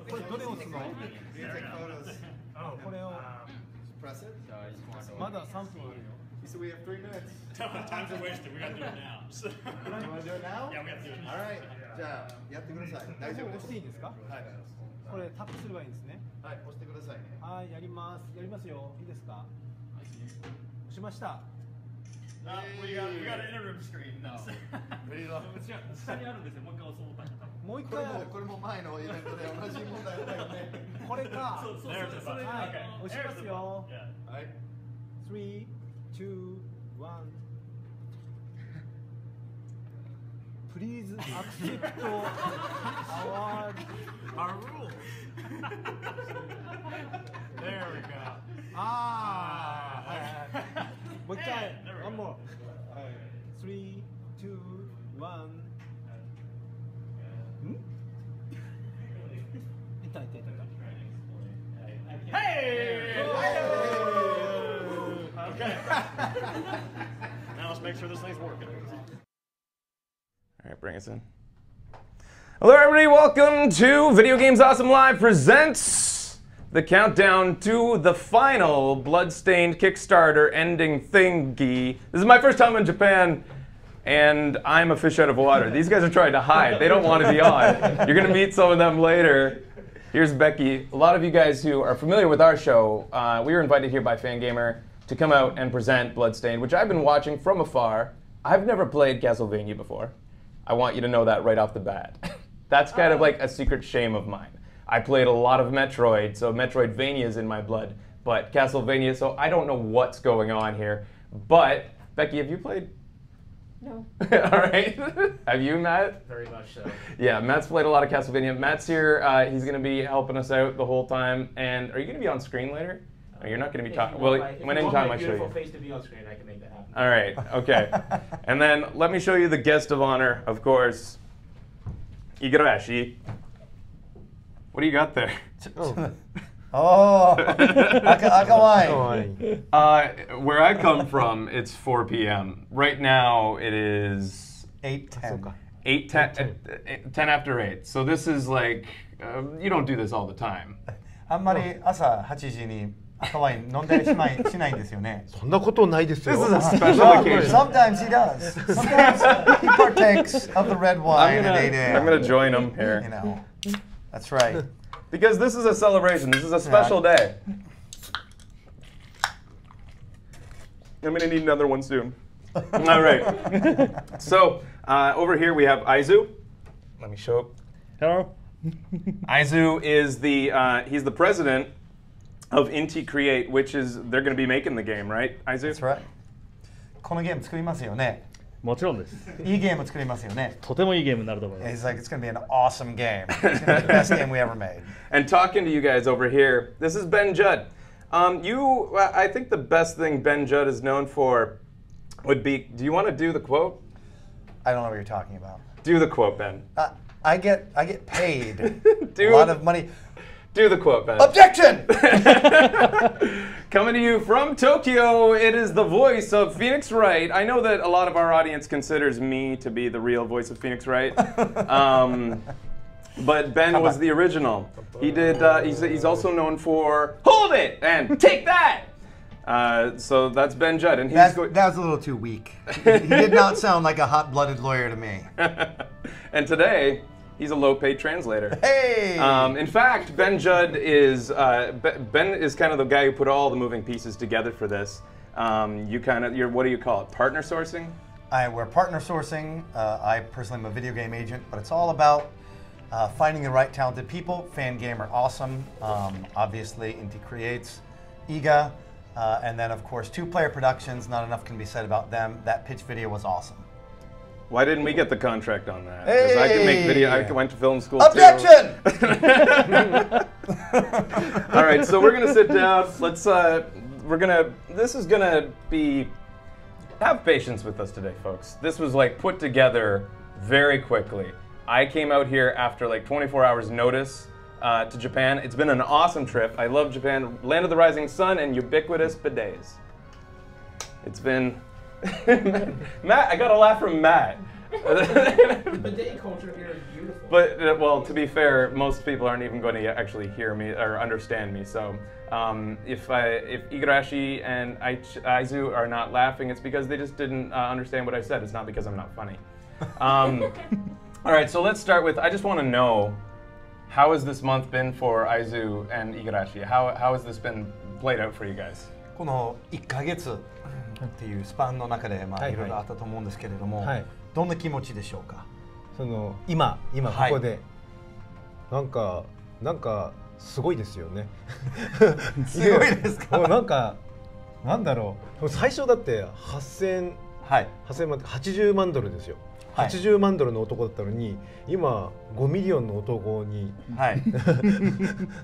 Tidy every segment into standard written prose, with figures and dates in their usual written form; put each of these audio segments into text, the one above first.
これどれを押すの？これを。Press it. まだ3分あるよ。So we have 3 minutes. Times are wasted. We got to do it now. So. You want to do it now? Yeah, we got to do it now. All right. じゃあやってください。大丈夫です。押していいですか？はい。これタップすればいいんですね。はい、押してくださいね。はい、やります。やりますよ。いいですか？押しました。We got an interim screen. No. 下にあるんですよ。もう一回押そうと思った。もう一回。これも前のイベントで同じ問題だよね。これか。そうそれはい。押しますよ。はい。3、2、1。Please accept our rules. There we go. もう一回。One more. 3、2、1。いたいたいた。Hey! Okay. Now let's make sure this thing's working. All right, bring us in. Hello, everybody. Welcome to Video Games Awesome Live presents the countdown to the final Bloodstained Kickstarter ending thingy. This is my first time in Japan, and I'm a fish out of water. These guys are trying to hide. They don't want to be on. You're going to meet some of them later. Here's Becky. A lot of you guys who are familiar with our show, we were invited here by Fangamer to come out and present Bloodstained, which I've been watching from afar. I've never played Castlevania before. I want you to know that right off the bat. That's kind of like a secret shame of mine. I played a lot of Metroid, so Metroidvania is in my blood, but Castlevania, so I don't know what's going on here. But, Becky, have you played? No. All right. Have you, Matt? Very much so. Yeah, Matt's played a lot of Castlevania. Matt's here. He's going to be helping us out the whole time. And are you going to be on screen later? No, you're not going to be talking. Well, when anytime I show you. Face to be on screen, I can make that happen. All right. Okay. And then let me show you the guest of honor, of course, Igarashi. What do you got there? Oh, where I come from, it's 4 p.m. Right now, it is 8:10. 10 after 8. So this is like, you don't do this all the time. あんまり朝8時に赤ワイン飲んだりしないんですよね。そんなことないですよ。 This is a special occasion. Sometimes he does. Sometimes he partakes of the red wine at 8 a.m. I'm gonna join him here. You know, that's right. Because this is a celebration. This is a special day. I'm gonna need another one soon. All right. So over here we have Aizu. Let me show up. Hello. Aizu is he's the president of Inti Create, which is they're going to be making the game, right, Aizu? That's right. このゲーム作りますよね。もちろんです。いいゲーム作りますよね。とてもいいゲームになると思います。It's like it's going to be an awesome game. It's going to be the best game we ever made. And talking to you guys over here, this is Ben Judd. I think the best thing Ben Judd is known for would be. Do you want to do the quote? I don't know what you're talking about. Do the quote, Ben. I get paid a lot of money. Do the quote, Ben. Objection! Coming to you from Tokyo, it is the voice of Phoenix Wright. I know that a lot of our audience considers me to be the real voice of Phoenix Wright. But Ben was the original. He did. He's also known for Hold It and Take That. So that's Ben Judd, and that was a little too weak. He did not sound like a hot-blooded lawyer to me. And today, he's a low-paid translator. Hey! In fact, Ben Judd is Ben is kind of the guy who put all the moving pieces together for this. You're what do you call it? Partner sourcing? We're partner sourcing. I personally am a video game agent, but it's all about finding the right talented people. Fangamer, awesome. Obviously, Inti Creates, Iga, and then of course 2-player productions. Not enough can be said about them. That pitch video was awesome. Why didn't we get the contract on that? Because I can make video. I went to film school Objection! Too. All right, so we're gonna sit down. Let's. This is gonna be. Have patience with us today, folks. This was like put together very quickly. I came out here after like 24 hours notice to Japan. It's been an awesome trip. I love Japan. Land of the Rising Sun and ubiquitous bidets. It's been... Matt, I got a laugh from Matt. The day culture here is beautiful. But, well, to be fair, most people aren't even going to actually hear me or understand me. So if Igarashi and Aizu are not laughing, it's because they just didn't understand what I said. It's not because I'm not funny. All right, so let's start with, I just want to know, how has this month been for Aizu and Igarashi? How has this been played out for you guys? この1ヶ月っていうスパンの中でいろいろあったと思うんですけれども、どんな気持ちでしょうか？その今ここで、なんかすごいですよね。すごいですか？なんだろう。最初だって8000万80万ドルですよ。80万ドルの男だったのに今5ミリオンの男に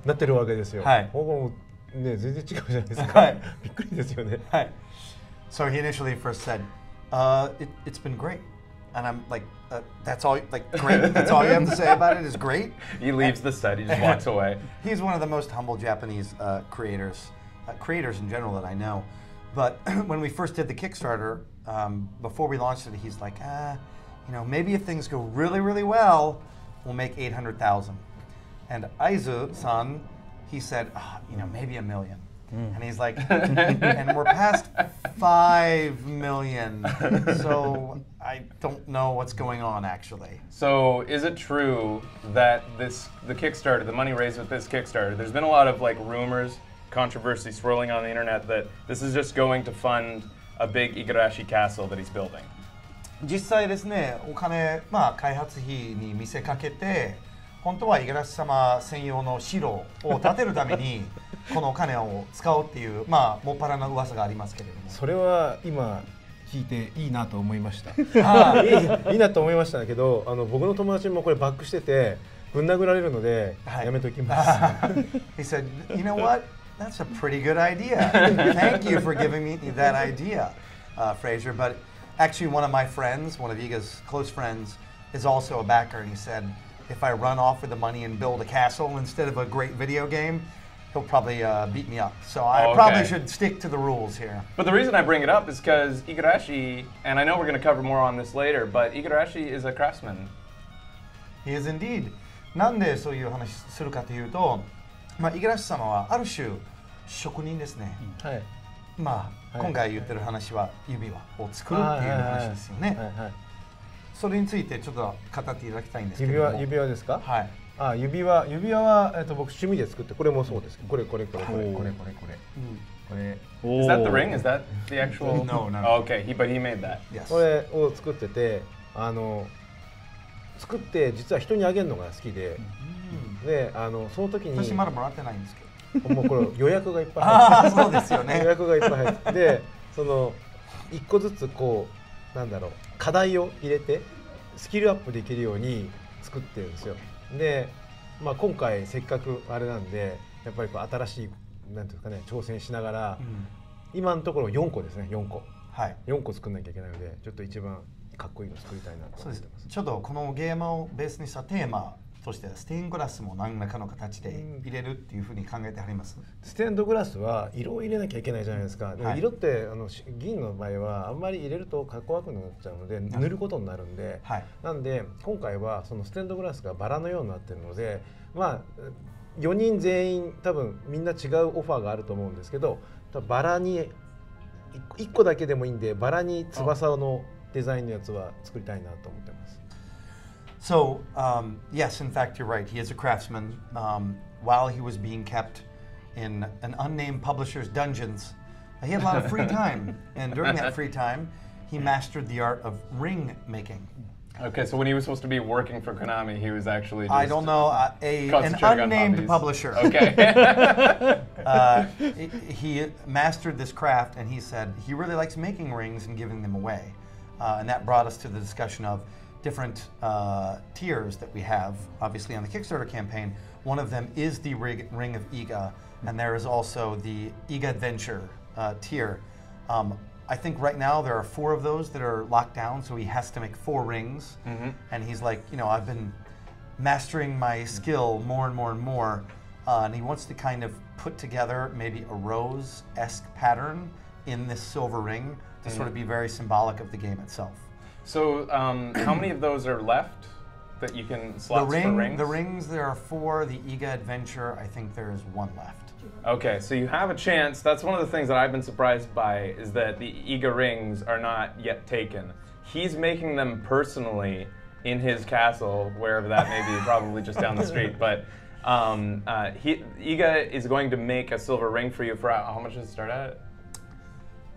なってるわけですよ。ね、全然違うじゃないですか。びっくりですよね。So he initially first said, "It's been great," and I'm like, "That's all? Like great? That's all you have to say about it is great?" He leaves the set. He just walks away. He's one of the most humble Japanese creators in general that I know. But when we first did the Kickstarter, before we launched it, he's like, maybe if things go really, really well, we'll make 800,000. And Aizu-san, he said, maybe 1 million. And he's like, and we're past 5 million. So I don't know what's going on, actually. So is it true that the Kickstarter, the money raised with this Kickstarter, there's been a lot of rumors, controversy swirling on the internet that this is just going to fund a big Igarashi castle that he's building? 実際ですね、お金、開発費に見せかけて、本当は五十嵐様専用の城を建てるためにこのお金を使おうっていうもっぱらな噂がありますけれども、それは今聞いていいなと思いました。いいなと思いましたけど、僕の友達もこれバックしててぶん殴られるのでやめときます。He said, "You know what? That's a pretty good idea. Thank you for giving me that idea, Fraser." But actually, one of my friends, one of Iga's close friends, is also a backer, and he said, if I run off with the money and build a castle instead of a great video game, he'll probably beat me up. So I probably should stick to the rules here. But the reason I bring it up is because Igarashi, and I know we're going to cover more on this later, but Igarashi is a craftsman. He is indeed. なんでそういう話するかというと、五十嵐様はある種職人ですね。今回言ってる話は指輪を作るっていう話ですよね。それについてちょっと語っていただきたいんですけども。指輪ですか？はい。指輪は僕趣味で作って、これもそうですけど、これ。Is that the ring? Is that the actual? No. Okay, but he made that. Yes. これを作ってて、作って実は人にあげるのが好きで、でその時に私まだもらってないんですけど。もうこれ予約がいっぱい入って、そうですよね。予約がいっぱい入ってで、その一個ずつ課題を入れてスキルアップできるように作ってるんですよ。で、今回せっかくあれなんで、やっぱり新しいなんていうかね、挑戦しながら、今のところ4個ですね、4個。4個作んなきゃいけないので、ちょっと一番かっこいいの作りたいなと思ってます。ちょっとこのゲームをベースにしたテーマとしてステンドグラスも何らかの形で入れるっていうふうに考えてあります。ステンドグラスは色を入れなきゃいけないじゃないですか。色って銀の場合はあんまり入れるとかっこ悪くなっちゃうので塗ることになるんで、なんで今回はそのステンドグラスがバラのようになってるので、4人全員多分みんな違うオファーがあると思うんですけど、バラに1個だけでもいいんで、バラに翼のデザインのやつは作りたいなと思ってます。So, yes, in fact, you're right. He is a craftsman. While he was being kept in an unnamed publisher's dungeons, he had a lot of free time. And during that free time, he mastered the art of ring making. Okay, so when he was supposed to be working for Konami, he was actually just I don't know, an unnamed publisher. Okay. He mastered this craft, and he said he really likes making rings and giving them away. And that brought us to the discussion of different tiers that we have, obviously, on the Kickstarter campaign. One of them is the Ring of Iga, and there is also the Iga Adventure tier. I think right now there are 4 of those that are locked down, so he has to make 4 rings. And he's like, I've been mastering my skill more and more and more, and he wants to kind of put together maybe a rose-esque pattern in this silver ring to sort of be very symbolic of the game itself. So how many of those are left that you can slot for rings? The rings, there are 4. The Iga Adventure, I think there is 1 left. Okay, so you have a chance. That's one of the things that I've been surprised by, is that the Iga rings are not yet taken. He's making them personally in his castle, wherever that may be, probably just down the street. But Iga is going to make a silver ring for you for how much does it start at?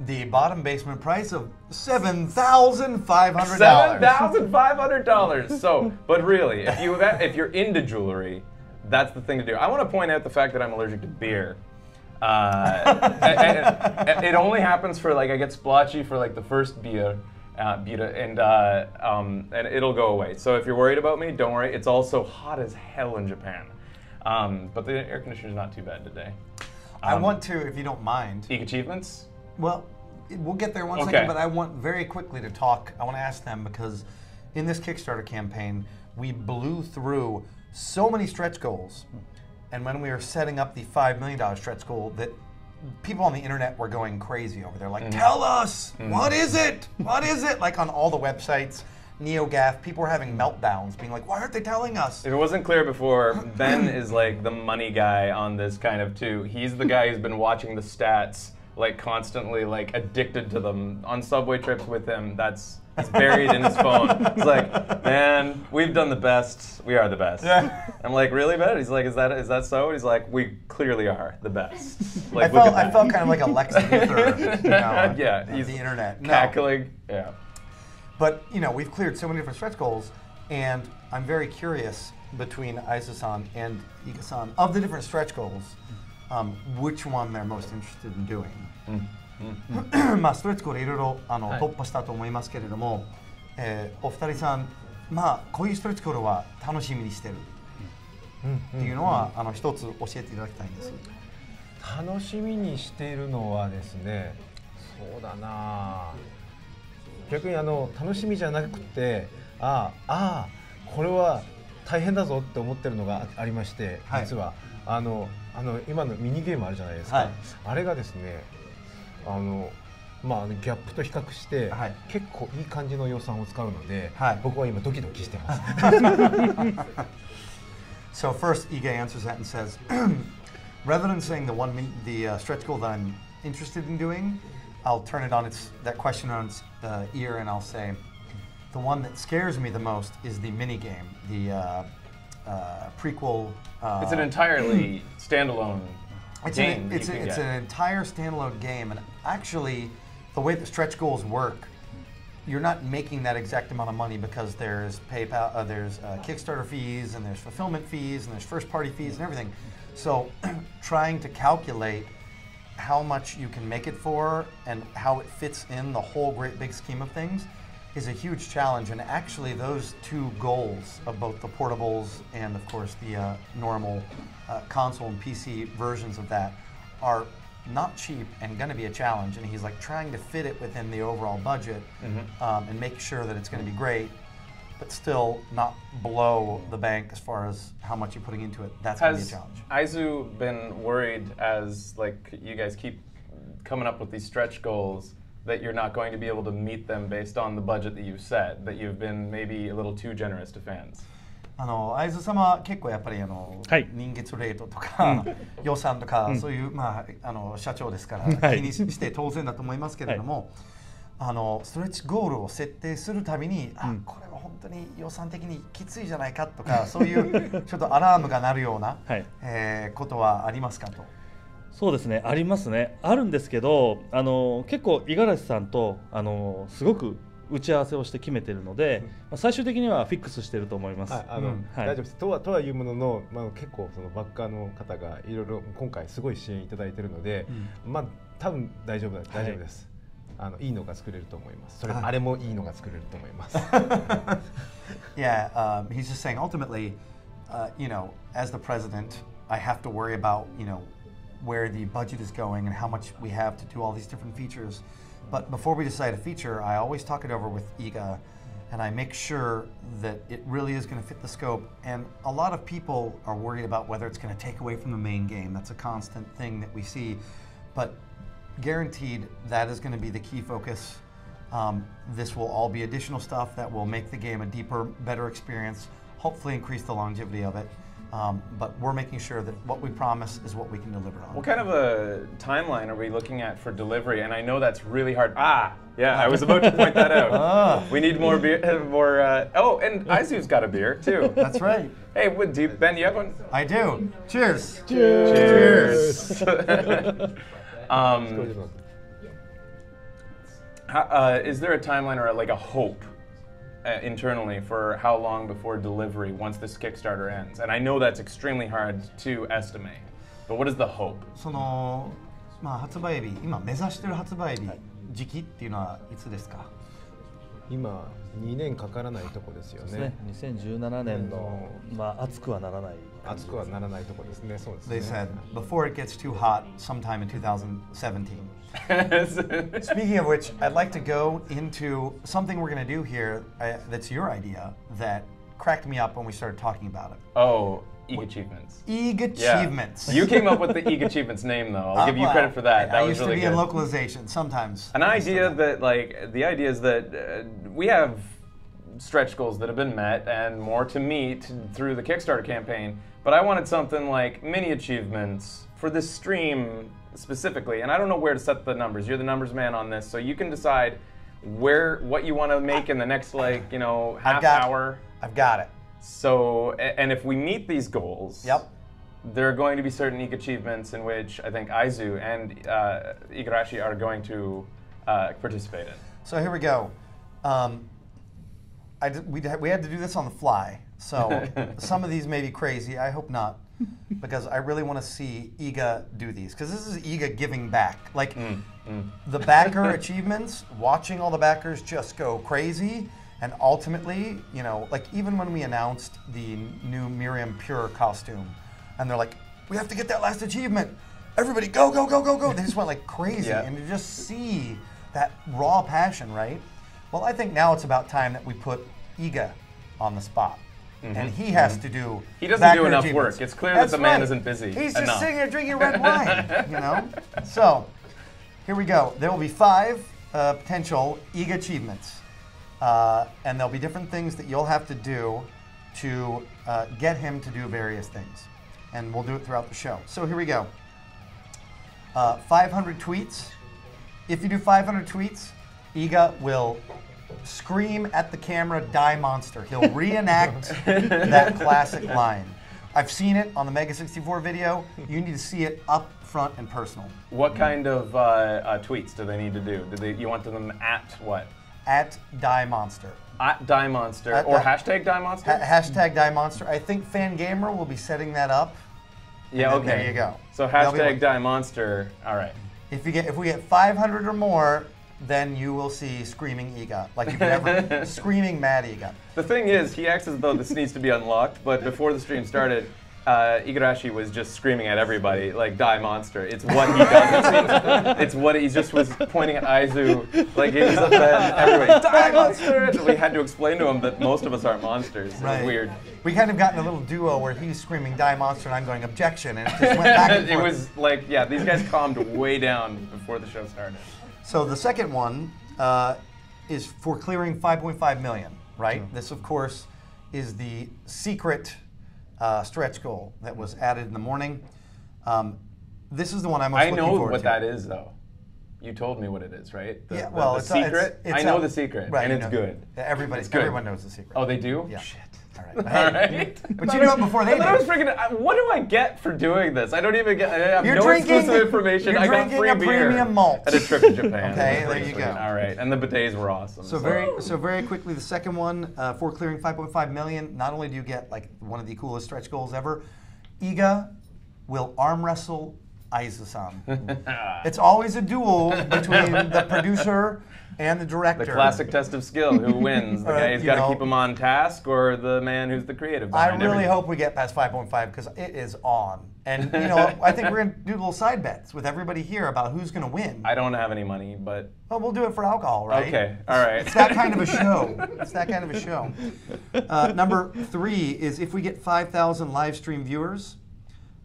The bottom basement price of $7,500. $7,500. So, but really, if you're into jewelry, that's the thing to do. I want to point out the fact that I'm allergic to beer. It only happens for I get splotchy for the first beer, and it'll go away. So if you're worried about me, don't worry. It's also hot as hell in Japan, but the air conditioner's not too bad today. I want to, if you don't mind. Peak achievements? Well, we'll get there in one second, but I want very quickly to talk. I want to ask them, because in this Kickstarter campaign, we blew through so many stretch goals. And when we were setting up the $5 million stretch goal, that people on the internet were going crazy over there. Tell us, what is it? What is it? On all the websites, NeoGAF, people were having meltdowns, being like, why aren't they telling us? If it wasn't clear before, Ben is the money guy on this kind of too. He's the guy who's been watching the stats constantly, addicted to them. On subway trips with him, he's buried in his phone. He's like, man, we've done the best. We are the best. Yeah. I'm like, really, Ben? He's like, is that so? And he's like, we clearly are the best. I felt kind of like a Lex Luthor, yeah, he's the internet. Cackling. Yeah. But, we've cleared so many different stretch goals, and I'm very curious between Aizu-san and Iga-san, of the different stretch goals, which one they're most interested in doing. ストレッチゴールいろいろ突破したと思いますけれども、お二人さん、こういうストレッチゴールは楽しみにしてるっていうのは一つ教えていただきたいんです。楽しみにしているのはですね、そうだな。逆に楽しみじゃなくて、これは大変だぞって思ってるのがありまして、実は今のミニゲームあるじゃないですか。あれがですね。ギャップと比較して、結構いい感じの予算を使うので、僕は今ドキドキしてます。So first, Iga answers that and says, rather than saying the stretch goal that I'm interested in doing, I'll turn it on that question on its ear, and I'll say, the one that scares me the most is the mini game, the prequel. It's an entirely standalone. It's an entire standalone game, and actually, the way the stretch goals work, you're not making that exact amount of money because there's PayPal, there's Kickstarter fees, and there's fulfillment fees, and there's first-party fees, and everything. So, trying to calculate how much you can make it for and how it fits in the whole great big scheme of things is a huge challenge. And actually, those two goals of both the portables and, of course, the normal console and PC versions of that are not cheap and going to be a challenge. And he's trying to fit it within the overall budget and make sure that it's going to be great, but still not blow the bank as far as how much you're putting into it. That's going to be a challenge. Has Aizu been worried as you guys keep coming up with these stretch goals that you're not going to be able to meet them based on the budget that you've set, that you've been maybe a little too generous to fans? 会津様は結構やっぱり人月レートとか予算とかそういう社長ですから気にして当然だと思いますけれども、ストレッチゴールを設定するたびにこれは本当に予算的にきついじゃないかとかそういうちょっとアラームが鳴るようなことはありますかと。そうですね、ありますね。あるんですけど、結構五十嵐さんとすごく打ち合わせをして決めているので、最終的にはフィックスしていると思います。大丈夫です。とはいうものの、結構そのバッカーの方がいろいろ今回すごい支援いただいているので、多分大丈夫です。いいのが作れると思います。あれもいいのが作れると思います。Yeah, he's just saying ultimately, as the president, I have to worry about, where the budget is going and how much we have to do all these different features. But before we decide a feature, I always talk it over with Iga, and I make sure that it really is going to fit the scope. And a lot of people are worried about whether it's going to take away from the main game. That's a constant thing that we see. But guaranteed, that is going to be the key focus. This will all be additional stuff that will make the game a deeper, better experience, hopefully increase the longevity of it. But we're making sure that what we promise is what we can deliver on. What kind of a timeline are we looking at for delivery? And I know that's really hard. Yeah, I was about to point that out. We need more beer. Oh, and Aizu's got a beer too. That's right. Hey, Ben, you have one? I do. Cheers. Cheers. Is there a timeline or like a hope internally for how long before delivery once this Kickstarter ends? And I know that's extremely hard to estimate, but what is the hope? その発売日、今目指してる発売日、時期っていうのはいつですか？今2年かからないとこですよね。2017年の熱くはならない。熱くはならないとこですね。そうですね。They said before it gets too hot, sometime in 2017. Speaking of which, I'd like to go into something we're going to do here that's your idea that cracked me up when we started talking about it. Oh, Ig Achievements. Ig Achievements. Yeah. You came up with the Ig Achievements name, though. I'll give you credit for that. That was really good. I used to be in localization sometimes. An idea that, like, the idea is that we have stretch goals that have been met and more to meet through the Kickstarter campaign, but I wanted something like mini achievements for this stream specifically, and I don't know where to set the numbers. You're the numbers man on this, so you can decide what you want to make in the next, like, half hour. I've got it. So, and if we meet these goals, yep, there are going to be certain Ig achievements in which I think Aizu and Igarashi are going to participate in. So here we go. We had to do this on the fly, so some of these may be crazy. I hope not, because I really want to see Iga do these, because this is Iga giving back. Like the backer achievements, watching all the backers just go crazy. And ultimately, like even when we announced the new Miriam Pure costume, and they're like, we have to get that last achievement. Everybody go, go, go, go, go. They just went like crazy. Yeah. And to just see that raw passion, right? Well, I think now it's about time that we put Iga on the spot. And he has to do He doesn't do enough work. It's clear that the man isn't busy He's enough. Just sitting there drinking red wine, So, here we go. There will be 5 potential Iga achievements. And there'll be different things that you'll have to do to get him to do various things. And we'll do it throughout the show. So here we go. 500 tweets. If you do 500 tweets, Iga will scream at the camera, "Die monster." He'll reenact that classic line. I've seen it on the Mega 64 video. You need to see it up front and personal. What kind of tweets do they need to do? You want them at what? At Die Monster. At Die Monster. Or hashtag Die Monster? Hashtag Die Monster. I think Fangamer will be setting that up. Yeah, okay. There you go. So hashtag Die Monster. All right. If we get 500 or more, then you will see Screaming Iga. Like you've never Screaming Mad Iga. The thing is, he acts as though this needs to be unlocked, but before the stream started, Igarashi was just screaming at everybody, like, "Die monster." It's what he does. It's what he just was pointing at Aizu, like he was everybody, "Die monster!" And we had to explain to him that most of us aren't monsters. It was weird. We kind of got in a little duo where he's screaming "Die monster" and I'm going "Objection," and it just went back and forth. It was like, yeah, these guys calmed way down before the show started. So the second one is for clearing 5.5 million, right? This, of course, is the secret stretch goal that was added in the morning. This is the one I'm most looking forward to. I know what that is, though. You told me what it is, right? Yeah, well, the secret. I know the secret, right, and it's good. Everyone knows the secret. Oh, they do? Yeah. Shit. All right. But you know it before they did. I was freaking. What do I get for doing this? I don't even get. I have no exclusive information. I got free a beer premium malt at a trip to Japan. Okay, there you go. All right, and the bidets were awesome. So very quickly, the second one for clearing 5.5 million. Not only do you get like one of the coolest stretch goals ever, Iga will arm wrestle Aizu-san. It's always a duel between the producer and the director. The classic test of skill. Who wins? The guy who's got to keep him on task, or the man who's the creative behind I really hope we get past 5.5 because it is on. And I think we're going to do little side bets with everybody here about who's going to win. I don't have any money, but... Well, we'll do it for alcohol, right? Okay, all right. It's that kind of a show. It's that kind of a show. Number 3 is if we get 5,000 live stream viewers,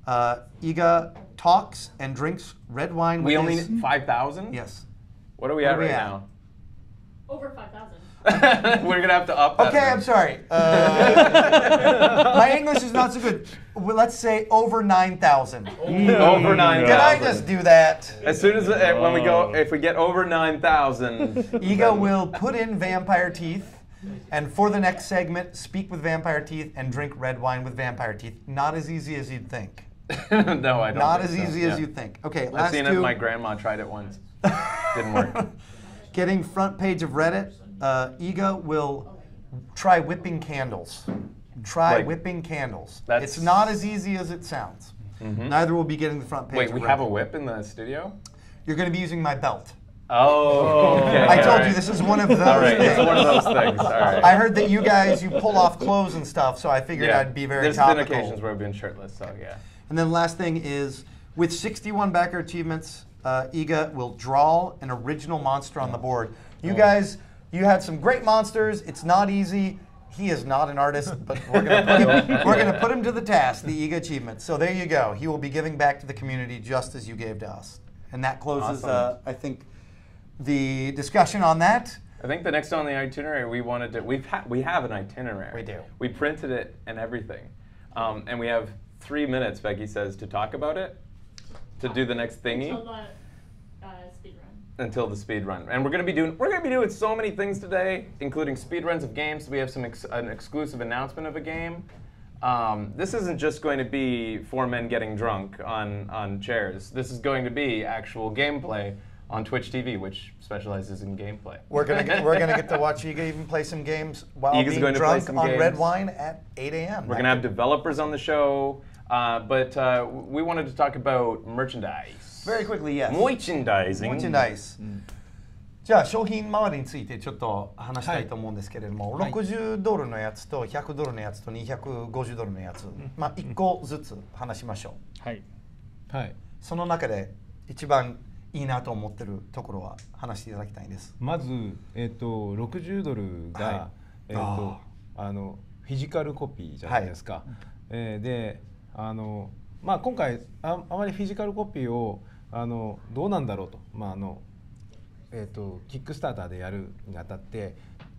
Iga talks and drinks red wine with We only need 5,000? Yes. What are we at right now? Over 5,000. We're gonna have to up that. Okay, I'm sorry. My English is not so good. Well, let's say over 9,000. Over 9,000. Can I just do that? As soon as when we go, if we get over 9,000, Iga will put in vampire teeth, and for the next segment, speak with vampire teeth and drink red wine with vampire teeth. Not as easy as you'd think. No, I don't. Not as think so. easy as you'd think. Okay, I've last seen two. it. My grandma tried it once. Didn't work. Getting front page of Reddit. Iga will try whipping candles. Try whipping candles. It's not as easy as it sounds. Neither will be getting the front page. Wait, of we Reddit. have a whip in the studio? You're going to be using my belt. Oh, okay. I told you this is one of those All right, things. it's one of those things. All right. I heard that you guys, you pull off clothes and stuff, so I figured I'd be very topical. There's been occasions where I've been shirtless, so yeah. And then last thing is, with 61 backer achievements, Iga will draw an original monster on the board. You guys, you had some great monsters. It's not easy. He is not an artist, but we're going to put him to the task, the Iga achievement. So there you go. He will be giving back to the community just as you gave to us. And that closes, I think, the discussion on that. I think the next on the itinerary we wanted to, we have an itinerary. We do. We printed it and everything. And we have 3 minutes, Becky says, to talk about it, to do the next thingy. Until the speed run. Until the speed run. And we're gonna be doing so many things today, including speed runs of games. We have an exclusive announcement of a game. This isn't just going to be 4 men getting drunk on chairs. This is going to be actual gameplay on Twitch TV, which specializes in gameplay. We're gonna get to watch Iga even play some games while Iga's being going to play drunk some on games. red wine at 8 a.m. We're gonna have developers on the show, but we wanted to talk about merchandise. Very quickly, yes. Merchandising. Merchandise. じゃあ商品周りについてちょっと話したいと思うんですけれども、$60のやつと$100のやつと$250のやつ、まあ1個ずつ話しましょう。はい。はい。その中で一番いいなと思ってるところは話していただきたいんです。まず$60が、フィジカルコピーじゃないですか。で、まあ今回あまりフィジカルコピーをどうなんだろうと、まあキックスターターでやるにあたって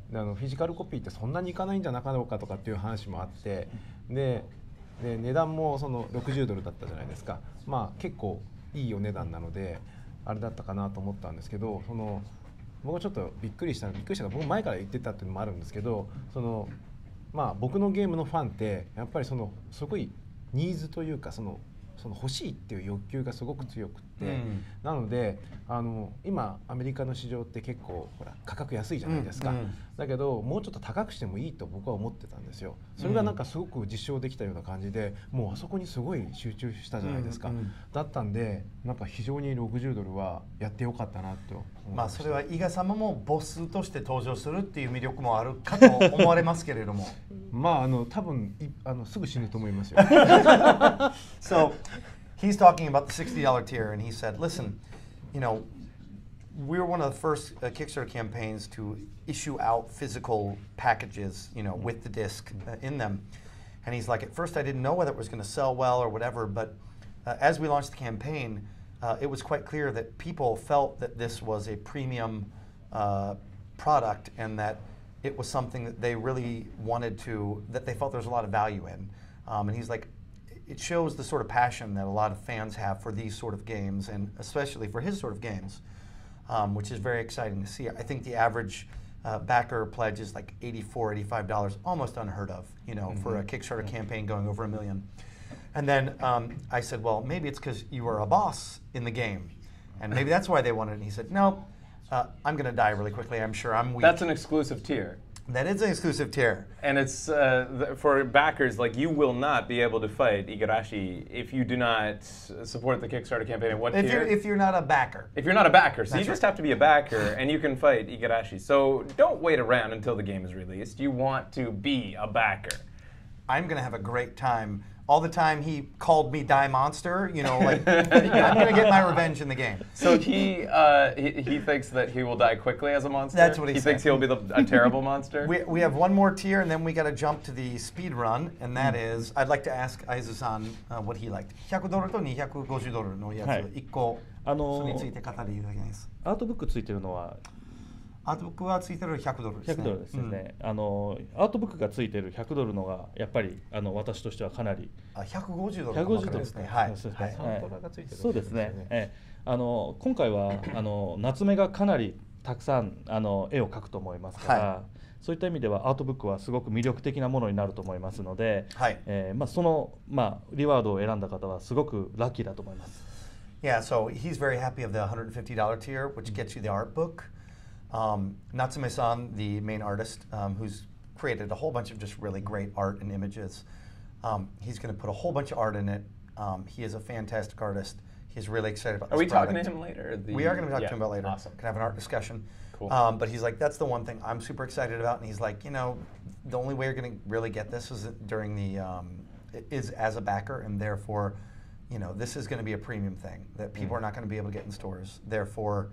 フィジカルコピーってそんなにいかないんじゃなかろうかとかっていう話もあって、で値段もその$60だったじゃないですか。まあ結構いいお値段なのであれだったかなと思ったんですけど、僕はちょっとびっくりしたのは僕前から言ってたっていうのもあるんですけど、まあ僕のゲームのファンってやっぱりすごいニーズというかその欲しいっていう欲求がすごく強くって、なので今アメリカの市場って結構ほら価格安いじゃないですか、だけどもうちょっと高くしてもいいと僕は思ってたんですよ。それがなんかすごく実証できたような感じで、もうあそこにすごい集中したじゃないですか、だったんでなんか非常に$60はやってよかったなと思いました。まあそれは伊賀様もボスとして登場するっていう魅力もあるかと思われますけれどもまあ多分すぐ死ぬと思いますよ。So he's talking about the $60 tier, and he said, listen, you know, we were one of the first Kickstarter campaigns to issue out physical packages, you know, with the disc in them. And he's like, at first I didn't know whether it was going to sell well or whatever, but as we launched the campaign, it was quite clear that people felt that this was a premium product and that it was something that they really wanted to, that they felt there was a lot of value in. And he's like, it shows the sort of passion that a lot of fans have for these sort of games, and especially for his sort of games, which is very exciting to see. I think the average backer pledge is like $84, $85, almost unheard of, you know, for a Kickstarter campaign going over $1 million. And then I said, well, maybe it's because you were a boss in the game, and maybe that's why they wanted it. And he said, no, I'm going to die really quickly. I'm sure I'm weak. That's an exclusive tier. That is an exclusive tier. And it's for backers, like you will not be able to fight Igarashi if you do not support the Kickstarter campaign. What tier? If you're not a backer. If you're not a backer. So That's you just have to be a backer and you can fight Igarashi. So don't wait around until the game is released. You want to be a backer. I'm going to have a great time. All the time he called me Die Monster, you know, like I'm going to get my revenge in the game. So he thinks that he will die quickly as a monster? That's what he said. Thinks he'll be a terrible monster? We have one more tier, and then we got to jump to the speed run, and that is, I'd like to ask Aizu-san what he liked. $100と$250のやつ、1個、それについて語りいただきます。アートブックついてるのはアートブックはついてる$100ですね。$100ですね、アートブックがついてる$100のがやっぱり私としてはかなり$150$150ですね。はい。サントラがついてる。そうですね。今回は夏目がかなりたくさん絵を描くと思いますから、そういった意味ではアートブックはすごく魅力的なものになると思いますので、そのリワードを選んだ方はすごくラッキーだと思います。Yeah, so he's very happy of the $150 tier, which gets you the art book. Natsume-san, the main artist, who's created a whole bunch of just really great art and images, he's going to put a whole bunch of art in it. He is a fantastic artist. He's really excited about this Are we product. talking to him later? We are going to talk to him about later. Awesome. Can have an art discussion. Cool. But he's like, that's the one thing I'm super excited about. And he's like, you know, the only way you're going to really get this is during the is as a backer, and therefore, you know, this is going to be a premium thing that people are not going to be able to get in stores. Therefore,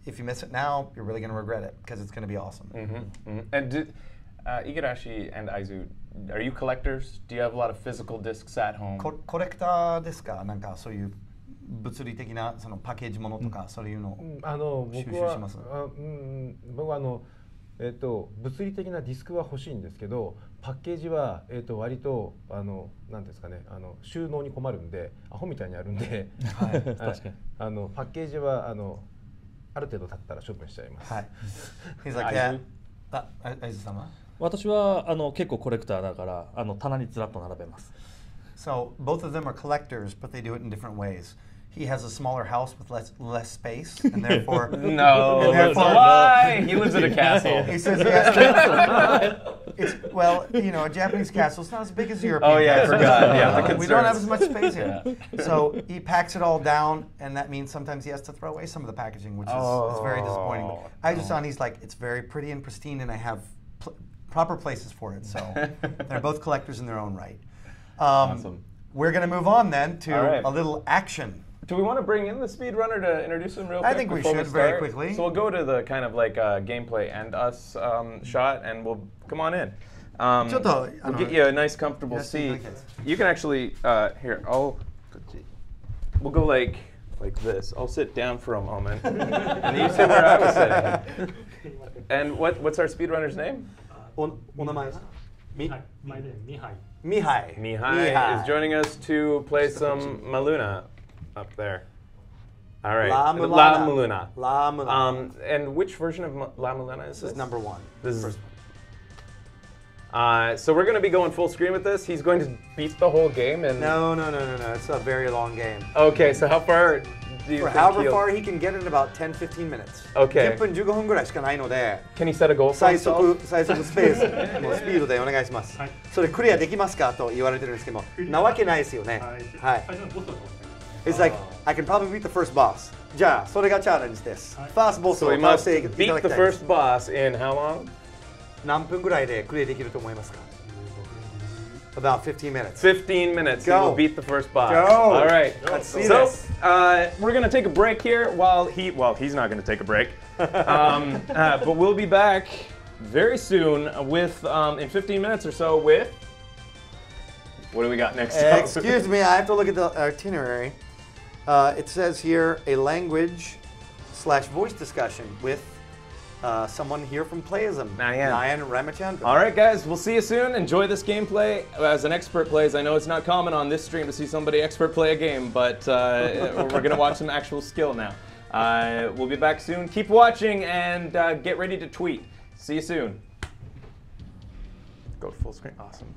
if you miss it now, you're really going to regret it because it's going to be awesome. And Igarashi and Aizu, are you collectors? Do you have a lot of physical discs at home? コレクターですか？なんかそういう物理的なそのパッケージものとかそういうのを収集します。僕は物理的なディスクは欲しいんですけど、パッケージは割となんですかね、収納に困るんで、アホみたいにあるんで、パッケージはある程度経ったら処分しちゃいます。はい。He's like, yeah. Aizu様？私は結構コレクターだから棚にずらっと並べます。So both of them are collectors, but they do it in different ways. He has a smaller house with less space, and therefore that's a lie. He lives in a castle. He says he has to. Well, you know, a Japanese castle is not as big as a European. Oh yeah, castle. I forgot. Yeah, we don't have as much space here. So he packs it all down, and that means sometimes he has to throw away some of the packaging, which is very disappointing. But Aizu-san, he's like, it's very pretty and pristine, and I have proper places for it. So they're both collectors in their own right. Awesome. We're going to move on then to a little action. Do we want to bring in the speedrunner to introduce him real quick? I think we should very quickly. So we'll go to the kind of like gameplay and us shot, and we'll come on in. We'll get you a nice, comfortable seat. You can actually we'll go like this. I'll sit down for a moment, and you sit where I was sitting. And what's our speedrunner's name? My name, Mihai. Mihai is joining us to play some Maluna up there. All right. La Mulana. La Mulana. And which version of La Mulana is this? This is number one. This is. So we're going to be going full screen with this. He's going to beat the whole game. And No. It's a very long game. Okay, so how far do you For think however far he can get in about 10-15 minutes. Okay. 10分15分ぐらいしかないので Can he set a goal for 最 himself? 速スペースもうスピードでお願いします。それクリアできますかと言われてるんですけども、なわけないですよね。はい。It's like I can probably beat the first boss. じゃあそれがチャレンジです。First boss So を we 倒 must していた beat だ the きたいで first す。 boss in how long? 何分ぐらいでクリアできると思いますか About 15 minutes. 15 minutes. Go. He will beat the first boss. Go. All right. Let's see So this. we're gonna take a break here while he's not gonna take a break, but we'll be back very soon with in 15 minutes or so with what do we got next? Excuse me, I have to look at the itinerary. It says here a language/voice discussion with someone here from Playism. Nayan Ramachandran. All right, guys, we'll see you soon. Enjoy this gameplay as an expert plays. I know it's not common on this stream to see somebody expert play a game, but we're going to watch some actual skill now. We'll be back soon. Keep watching and get ready to tweet. See you soon. Go full screen. Awesome.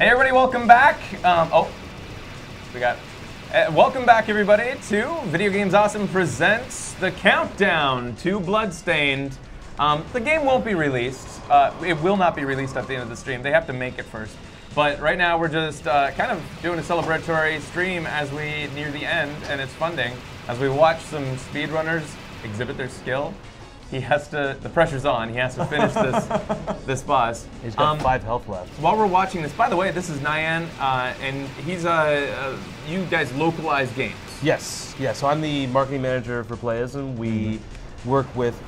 Hey everybody, welcome back. Welcome back everybody to Video Games Awesome presents the countdown to Bloodstained. The game won't be released. It will not be released at the end of the stream. They have to make it first. But right now we're just kind of doing a celebratory stream as we near the end, and it's funding. As we watch some speedrunners exhibit their skill. He has to, the pressure's on, he has to finish this boss. He's got 5 health left. While we're watching this, by the way, this is Nyan, and he's, you guys localize games. Yes, yeah, so I'm the marketing manager for Playism. We work with,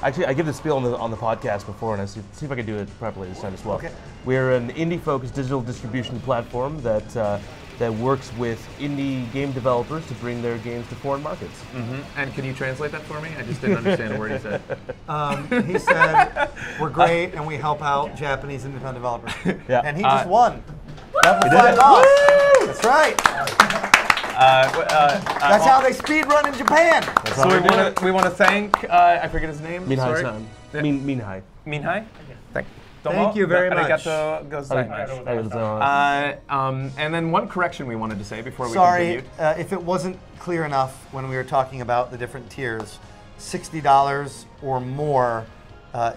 actually I give the spiel on the podcast before, and I see if I can do it properly this time as well. Okay. We're an indie-focused digital distribution platform that works with indie game developers to bring their games to foreign markets. And can you translate that for me? I just didn't understand a word he said. He said, we're great and we help out Japanese independent developers. Yeah. And he just won. Level 5 boss. That's right. That's how they speed run in Japan. So we want to thank, I forget his name. Minhai-san. Minhai. Minhai? Thank you very much. And then one correction we wanted to say before we Sorry, continued. if it wasn't clear enough when we were talking about the different tiers, $60 or more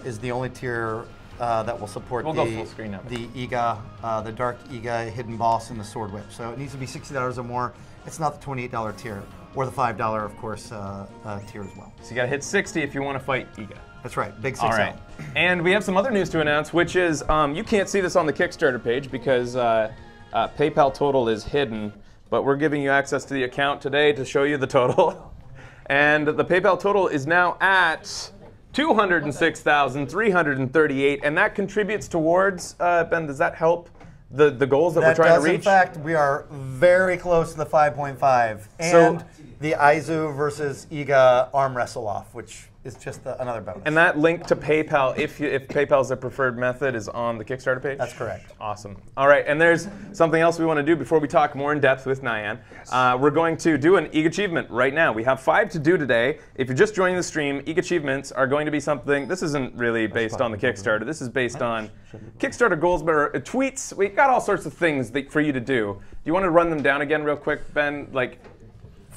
is the only tier that will support go full screen now. the Iga, the Dark Iga Hidden Boss and the Sword Whip. So it needs to be $60 or more. It's not the $28 tier, or the $5, of course, tier as well. So you got to hit 60 if you want to fight Iga. That's right, big 6-0. All right. And we have some other news to announce, which is you can't see this on the Kickstarter page because PayPal total is hidden, but we're giving you access to the account today to show you the total. And the PayPal total is now at 206,338, and that contributes towards, Ben, does that help the goals that we're trying to reach? In fact, we are very close to the 5.5. And the Aizu versus Iga arm wrestle off, which is just another bonus. And that link to PayPal, if PayPal is the preferred method, is on the Kickstarter page? That's correct. Awesome. All right, and there's something else we want to do before we talk more in depth with Nyan. We're going to do an EAG achievement right now. We have 5 to do today. If you're just joining the stream, EAG achievements are going to be something, this isn't really based on the Kickstarter. This is based on Kickstarter goals, but tweets. We got all sorts of things for you to do. Do you want to run them down again real quick, Ben?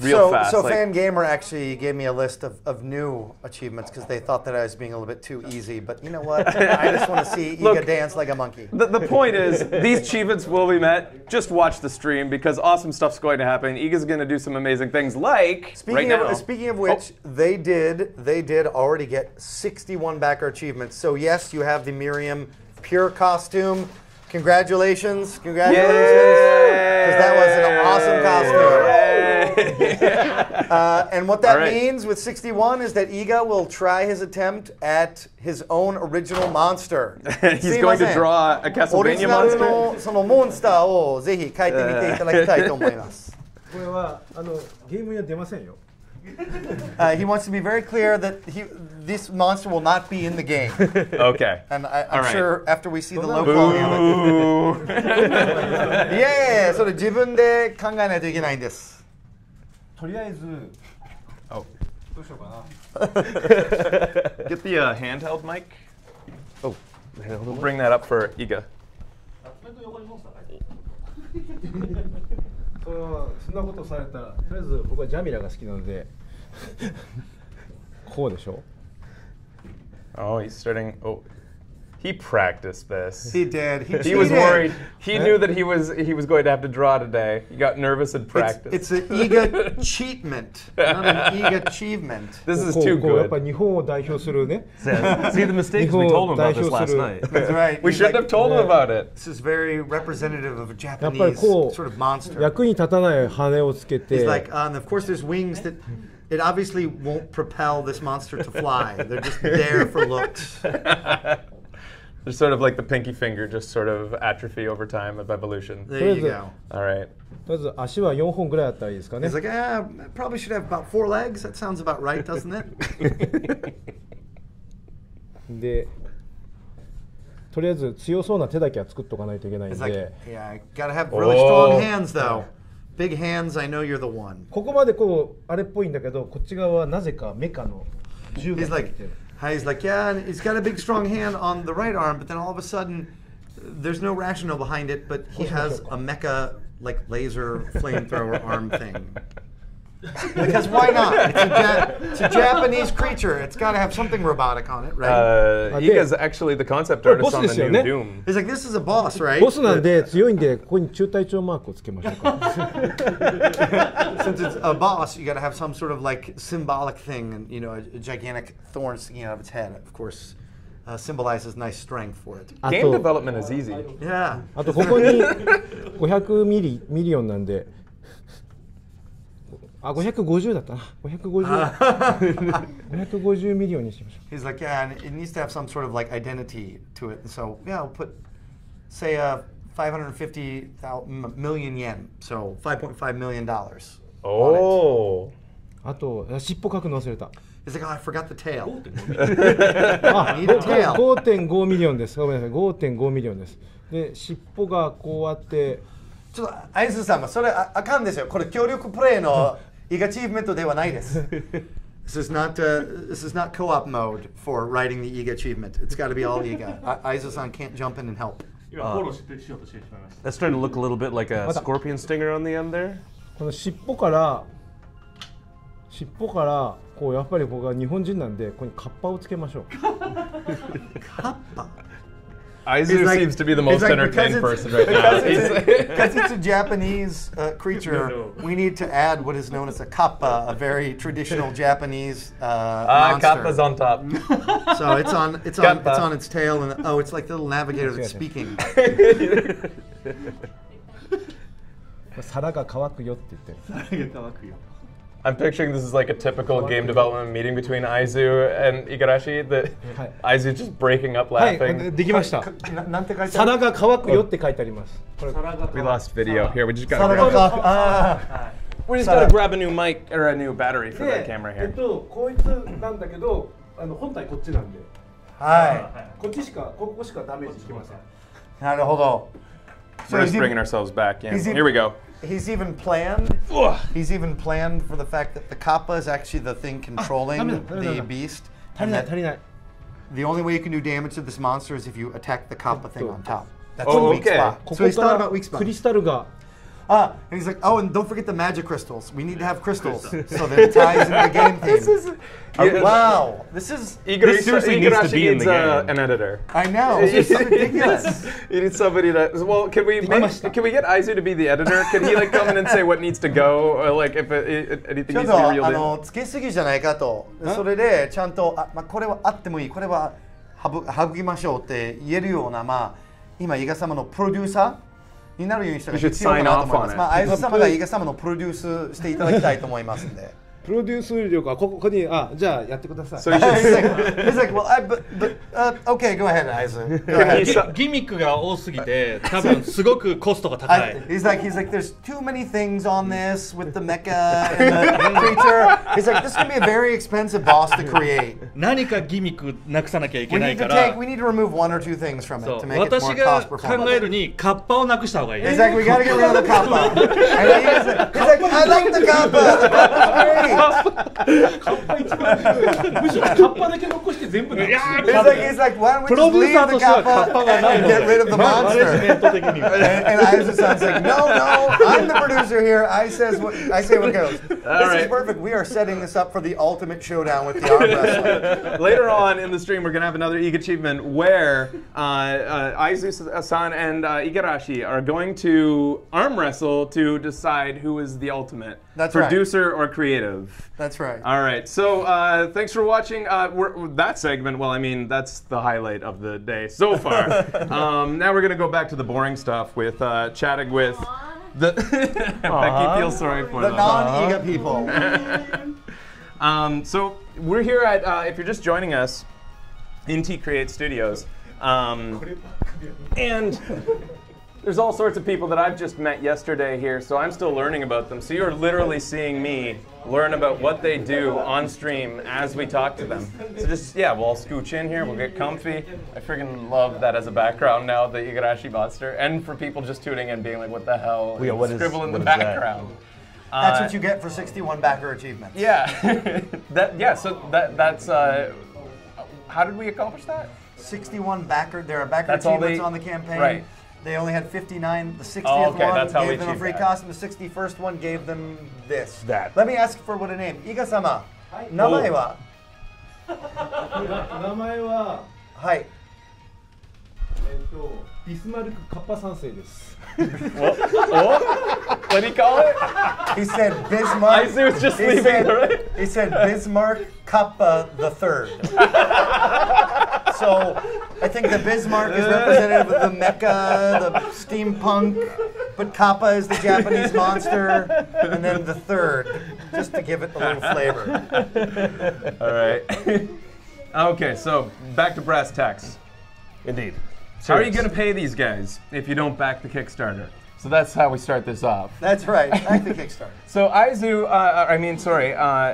Real fast. So Fangamer actually gave me a list of new achievements because they thought that I was being a little bit too easy. But you know what? I just want to see Iga dance like a monkey. The point is, these achievements will be met. Just watch the stream because awesome stuff's going to happen. Iga's going to do some amazing things like Speaking of which, they did already get 61 backer achievements. So yes, you have the Miriam Pure costume. Congratulations. Because that was an awesome costume. And what that means with 61 is that Iga will try his attempt at his own original monster. He's going to draw a Castlevania monster. そのモンスターをぜひ書いてみていただきたいと思います。これはゲームには出ませんよ。He wants to be very clear that this monster will not be in the game. Okay. And I'm sure after we see the low quality of it. Yeah, それ自分で考えないといけないんです。とりあえず、どうしようかな。Get the handheld mic. Oh, we'll bring that up for Iga. そんなことされたら、とりあえず僕はジャミラが好きなので、こうでしょ。Oh, he's starting. Oh, he practiced this. He did. He was worried. He knew that he was going to have to draw today. He got nervous and practiced. It's an Iga cheatment, not an Iga achievement. This is too good. やっぱり日本を代表するね。See the mistakes we told him about this last night. That's right. We shouldn't have told him about it. This is very representative of a やっぱり Japanese こ sort of う monster. 役に立たない羽をつけ He's て。 like, of course, there's wings that it obviously won't propel this monster to fly. They're just there for looks. There's sort of like the pinky finger, just sort of atrophy over time of evolution. There you go. All right. とりあえず足は4本ぐらいあったらいいですかね。 He's like, probably should have about 4 legs. That sounds about right, doesn't it? で、とりあえず強そうな手だけは作っとかないといけないん He's like, で。 yeah, gotta have really strong hands though. Big hands, I know you're the one. ここまでこうあれっぽいんだけど、こっち側はなぜかメカの銃が He's つい like, てる。 he's like, yeah, and he's got a big strong hand on the right arm, but then all of a sudden, there's no rationale behind it, but he has a mecha like laser flamethrower arm thing. Because why not? It's a Japanese creature. It's got to have something robotic on it, right? Iga's actually the concept artist on the new Doom. He's like, this is a boss, right? ボスなんで強いんでここに中隊長マークをつけましょうか。 Since it's a boss, you got to have some sort of like symbolic thing, and a gigantic thorn sticking out of its head. Of course, symbolizes nice strength for it. Game development is easy. Yeah. あとここに500ミリオンなんで。あ、550だったな。550ミリオンにしましょう。 He's like, yeah, and it needs to have some sort of like identity to it. So yeah, I'll put, say, 550 million yen, so $5.5 million. Oh. あと尻尾書くの忘れた。 He's like, oh, I forgot the tail. あ、need a tail. 5.5ミリオンです。ごめんなさい、5.5ミリオンです。で、尻尾がこうあって。ちょっとアイズさん、それあかんですよ。これ協力プレイのイガチーブメントではないです。This is not co-op mode for writing the Iga achievement. It's got to be all Iga. Aizu-san can't jump in and help. That's starting to look a little bit like a scorpion stinger on the end there. この尻尾からこうやっぱり僕は日本人なんでここにカッパをつけましょう。カッパ。Aizu seems to be the most entertained person right now. Because it's a Japanese creature, we need to add what is known as a kappa, a very traditional Japanese monster. Kappa's on top. So it's on its tail, and it's like the little navigator that's speaking. 皿が乾くよって言ってる。 I'm picturing this is like a typical game development meeting between Aizu and Igarashi. Aizu just breaking up は laughing. い、できました。なんて書いてある？皿が乾くよって書いてあります。 We lost video. Here, we just got. 皿が乾く。We just gotta grab a new mic or a new battery for that camera here. こいつなんだけど、本体こっちなんで。はい。ここしかダメージしてません。なるほど。We're just bringing ourselves back in. Here we go. He's even planned. He's even planned for the fact that the kappa is actually the thing controlling the beast. 足りない。 The only way you can do damage to this monster is if you attack the kappa thing on top. That's Oh, a weak okay. spot. こ So he's こ thought から about weak クリ spots. スタルが。 And he's like, oh, and don't forget the magic crystals. We need to have crystals so that it ties into the game theme. Wow, this seriously needs to be in the game. An editor. I know. It's ridiculous. You need somebody to. Well, can we get Aizu to be the editor? Can he like come in and say what needs to go, or like if anything ちょっ needs to be reeled と in? つけすぎじゃないかと。それでちゃんとこれはあってもいい。これは省きましょうって言えるような今伊賀様のプロデューサーになるようにしたら必要かなと思います。相津様が伊賀様のプロデュースしていただきたいと思いますんで。プロデュース力はここにじゃあやってください。 So he's like, well, okay, go ahead, Aizu. Go ahead. ギミックが多すぎて多分すごくコストが高い。 He's like, there's too many things on this with the mecha and the creature. He's like, this is gonna be a very expensive boss to create. 何かギミックなくさなきゃいけ We ない need か to ら。 remove one or two things from it そう to make it 私 more が cost 考 performance. えるにカッパをなくした方がいい。 He's like, we gotta get rid of the kappa. And he's like, I like the kappa. The kappa's great. むしろカッパだけ残して全部なくす。 He's like, why don't we just leave the kappa and get rid of the マネジメ monster? ント的に。 And Aizu-san's like, no, I'm the producer here. I say what goes. This is perfect. We are setting this up for the ultimate showdown with the arm wrestling. Later on in the stream, we're gonna have another Iga achievement where Aizu-san and Igarashi are going to arm wrestle to decide who is the ultimate producer or creative. That's right. All right. So thanks for watching that segment. Well, I mean, that's the highlight of the day so far. Now we're gonna go back to the boring stuff with chatting with the Becky feels sorry for The them. non-Iga people. So we're here at, if you're just joining us, in T Create Studios. And there's all sorts of people that I've just met yesterday here, so I'm still learning about them. So you're literally seeing me learn about what they do on stream as we talk to them. So just, yeah, we'll all scooch in here, we'll get comfy. I freaking love that as a background now, the Igarashi monster. And for people just tuning in being like, what the hell? Yeah, what is- scribble in the what is that? background. That's what you get for 61 backer achievements. Yeah. So that's, how did we accomplish that? 61 backer. There are backer That's all achievements they- on the campaign. right. They only had 59. The 60th Oh, okay, one that's how we gave them a achieved free that. costume. The 61st one gave them this. That. Let me ask for what a name. Iga-sama, 名前は名前ははい。ビスマルクカッパ三世です。What did he call it? He said Bismarck. Aizu was just leaving, right? He said Bismarck Kappa the Third. So I think the Bismarck is representative of the mecha, the steampunk, but Kappa is the Japanese monster, and then the third, just to give it a little flavor. All right. Okay, so back to brass tacks. Indeed. How are you going to pay these guys if you don't back the Kickstarter? So that's how we start this off. That's right, back the Kickstarter. So Aizu,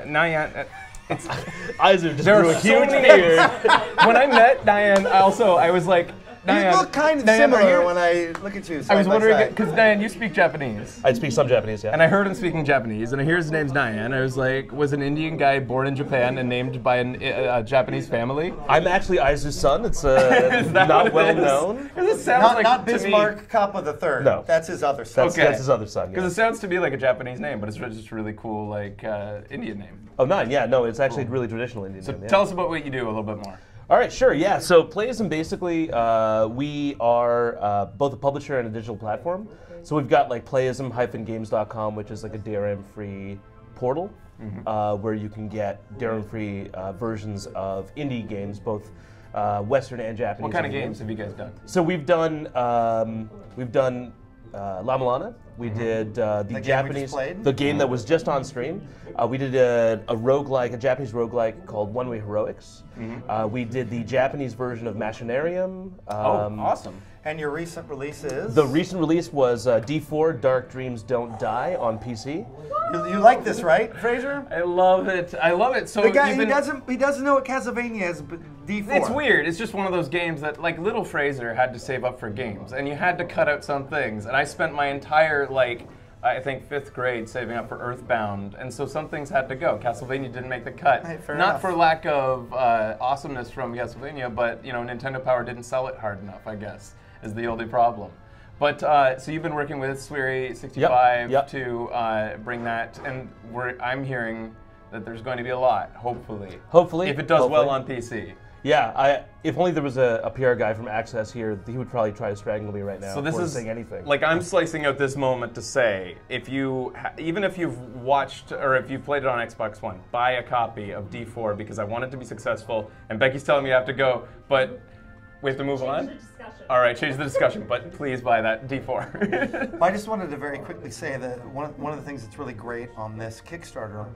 Nyan, Aizu just there grew are a so huge many beard. names. When I met Diane, I was like, You Diane, look kind of Diane, are similar you- when I look at you. I was side by wondering, side. because Diane, you speak Japanese. I speak some Japanese, yeah. And I heard him speaking Japanese, and I hear his name's Diane. I was like, was an Indian guy born in Japan and named by a Japanese family? I'm actually Aizu's son. It's Is that not what well it is? known. 'Cause it sounds Not, like, not to me- Bismarck Kappa the Third. No. That's his other son. That's his other son. Because Yeah. it sounds to me like a Japanese name, but it's just really cool, like Indian name. Oh, nine. Yeah, no, it's actually really traditional Indian. So name, yeah. tell us about what you do a little bit more. All right, sure, yeah. So Playism, basically, we are both a publisher and a digital platform. So we've got like Playism-games.com, which is like a DRM-free portal where you can get DRM-free versions of indie games, both Western and Japanese. What kind of indie games have you guys done? So we've done La Milana. We did the game we just Japanese, played? the game that was just on stream. We did a roguelike, a Japanese roguelike called One Way Heroics. We did the Japanese version of Machinarium. Awesome. And your recent release is? The recent release was D4 Dark Dreams Don't Die on PC. You like this, right, Fraser? I love it. I love it. So The guy, you've been- he doesn't know what Castlevania is, but D4. It's weird. It's just one of those games that, like, little Fraser had to save up for games, and you had to cut out some things. And I spent my entire, like, I think 5th grade saving up for Earthbound, and so some things had to go. Castlevania didn't make the cut. Right, fair Not enough. for lack of awesomeness from Castlevania, but you know, Nintendo Power didn't sell it hard enough, I guess, is the only problem. But so you've been working with Sweary65 Yep. to bring that, and I'm hearing that there's going to be a lot, hopefully. Hopefully. If it does well hopefully. on PC. Yeah, if only there was a PR guy from Access here, he would probably try to strangle me right now So this before is saying anything. like I'm slicing out this moment to say, if you even if you've watched or if you've played it on Xbox One, buy a copy of D4 because I want it to be successful. And Becky's telling me I have to go, but we have to move on. Change the discussion. All right, change the discussion, but please buy that D4. I just wanted to very quickly say that one of the things that's really great on this Kickstarter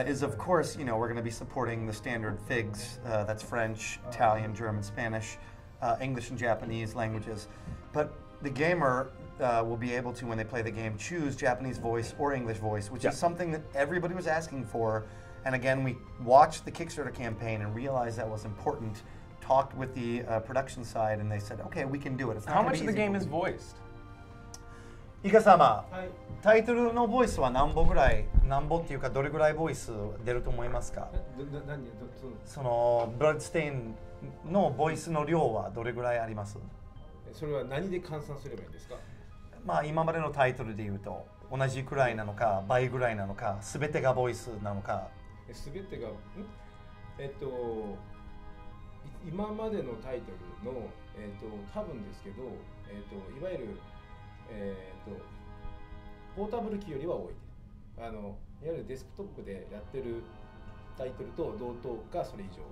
is, of course, you know, we're going to be supporting the standard FIGs. That's French, Italian, German, Spanish, English, and Japanese languages. But the gamer will be able to, when they play the game, choose Japanese voice or English voice, which is something that everybody was asking for. And again, we watched the Kickstarter campaign and realized that was important. Talked with the production side, and they said, "Okay, we can do it." It's not How gonna much be of the easy. game is voiced? イカ様、タイトルのボイスは何本ぐらい、何本っていうかどれぐらいボイス出ると思いますか？そのブラッドステインのボイスの量はどれぐらいあります？それは何で換算すればいいんですか？まあ今までのタイトルで言うと同じくらいなのか倍ぐらいなのか、すべてがボイスなのか。すべてが今までのタイトルの多分ですけどいわゆるポータブル機よりは多い。いわゆるデスクトップでやってるタイトルと同等かそれ以上。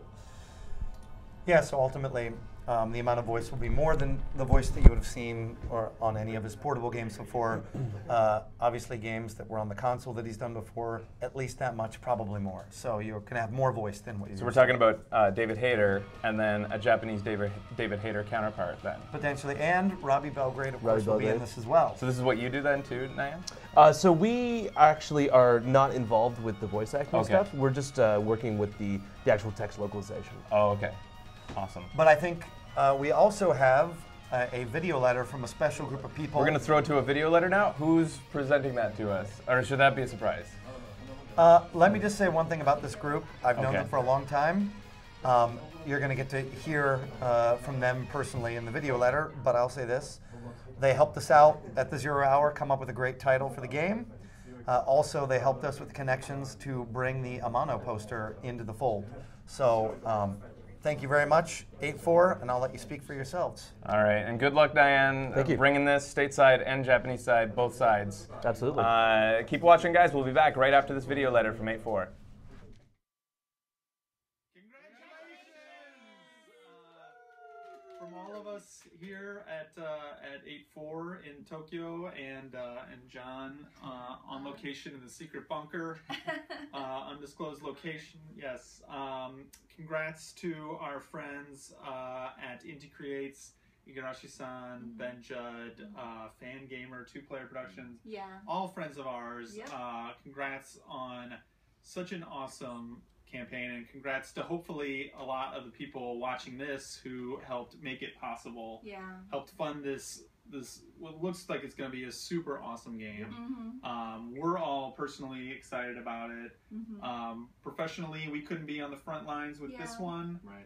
Yeah, so ultimately, the amount of voice will be more than the voice that you would have seen or on any of his portable games before. Obviously, games that were on the console that he's done before, at least that much, probably more. So you're going to have more voice than what you. So we're talking about David Hayter and then a Japanese David Hayter counterpart then. Potentially, and Robbie Belgrade, of Robbie course, will be in Belgrade. this as well. So this is what you do then too, Nayan? So we actually are not involved with the voice acting stuff. We're just working with the actual text localization. Oh, okay. Awesome. But I think we also have a video letter from a special group of people. We're going to throw to a video letter now. Who's presenting that to us? Or should that be a surprise? Let me just say one thing about this group. I've known them for a long time. you're going to get to hear from them personally in the video letter, but I'll say this. They helped us out at the 0 hour, come up with a great title for the game. Also, they helped us with connections to bring the Amano poster into the fold. So thank you very much, 8-4, and I'll let you speak for yourselves. All right, and good luck, Diane, bringing this stateside and Japanese side, both sides. Absolutely. Keep watching, guys. We'll be back right after this video letter from 8-4. From all of us here at 8-4 in Tokyo and John on location in the secret bunker, undisclosed location. Yes. Congrats to our friends at Inti Creates, Igarashi-san, Ben Judd, Fan Gamer, 2-Player Productions. Yeah. All friends of ours. Yep. Congrats on such an awesome campaign, and congrats to hopefully a lot of the people watching this who helped make it possible. Yeah. Helped fund this what looks like it's going to be a super awesome game. We're all personally excited about it. Professionally, we couldn't be on the front lines with this one. Right.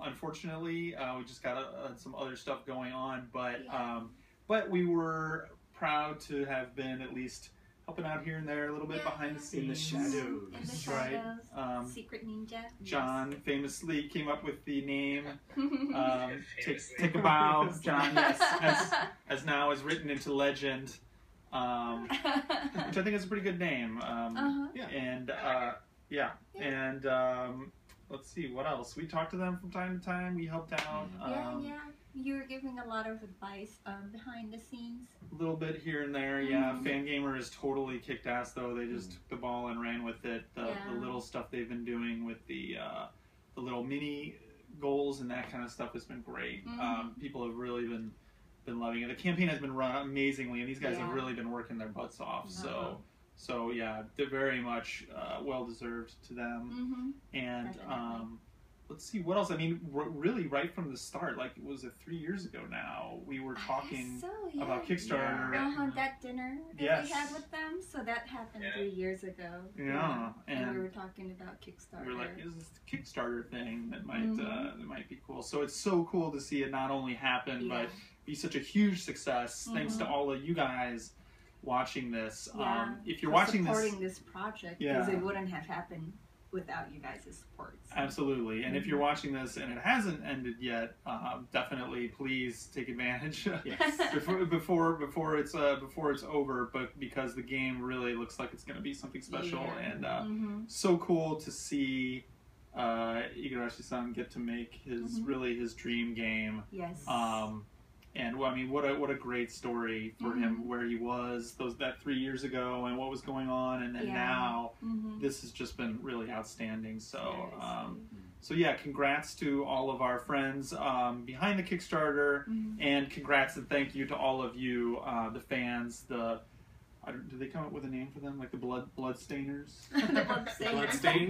Unfortunately, we just got some other stuff going on, but we were proud to have been at least helping out here and there a little bit behind the scenes. In the shadows. In the shadows. Secret ninja. John famously came up with the name Take a Bow. John, yes, as now is written into legend, which I think is a pretty good name. And let's see, what else? We talked to them from time to time. We helped out. You were giving a lot of advice behind the scenes. A little bit here and there, Fangamer has totally kicked ass, though. They just took the ball and ran with it. The little stuff they've been doing with the little mini goals and that kind of stuff has been great. People have really been loving it. The campaign has been run amazingly, and these guys have really been working their butts off. So yeah, they're very much well deserved to them. And let's see, what else? I mean, really, right from the start, like, was it 3 years ago now? We were talking about Kickstarter. That dinner that we had with them. So that happened 3 years ago. And we were talking about Kickstarter. We were like, is this the Kickstarter thing that might be cool? So it's so cool to see it not only happen, but be such a huge success, thanks to all of you guys watching this. If you're watching supporting this project, because it wouldn't have happened without you guys' support. So. Absolutely, and if you're watching this and it hasn't ended yet, definitely please take advantage before it's over. But because the game really looks like it's going to be something special, and so cool to see Igarashi-san get to make his his dream game. Yes. And I mean, what a great story for him, where he was that 3 years ago, and what was going on, and then now this has just been really outstanding. So, so yeah, congrats to all of our friends behind the Kickstarter, and congrats and thank you to all of you, the fans. Do they come up with a name for them, like the Bloodstainers? The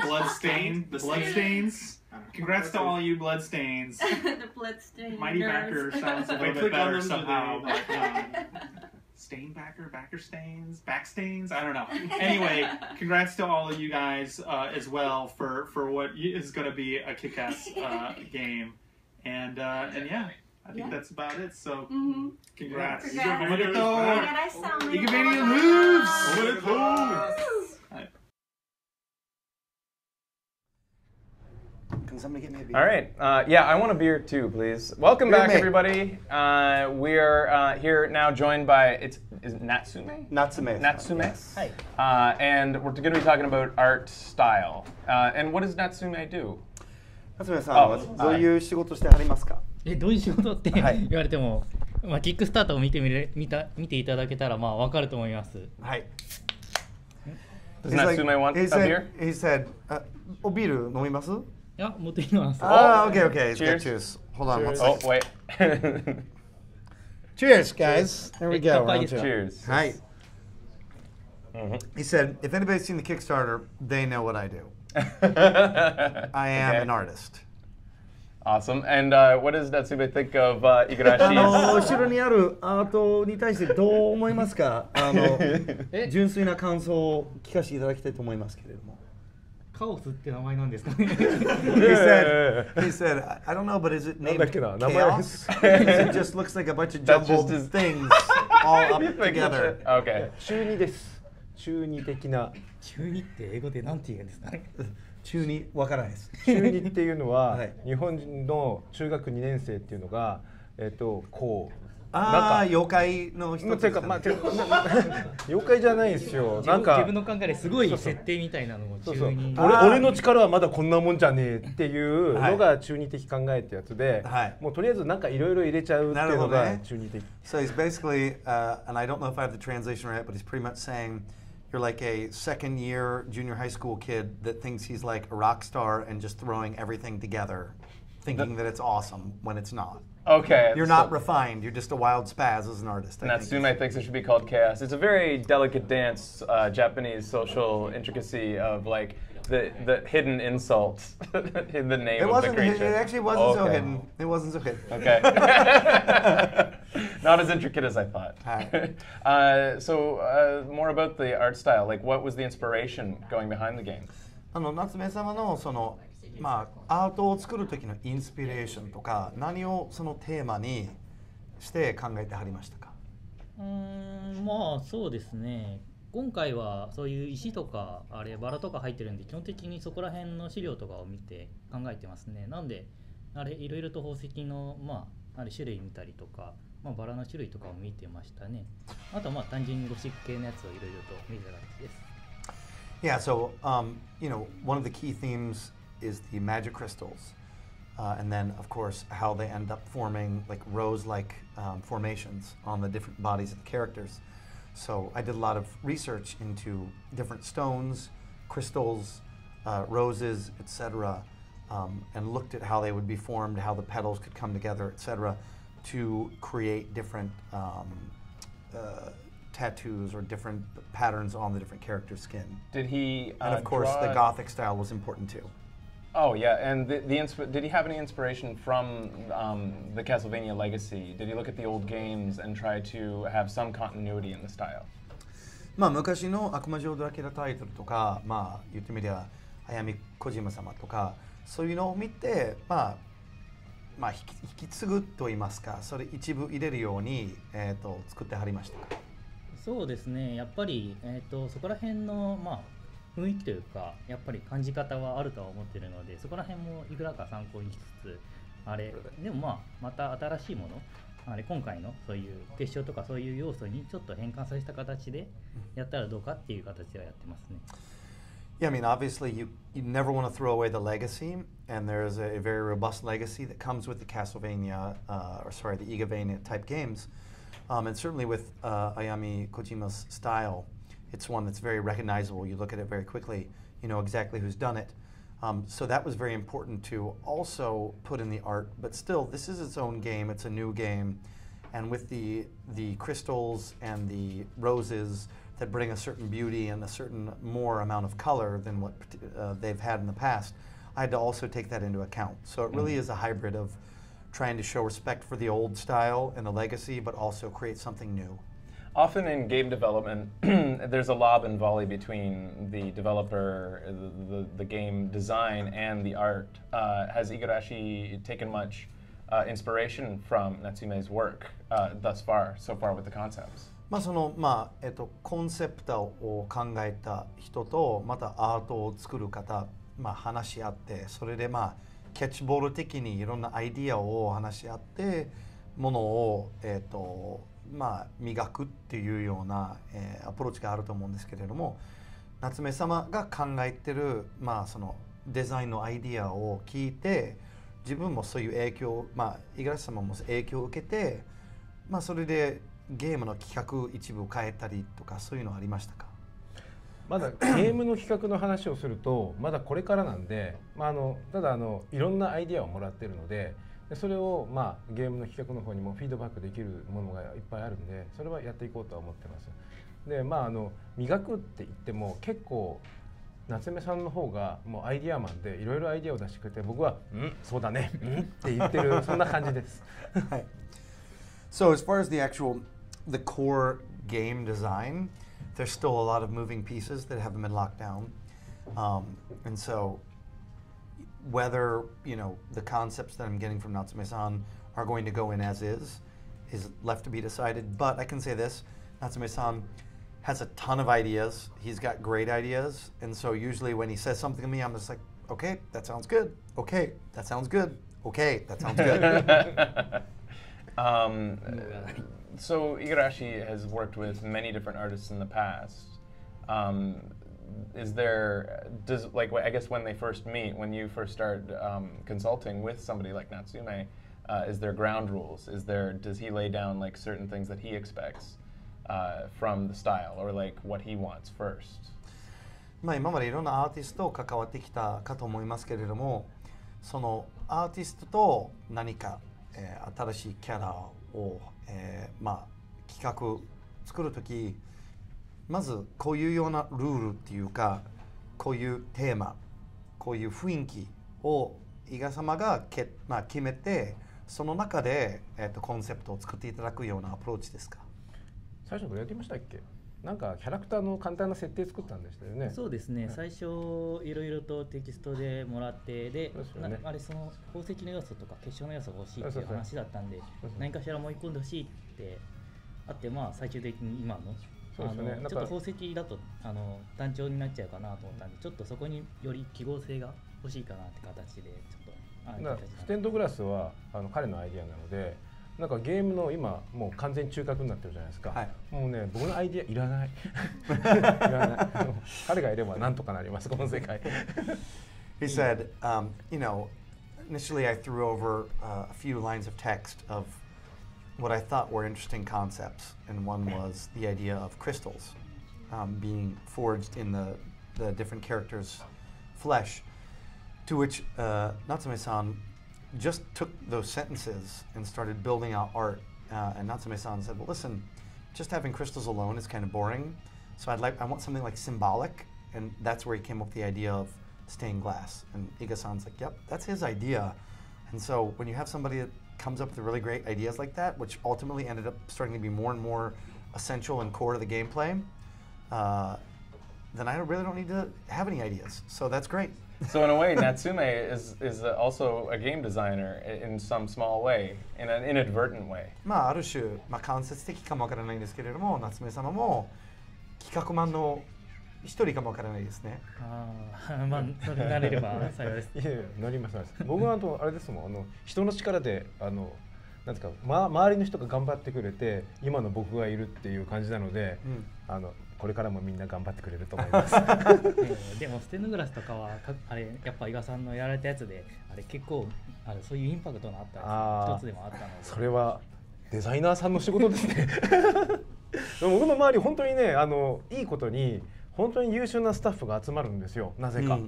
Bloodstains. Congrats to all you Bloodstains. The Bloodstainers. Mighty Backer sounds a little bit better somehow. Stainbacker, Backerstains, Backstains, I don't know. Anyway, congrats to all of you guys as well for what is going to be a kick-ass game. And yeah. I think that's about it, so congrats. Igarashi moves! Can somebody get me a beer? All right. I want a beer too, please. Welcome back, everybody. We're here now joined by, is it Natsume? Natsume. Natsume. Yes. Hi. And we're going to be talking about art style. And what does Natsume do? 夏目さんはどういう仕事してはりますか？どういう仕事って言われても、キックスターターを見ていただけたらわかると思います。はい。Does Natsume want a beer? He said, おビール飲みます？いや、持ってきます。Okay. Cheers. Hold on one second. Oh, wait. Cheers, guys. There we go. Cheers. Hi. He said, if anybody's seen the Kickstarter, they know what I do. I am an artist. Awesome. And what does Natsume think of Igarashi's? 後ろにあるアートに対してどう思いますか？純粋な感想を聞かせていただきたいと思いますけれども。カオスって名前なんですかね。he said, I don't know, but is it named chaos? It just looks like a bunch of jumbled things all up together. Okay. 中二です。中二的な。中二って英語でなんて言うんですかね。中二わからないです。中二っていうのは、日本人の中学2年生っていうのが、こう。妖怪の人ですかね。妖怪じゃないですよ。なんか自分の考えですごい設定みたいなのも中二。俺の力はまだこんなもんじゃねえっていうのが中二的考えってやつで、もうとりあえずなんかいろいろ入れちゃうっていうのが中二的。So he's basically, and I don't know if I have the translation right, but he's pretty much saying you're like a second year junior high school kid that thinks he's like a rock star and just throwing everything together, thinking that it's awesome when it's not. Okay. You're not refined. You're just a wild spaz as an artist. And Natsume thinks it should be called chaos. It's a very delicate dance, Japanese social intricacy of like the hidden insults in the name of the creature. It actually wasn't so hidden. It wasn't so hidden. Okay. Not as intricate as I thought. So more about the art style. Like, what was the inspiration going behind the game? 夏目様のそのアートを作る時のインスピレーションとか何をそのテーマにして考えてはりましたか？まあそうですね。今回はそういう石とかあれバラとか入ってるんで基本的にそこら辺の資料とかを見て考えてますね。なんであれいろいろと宝石のあれ種類見たりとか、バラの種類とかを見てましたね。あと単純にゴシック系のやつをいろいろと見てた感じです。Yeah, so you know, one of the key themes is the magic crystals, and then of course how they end up forming like rose-like formations on the different bodies of the characters. So I did a lot of research into different stones, crystals, roses, etc., and looked at how they would be formed, how the petals could come together, etc., to create different tattoos or different patterns on the different characters' skin. Did he? And of course, the Gothic style was important too. Oh yeah, and did he have any inspiration from the Castlevania legacy? Did he look at the old games and try to have some continuity in the style? 昔の悪魔城ドラキュラタイトルとか、言ってみりゃ早見小島様とかそういうのを見て、引き継ぐと言いますか、それ一部入れるように作ってはりましたか？そうですね。やっぱりそこら辺の雰囲気というかやっぱり感じ方はあるとは思っているので、そこら辺もいくらか参考にしつつ、あれでもまた新しいもの、あれ今回のそういう結晶とかそういう要素にちょっと変換させた形でやったらどうかっていう形ではやってますね。Yeah, I mean, obviously, you never want to throw away the legacy, and there's a very robust legacy that comes with the Castlevania, the Igavania type games, and certainly with Ayami Kojima's style, it's one that's very recognizable. You look at it very quickly, you know exactly who's done it. So that was very important to also put in the art, but still, this is its own game. It's a new game, and with the crystals and the roses that bring a certain beauty and a certain more amount of color than what they've had in the past, I had to also take that into account. So it really is a hybrid of trying to show respect for the old style and the legacy, but also create something new. Often in game development, there's a lob and volley between the developer, the game design, and the art. Has Igarashi taken much inspiration from Natsume's work so far with the concepts? コンセプトを考えた人とまたアートを作る方、話し合って、それでキャッチボール的にいろんなアイディアを話し合ってものを磨くっていうような、アプローチがあると思うんですけれども、夏目様が考えてる、そのデザインのアイディアを聞いて、自分もそういう影響、五十嵐様も影響を受けて、それでゲームの企画一部変えたりとかそういうのありましたか？まだゲームの企画の話をするとまだこれからなんで、ただいろんなアイディアをもらってるので、それをゲームの企画の方にもフィードバックできるものがいっぱいあるんで、それはやっていこうとは思ってます。で磨くって言っても結構夏目さんの方がもうアイディアマンでいろいろアイディアを出してくれて、僕はそうだねって言ってるそんな感じです。はい。So as far as the core game design, there's still a lot of moving pieces that haven't been locked down. And so whether, the concepts that I'm getting from Natsume-san are going to go in as is left to be decided. But I can say this, Natsume-san has a ton of ideas. He's got great ideas. And so usually when he says something to me, I'm just like, okay, that sounds good. Okay, that sounds good. Okay, that sounds good. So Igarashi has worked with many different artists in the past. I guess when they first meet, when you first start consulting with somebody like Natsume, is there ground rules? Does he lay down like certain things that he expects from the style, or like what he wants first? 今までいろんなアーティストと関わってきたかと思いますけれども、そのアーティストと何か、新しいキャラを、企画作るとき、まずこういうようなルールっていうか、こういうテーマ、こういう雰囲気を伊賀様が決めて、その中で、コンセプトを作っていただくようなアプローチですか？最初どうやってましたっけ？なんかキャラクターの簡単な設定作ったんでしたよね。そうですね、最初いろいろとテキストでもらって、で、あれその宝石の要素とか結晶の要素が欲しいっていう話だったんで、何かしら盛り込んでほしいってあって、最終的に今のちょっと宝石だと単調になっちゃうかなと思ったんで、ちょっとそこにより記号性が欲しいかなって形でちょっとステンドグラスは彼のアイディアなので、なんかゲームの今もう完全に中核になってるじゃないですか。はい、もうね、僕のアイディアいらない。いらない。彼がいればなんとかなりますこの世界。He said, initially I threw over a few lines of text of what I thought were interesting concepts, and one was the idea of crystals being forged in the different characters' flesh, to which Natsume-san just took those sentences and started building out art. And Natsume-san said, well, listen, just having crystals alone is kind of boring, so I want something like symbolic, and that's where he came up with the idea of stained glass. And Iga-san's like, yep, that's his idea. And so when you have somebody that comes up with really great ideas like that, which ultimately ended up starting to be more and more essential and core to the gameplay, then I really don't need to have any ideas. So that's great. So in a way, Natsume is also a game designer in some small way, in an inadvertent way. ある種、間接的かもわからないんですけれども、夏目様も企画マンの一人かもわからないですね。それなれれば幸いです。いやなります。僕はあれですもん、人の力でなんですか、周りの人が頑張ってくれて今の僕がいるっていう感じなので、これからもみんな頑張ってくれると思います。でもステンドグラスとかはあれやっぱ伊賀さんのやられたやつで、あれ結構そういうインパクトのあった一つでもあったので。それはデザイナーさんの仕事ですね。僕の周り本当にね、いいことに本当に優秀なスタッフが集まるんですよ、なぜか。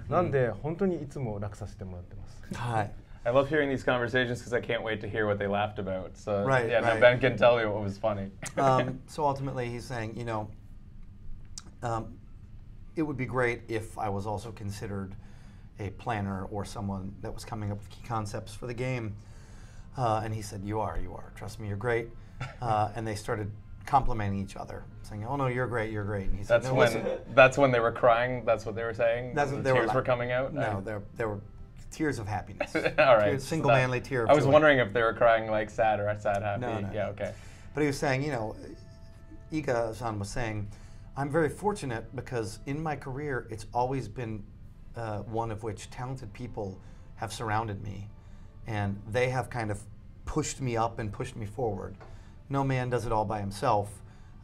なんで本当にいつも楽させてもらってます。はい。I love hearing these conversations because I can't wait to hear what they laughed about. So right, yeah, right. Ben can tell you what was funny. So ultimately, he's saying, it would be great if I was also considered a planner or someone that was coming up with key concepts for the game. And he said, you are. Trust me, you're great. And they started complimenting each other, saying, "Oh no, you're great." And he said, that's when they were crying. That's what they were saying. Tears were coming out. No, there were tears of happiness. All right, single-manly tear of joy. I was joy. wondering if they were crying like sad or sad happy. No. Yeah, okay. But he was saying, Iga-san was saying, I'm very fortunate because in my career, it's always been one of which talented people have surrounded me, and they have kind of pushed me up and pushed me forward. No man does it all by himself,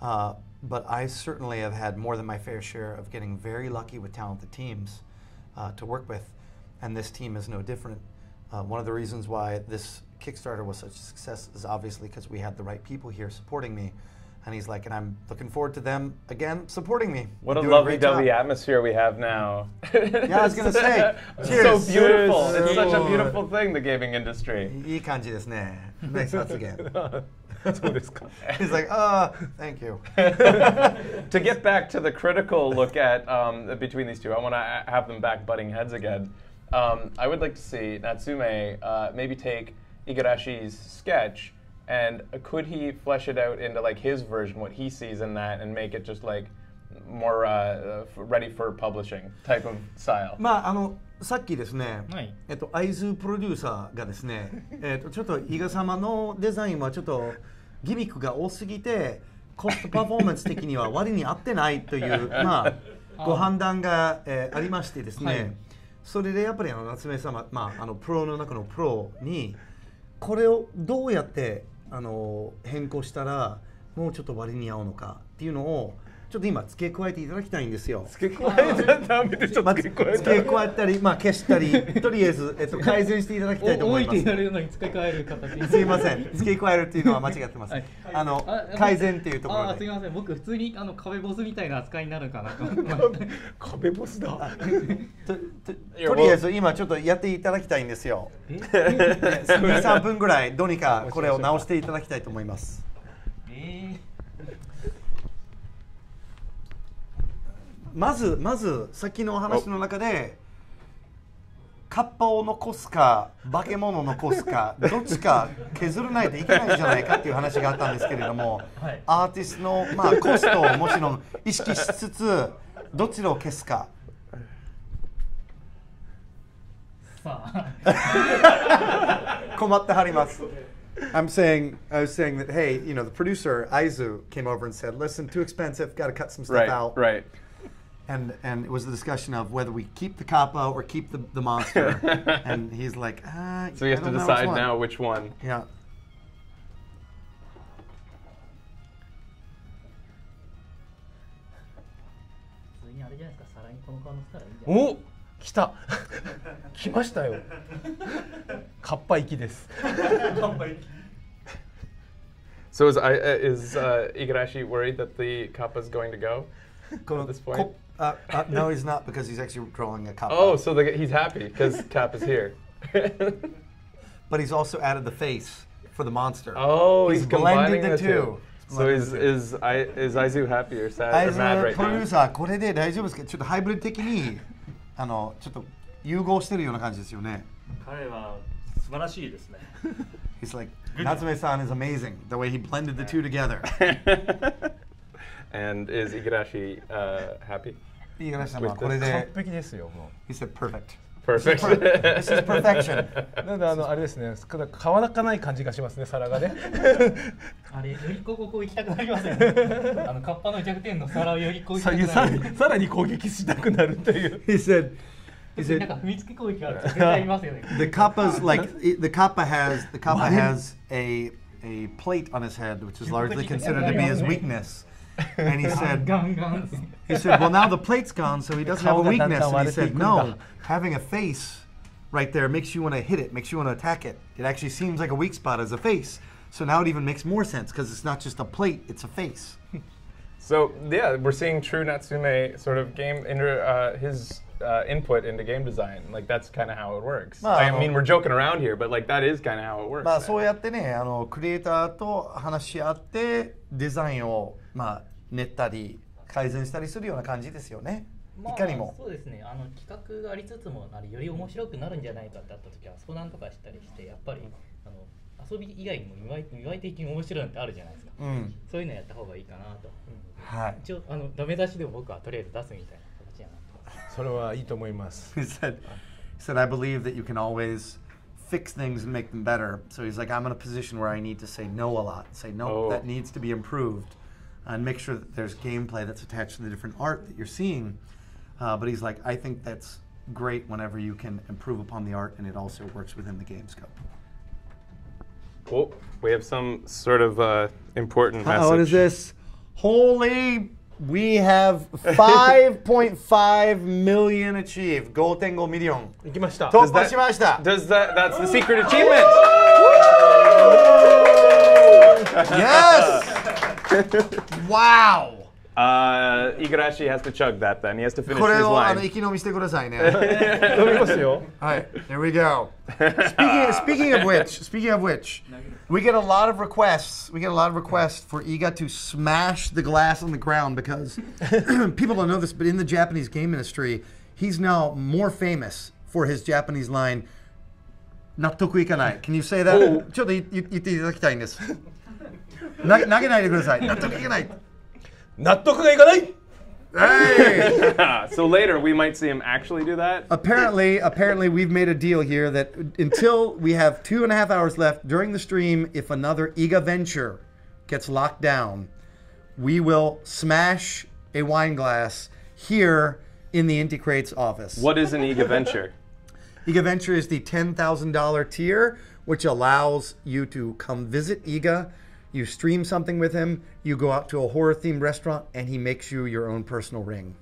but I certainly have had more than my fair share of getting very lucky with talented teams to work with, and this team is no different. One of the reasons why this Kickstarter was such a success is obviously because we had the right people here supporting me. And he's like, and I'm looking forward to them again supporting me. What a lovely-dovey atmosphere we have now. Yeah, I was going to say. Cheers. So beautiful. It's such a beautiful thing, the gaming industry. いい感じですね. Nice once again. そうですか. He's like, thank you. To get back to the critical look at between these two, I want to have them back butting heads again. I would like to see Natsume maybe take Igarashi's sketch, and could he flesh it out into like his version, what he sees in that, and make it just like more ready for publishing type of style? まあさっきですね、はい、会津プロデューサーがですね、ちょっと伊賀様のデザインはちょっとギミックが多すぎてコストパフォーマンス的には割に合ってないというまあご判断が、ありましてですね、はい、それでやっぱり夏目様、まあプロの中のプロにこれをどうやって変更したらもうちょっと割に合うのかっていうのをちょっと今付け加えていただきたいんですよ。付け加えたらダメでしょ。付け加えたり、まあ消したり、とりあえず改善していただきたいと思います。置いてやるのに付け加える形。すいません。付け加えるっていうのは間違ってます。はい、改善っていうところで。すいません。僕普通に壁ボスみたいな扱いになるかなと。壁ボスだ。とりあえず今ちょっとやっていただきたいんですよ。2、3分ぐらいどうにかこれを直していただきたいと思います。まずさっきのお話の中でカッパを残すか化け物を残すかどっちか削らないといけないんじゃないかっていう話があったんですけれども、はい、アーティストの、まあ、コストをもちろん意識しつつどちらを消すか。困ってはります。I was saying that, hey, you know, the producer, Aizu, came over and said, listen, too expensive, got to cut some stuff out. Right. And it was the discussion of whether we keep the kappa or keep the monster. And he's like, so you have to decide now which one. Yeah. Oh, 来た。来ましたよ。カッパ行きです。So is Igarashi worried that the kappa is going to go at this point? No, he's not, because he's actually drawing a kappa. Oh, so he's happy because kappa's here. But he's also added the face for the monster. Oh, he's blended combining the two. So is Aizu happy or sad or mad right now? プロデューサーこれで大丈夫ですか？ちょっとハイブリッド的にちょっと融合してるような感じですよね。彼は素晴らしいですね。He's like, Natsume-san is amazing, the way he blended the two together. And is Igarashi happy? Igarashi-san はこれで完璧ですよ。もう。He said perfect. Perfect. This is perfection. なんであれですね、乾かない感じがしますね、皿がね。あれよりここ行きたくなりますよね。カッパの弱点の皿をよりこう行きたくなる。さらに攻撃したくなるという。He said.なんか踏みつけ攻撃があると絶対いますよね。The kappa's like the kappa has a plate on his head, which is largely considered to be his weakness. And he said, well, now the plate's gone, so he doesn't have a weakness. And he said, no, having a face right there makes you want to hit it, makes you want to attack it. It actually seems like a weak spot as a face. So now it even makes more sense because it's not just a plate, it's a face. So yeah, we're seeing true Natsume sort of game his input into game design. Like that's kind of how it works. I mean, we're joking around here, but like that is kind of how it works. まあそうやってね、クリエイターと話し合ってデザインを練ったり改善したりするような感じですよね。いかにも。そうですね。企画がありつつもより面白くなるんじゃないかってあった時は相談とかしたりして、やっぱり遊び以外にも見栄え的に面白いのってあるじゃないですか。そういうのやった方がいいかなと。はい。一応ダメ出しでも僕はとりあえず出すみたいな形やなと。それはいいと思います。He said, I believe that you can always fix things and make them better. So he's like, I'm in a position where I need to say no a lot. Say no, that needs to be improved. And make sure that there's gameplay that's attached to the different art that you're seeing. But he's like, I think that's great whenever you can improve upon the art and it also works within the game scope. Well, we have some sort of important message. What is this? Holy, we have 5.5 million achieved. 5.5 million. 行きました。突破しました。That's the secret achievement. Yes. Wow! Igarashi has to chug that then. He has to finish his line. これを息飲みしてくださいね。飲みますよ。はい、there we go. Speaking of which, we get a lot of requests. We get a lot of requests for Iga to smash the glass on the ground because people don't know this, but in the Japanese game industry, he's now more famous for his Japanese line, 納得いかない. Can you say that? ちょっと言っていただきたいんです。投げないでください。納得いかない。納得がいかない。Hey! So later we might see him actually do that. Apparently, we've made a deal here that until we have 2.5 hours left during the stream, if another Iga venture gets locked down, we will smash a wine glass here in the Inti Crates office. What is an Iga venture? Iga venture is the $10,000 tier, which allows you to come visit Iga. You stream something with him, you go out to a horror-themed restaurant, and he makes you your own personal ring.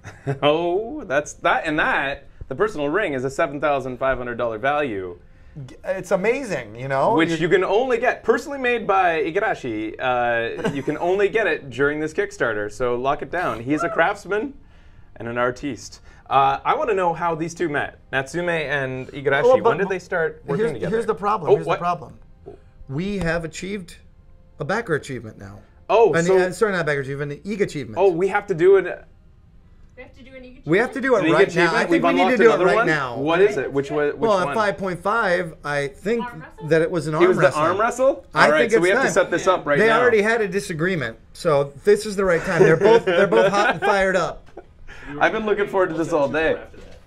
Oh, that's that. And that, the personal ring is a $7,500 value. It's amazing, you know? Which you can only get, personally made by Igarashi. You can only get it during this Kickstarter, so lock it down. He's a craftsman and an artiste. I want to know how these two met. Natsume and Igarashi, when did they start working together? Here's the problem, the problem. We have achieved a backer achievement now. Oh, sorry, not a backer achievement, an Iga achievement. Oh, we have to do it. We have to do an Iga achievement? We have to do it right now. I think we need to do it right now. What is it? Which one? Well, at 5.5, I think that it was an arm wrestle. It was the arm wrestle? All right, so we have to set this up right now. They already had a disagreement, so this is the right time. They're both hot and fired up. I've been looking forward to this all day.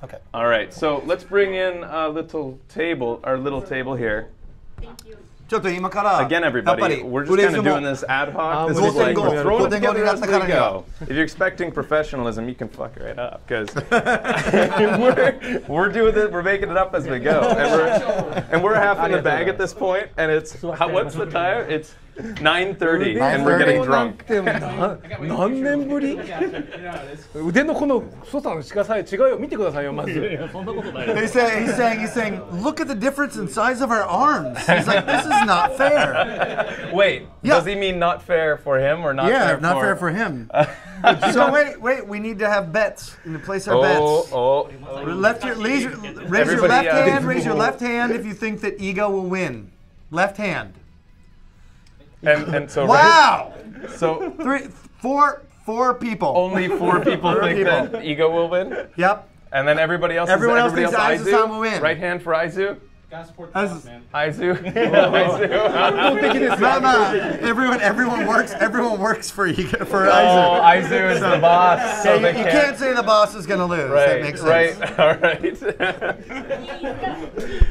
Okay. All right, so let's bring in a little table, our little table here. Thank you. Again, everybody, we're just kind of doing this ad hoc. This is like we're throwing it together as we go. If you're expecting professionalism, you can fuck right up because we're doing it. We're making it up as we go, and we're half in the bag at this point. And it's what's the time? It's 9:30, and we're getting drunk. 何年ぶり？腕のこの太さの近さ違うよ。見てくださいよまず。He's saying, look at the difference in size of our arms. He's like, this is not fair. Wait, does he mean not fair for him or not fair for? Yeah, not fair for him. So wait, we need to have bets. We need to place our bets. Raise your left hand if you think that Iga will win. Left hand. And so wow! So four people. Only 4 people think that Iga will win? Yep. And then everyone else thinks Aizu will win. Right hand for Aizu? Gotta support the boss, man. Aizu. Everyone works for Aizu. Oh, Aizu is the boss. So you can't say the boss is going to lose. Right, that makes sense. Right, all right.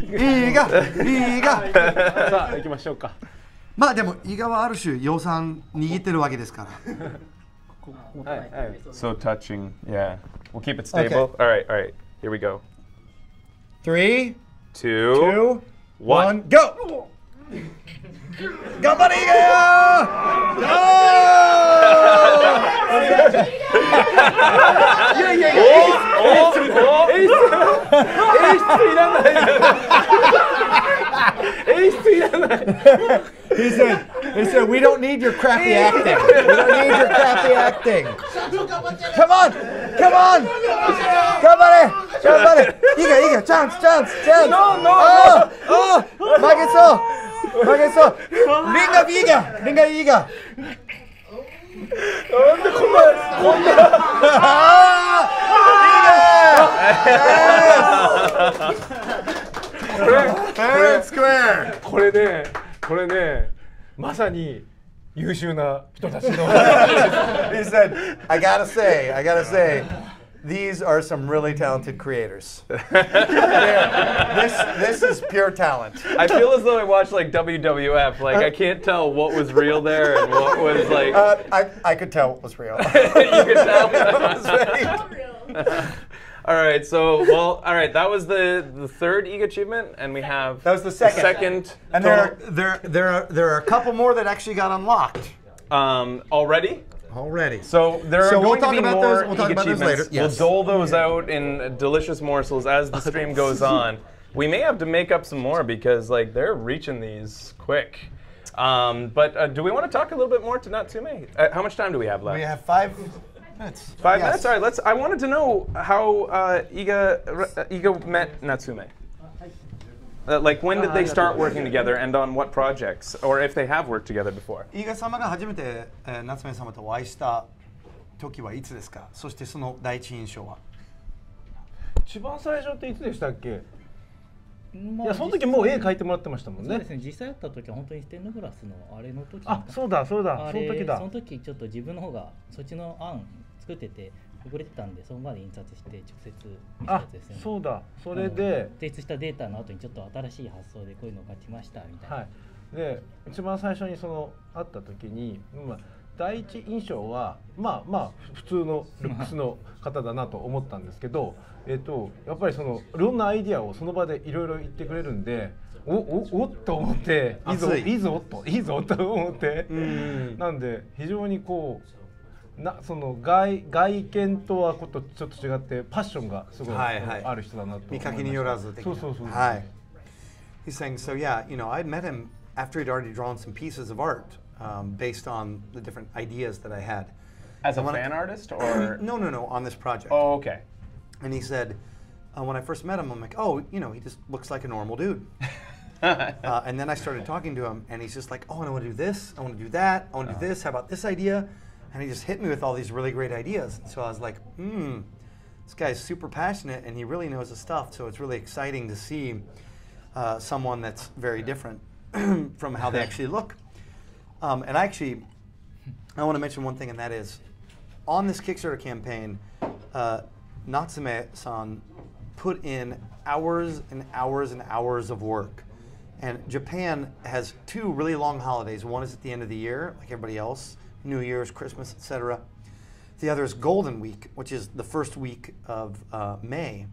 Iga. さあ行きましょうか。まあでも伊賀はある種養蚕握ってるわけですから。So touching, yeah. We'll keep it stable. Okay. All right. Here we go. 3, 2, 1, go! 頑張れ伊賀よ！He said, we don't need your crappy acting. We don't need your crappy acting. Come on! Come on! 頑張れ! 頑張れ! いいが、チャンス! No! 負けそう! リンガいいが! なんでこんな これね、まさに優秀な人たちの。He said, I gotta say, these are some really talented creators. This is pure talent. I feel as though I watched like WWF. Like I can't tell what was real there and what was like. I could tell what was real. You could tell what was real. All right, all right. That was the third Iga achievement, and we have that was the second. And there are a couple more that actually got unlocked. Already. So there are going to be more Iga achievements. Later. Yes. We'll dole those out in delicious morsels as the stream goes on. We may have to make up some more because like they're reaching these quick. But do we want to talk a little bit more to Natsume? How much time do we have left? We have 5 minutes. 5 minutes? All right, I wanted to know how Iga met Natsume. Like when did they start working together and on what projects? Or if they have worked together before? 伊賀様が初めて夏目様とお会いした時はいつですか？そしてその第一印象は？一番最初っていつでしたっけ？いやその時もう絵描いてもらってましたもんね。そうですね。実際やった時は本当にステンドグラスのあれの時。あ、そうだ。その時だ。その時ちょっと自分の方がそっちの案作ってて、汚れてたんで、その場で印刷して直接見せたやつですね。そうだ、それで提出したデータの後にちょっと新しい発想でこういうのを書きましたみたいな。はい、で一番最初にその会った時に、第一印象はまあ普通のルックスの方だなと思ったんですけど、やっぱりそのいろんなアイディアをその場でいろいろ言ってくれるんで、おっと思って、いいぞと思って、なんで非常にこう。その外見とはちょっと違ってパッションがすごいある人だなと。見かけによらず的な。そう。はい。He's saying, so yeah, I'd met him after he'd already drawn some pieces of art based on the different ideas that I had. As a fan artist, or no, on this project. Oh, okay. And he said, when I first met him, I'm like, oh, he just looks like a normal dude. And then I started talking to him, and he's just like, oh, I want to do this, I want to do that, I want to do this. How about this idea? And he just hit me with all these really great ideas. So I was like, this guy's super passionate and he really knows his stuff. So it's really exciting to see someone that's very different from how they actually look. And I want to mention one thing, and that is, on this Kickstarter campaign, Natsume-san put in hours and hours and hours of work. And Japan has 2 really long holidays. One is at the end of the year, like everybody else. New Year's, Christmas, etc. The other is Golden Week, which is the first week of May,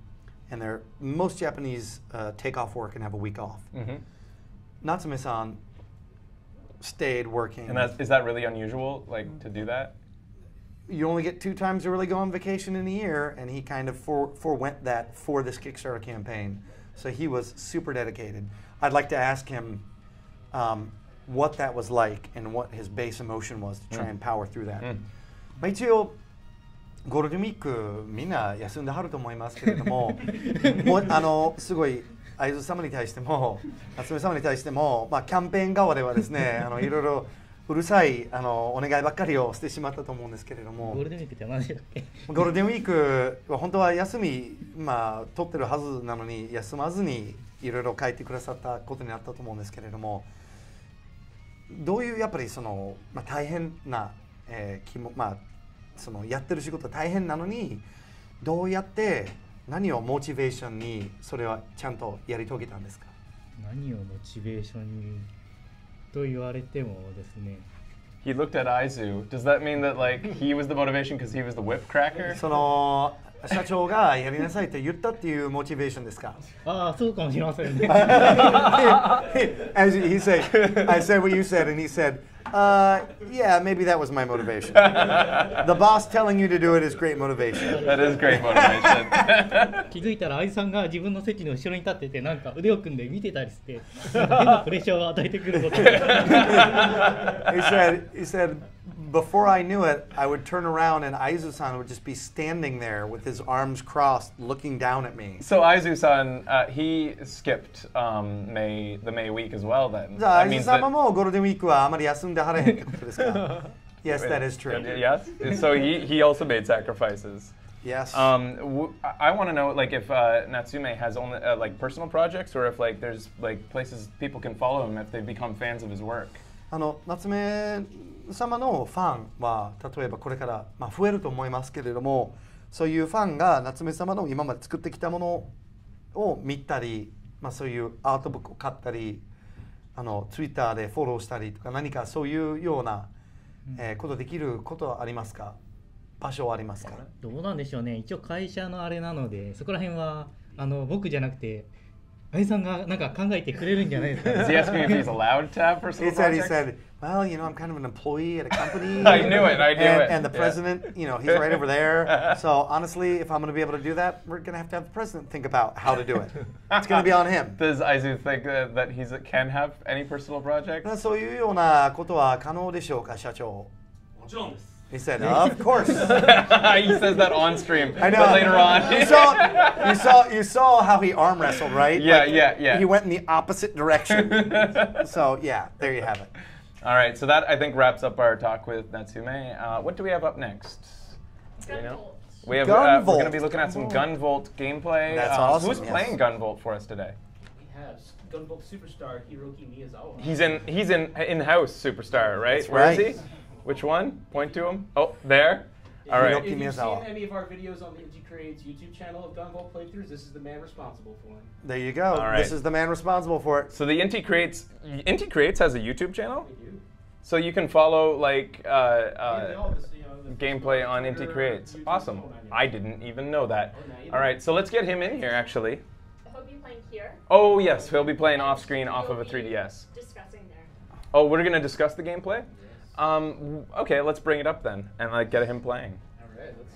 and most Japanese take off work and have a week off. Natsume-san stayed working. And is that really unusual, like to do that? You only get 2 times to really go on vacation in a year, and he kind of forewent that for this Kickstarter campaign. So he was super dedicated. I'd like to ask him what that was like and what his base emotion was to try and power through that. 一応ゴールデンウィークみんな休んではると思いますけれども、すごい会津様に対しても夏目様に対しても、キャンペーン側ではですね、いろいろうるさいお願いばっかりをしてしまったと思うんですけれども、ゴールデンウィークって何でしたっけ？ゴールデンウィークは本当は休み取ってるはずなのに休まずにいろいろ書いてくださったことになったと思うんですけれども。どういうやっぱりその、大変な、そのやってる仕事は大変なのにどうやって何をモチベーションにそれはちゃんとやり遂げたんですか？何をモチベーションにと言われてもですね。He looked at Aizu. Does that mean that like he was the motivation because he was the whip cracker? その社長がやりなさいと言ったっていうモチベーションですか？ああ、そうかもしれませんね。As he said, I said what you said, and he said, yeah, maybe that was my motivation. The boss telling you to do it is great motivation. That is great motivation. 気づいたら愛さんが自分の席の後ろに立ってて、なんか腕を組んで見てたりして、変なプレッシャーを与えてくること。He said, before I knew it, I would turn around and Aizu-san would just be standing there with his arms crossed, looking down at me. So Aizu-san, he skipped the May week as well then. じゃあ、Aizu-samaもゴールデンウィークはあまり休んではれへんってことですか？ Yes, that is true. Yes? So he also made sacrifices. Yes. I want to know, like, if Natsume has only like personal projects, or if like there's like places people can follow him if they become fans of his work. 夏目様のファンは例えばこれから増えると思いますけれども、そういうファンが夏目様の今まで作ってきたものを見たり、そういうアートブックを買ったり、ツイッターでフォローしたりとか、何かそういうような、ことできることはありますか？場所はありますか？どうなんでしょうね。一応会社のあれなので、そこら辺は僕じゃなくて。愛さんがなんか考えてくれるんじゃないですか。Is he asking if he's allowed to have personal projects? He said, well, I'm kind of an employee at a company. I knew it. And the president, he's right over there. So honestly, if I'm going to be able to do that, we're going to have the president think about how to do it. It's going to be on him. Does Aizu think that he can have any personal projects? そういうようなことは可能でしょうか、社長。もちろんです。He said, of course. He says that on stream, I know. but later on. you saw how he arm wrestled, right? Yeah. He went in the opposite direction. So yeah, there you have it. All right, so that I think wraps up our talk with Natsume. What do we have up next? Gunvolt. We have we're going to be looking at some Gunvolt gameplay. That's awesome. Who's playing Gunvolt for us today? We have Gunvolt superstar Hiroki Miyazawa. He's in in-house superstar, right? That's Where right. is he? Which one? Point to him. Oh, there. All right. If you've seen any of our videos on the Indie Creates YouTube channel of Gunvolt playthroughs, this is the man responsible for it. There you go. All right. This is the man responsible for it. So the Inti Creates has a YouTube channel? They do. So you can follow like gameplay on Inti Creates. Awesome. I didn't even know that. All right, so let's get him in here actually. He'll be playing here. Oh yes, he'll be playing off screen off of a 3DS. Discussing there. Oh, we're gonna discuss the gameplay? Okay, let's bring it up then and like get him playing. All right, let's.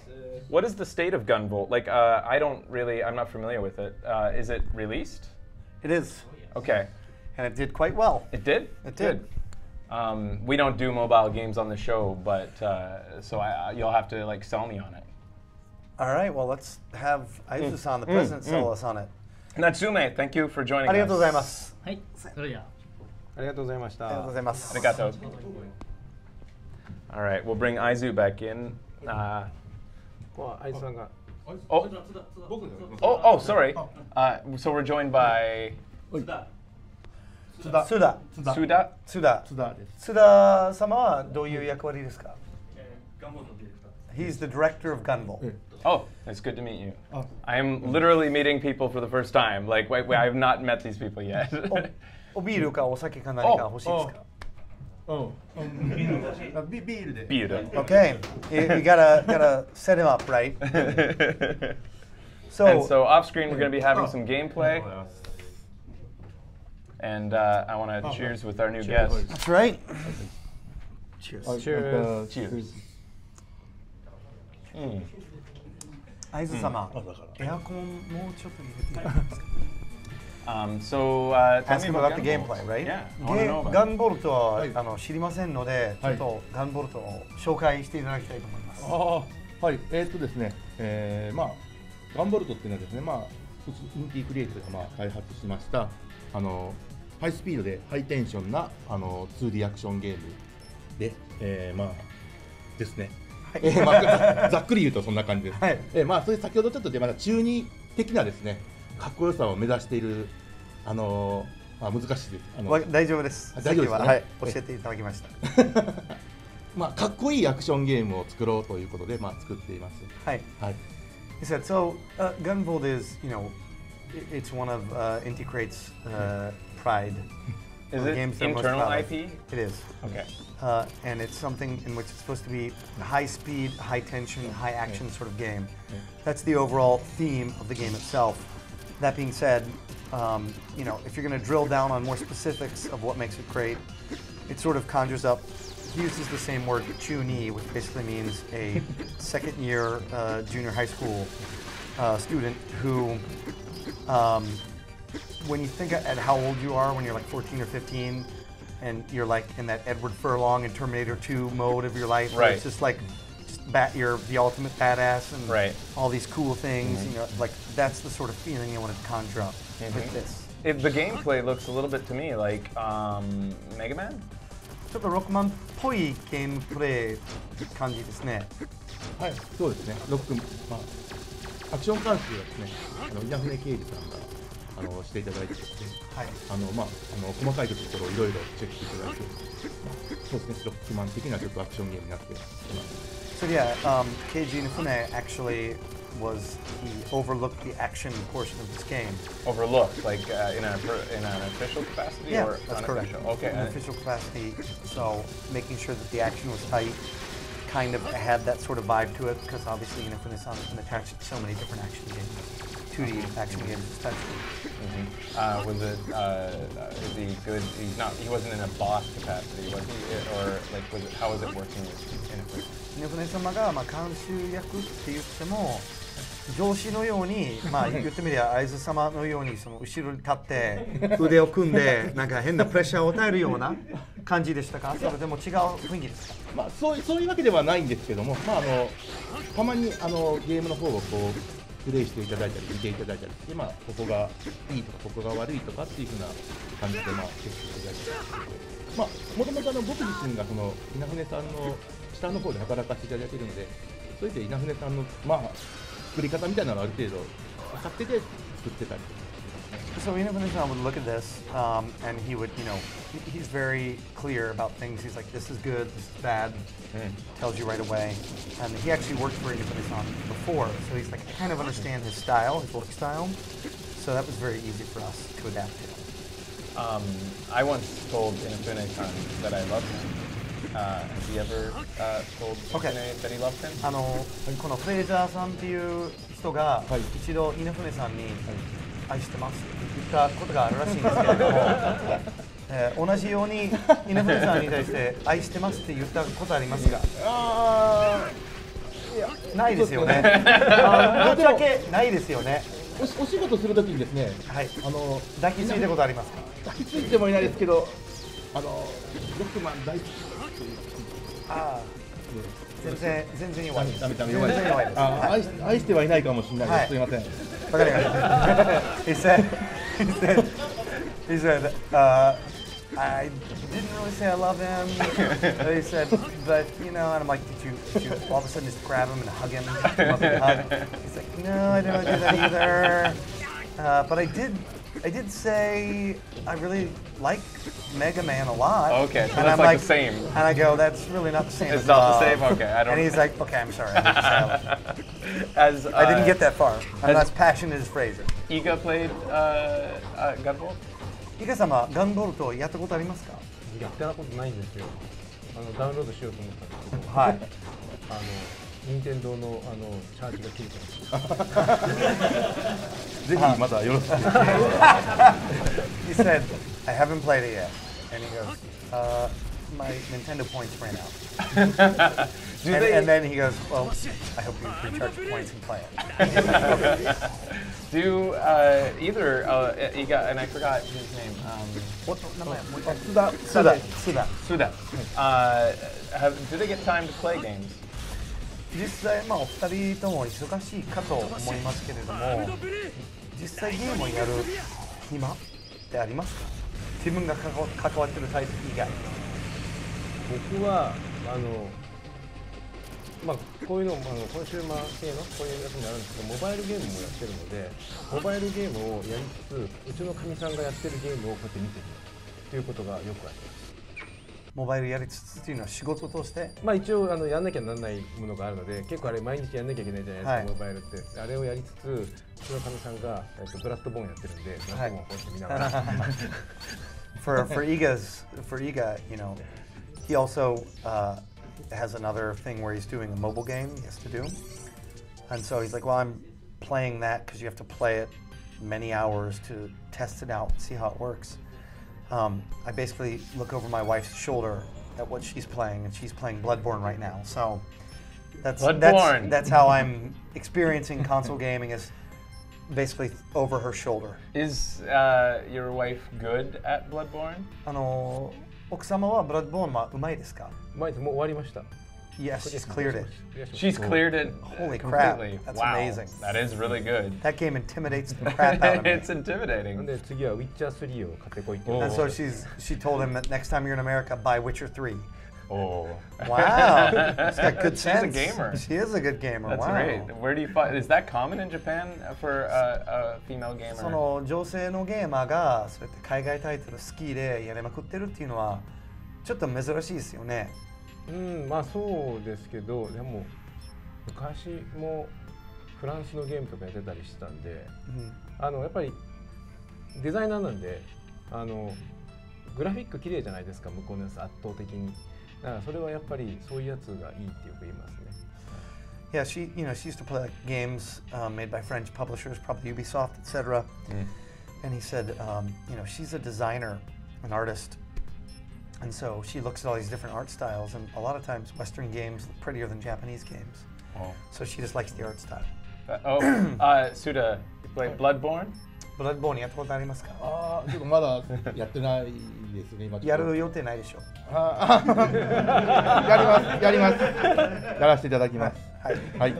What is the state of Gunvolt? Like, I'm not familiar with it. Is it released? It is. Okay. And it did quite well. It did? It did. Good. We don't do mobile games on the show, but so you'll have to like sell me on it. All right, well, let's have Aizu-san, the president, sell us on it. Natsume, thank you for joining us. ありがとうございます。はい。それでは。ありがとうございました。ありがとうございます。Arigato. All right, we'll bring Aizu back in. Oh, sorry. So we're joined by Suda 様はどういう役割ですか？ He's the director of Gunvolt. Oh, it's good to meet you. I am literally meeting people for the first time. Like, wait, I have not met these people yet. おビールかお酒か何か欲しいですか？ビールで。ビール。 Okay, you gotta set him up, right? So off screen, we're going to be having some gameplay. And I want to cheers with our new guest. That's right. Cheers. Cheers. Cheers. 会津様、エアコンもうちょっと入れていただけますか？ So ask him about the gameplay, right? Yeah, I want to know about it. ガンボルトは知りませんので、ちょっとガンボルトを紹介していただきたいと思います。はい、ですね、ガンボルトっていうのはですね、インティクリエイトが開発しましたハイスピードでハイテンションな2D アクションゲームで、ですね。ざっくり言うとそんな感じです。はい、それ先ほどちょっとでまだ中二的なですね、かっこよさを目指している難しいです。大丈夫です。大丈夫ですね。はい、教えていただきました。かっこいいアクションゲームを作ろうということで作っています。はい。はい。He said, so Gunvolt is, it's one of Inti Creates' pride. Is it internal IP? It is. Okay. And it's something in which it's supposed to be high speed, high tension, high action sort of game. That's the overall theme of the game itself. That being said, if you're going to drill down on more specifics of what makes it great, it sort of conjures up. He uses the same word, chuni, which basically means a second-year junior high school student who, when you think at how old you are when you're like 14 or 15, and you're like in that Edward Furlong and Terminator 2 mode of your life, where it's just like, you're the ultimate badass and all these cool things, like that's the sort of feeling you want to conjure up with this. The gameplay looks a little bit to me like Mega Man? ちょっとロックマンっぽいゲームプレイ感じですね。はい、そうですね。アクション関係はですね、稲船刑事さんがしていただいてですね、細かいところをいろいろチェックしていただいて、そうですね、ロックマン的なちょっとアクションゲームになっています。So yeah, Keiji Inafune actually he overlooked the action portion of this game. Overlooked, like in an official capacity? Yeah, or that's correct. Okay. In an official capacity, so making sure that the action was tight, kind of had that sort of vibe to it, because obviously Inafune-san has been attached to so many different action games. 2D action games especially. Was it, is he good? He wasn't in a boss capacity, was he? Or like, how was it working with Inafune? 稲船様が監修役って言っても上司のように言ってみりゃ会津様のようにその後ろに立って腕を組んでなんか変なプレッシャーを与えるような感じでしたか？それでも違う雰囲気ですか？そういうわけではないんですけども、たまにゲームの方をプレイしていただいたり見ていただいたりして、ここがいいとかここが悪いとかっていうふうな感じでチェックしていただいて、もともと僕自身がその稲船さんの下の方で働かせていただいているので、それで稲船さんの作り方みたいなのをある程度分かってて作ってたりとか。so Inafune-san would look at this, and he would, he's very clear about things. He's like, this is good, this is bad, tells you right away. And he actually worked for Inafune-san before, so he's like, I kind of understand his style, his work style. So that was very easy for us to adapt to. I once told Inafune-san that I loved him. Has he ever told Inafune that he loved him? このフレイザーさんっていう人が一度イナフネさんに愛してますって言ったことがあるらしいんですけれども、同じようにイナフネさんに対して愛してますって言ったことありますか？いや、ないですよね。ぶっちゃけないですよね。お仕事するときにですね、はい、抱きついたことありますか？抱きついてもいないですけど、ロックマン大好き。全然弱いです。愛してはいないかもしれないです。すみません。わかりました。He said, I didn't really say I love him. He said, but and I'm like, did you all of a sudden just grab him and hug him? He's like, no, I didn't do that either. But I did say I really like Mega Man a lot. Okay, so that's like the same. And I go, that's really not the same. It's not the same? Okay, I don't. And he's like, okay, I'm sorry. I didn't say I love him. I didn't get that far. I'm not as passionate as Fraser. Iga played Gunvolt? Iga 様、ガンボルトやったことありますか？やったことないんですよ。ダウンロードしようと思ったんですけど。はい。任天堂のチャージが切れてます。ぜひまたよろしく。He said, I haven't played it yet, and he goes, my Nintendo points ran out. And then he goes, well, I hope you recharge your points and play it. Do either Iga and I forgot his name. Suda. Do they get time to play games? 実際お二人とも忙しいかと思いますけれども、実際ゲームをやる暇ってありますか？自分が関わってるタイプ以外。僕はこういうのコンシューマー系のこういうやつになるんですけど、モバイルゲームもやってるので、モバイルゲームをやりつつ、うちのかみさんがやってるゲームをこうやって見てるということがよくあります。モバイルやりつつっていうのは仕事として？一応やんなきゃならないものがあるので、結構あれ毎日やんなきゃいけないじゃないですか、モバイルって。あれをやりつつ、うちのかみさんがブラッドボーンやってるんで、ブラッドボーンをこうやって見ながら。For Iga, he also has another thing where he's doing a mobile game he has to do, and so he's like, well, I'm playing that because you have to play it many hours to test it out, see how it works. I basically look over my wife's shoulder at what she's playing, and she's playing Bloodborne right now. So that's how I'm experiencing console gaming, is basically over her shoulder. Is your wife good at Bloodborne? 奥様は Bloodborne はうまいですか？うまいです。もう終わりました。Yes, she's cleared it. She's cleared it. Holy completely. Crap! That's wow. amazing. That is really good. That game intimidates the crap out of me. It's intimidating. で次は Witcher 3を買ってこいって。And so she told him that next time you're in America, buy Witcher 3. Oh. Wow. She's got good sense. She's a gamer. She is a good gamer. That's wow. great. Where do you find? Is that common in Japan for a female gamer? その女性のゲーマーがそうやって海外タイトル好きでやりまくってるっていうのはちょっと珍しいですよね。そうですけど、でも昔もフランスのゲームとかやってたりしてたんで、やっぱりデザイナーなんでグラフィック綺麗じゃないですか、向こうのやつ圧倒的に。だからそれはやっぱりそういうやつがいいってよく言いますね。Yeah, she used to play games made by French publishers, probably Ubisoft, etc. And he said, she's a designer, an artist. And so she looks at all these different art styles, and a lot of times Western games look prettier than Japanese games. Oh. So she just likes the art style. Suda, you play Bloodborne? Bloodborne やったことありますか？ちょっとまだやってないですね。今やる予定ないでしょ。やります。やらせていただきます。はい。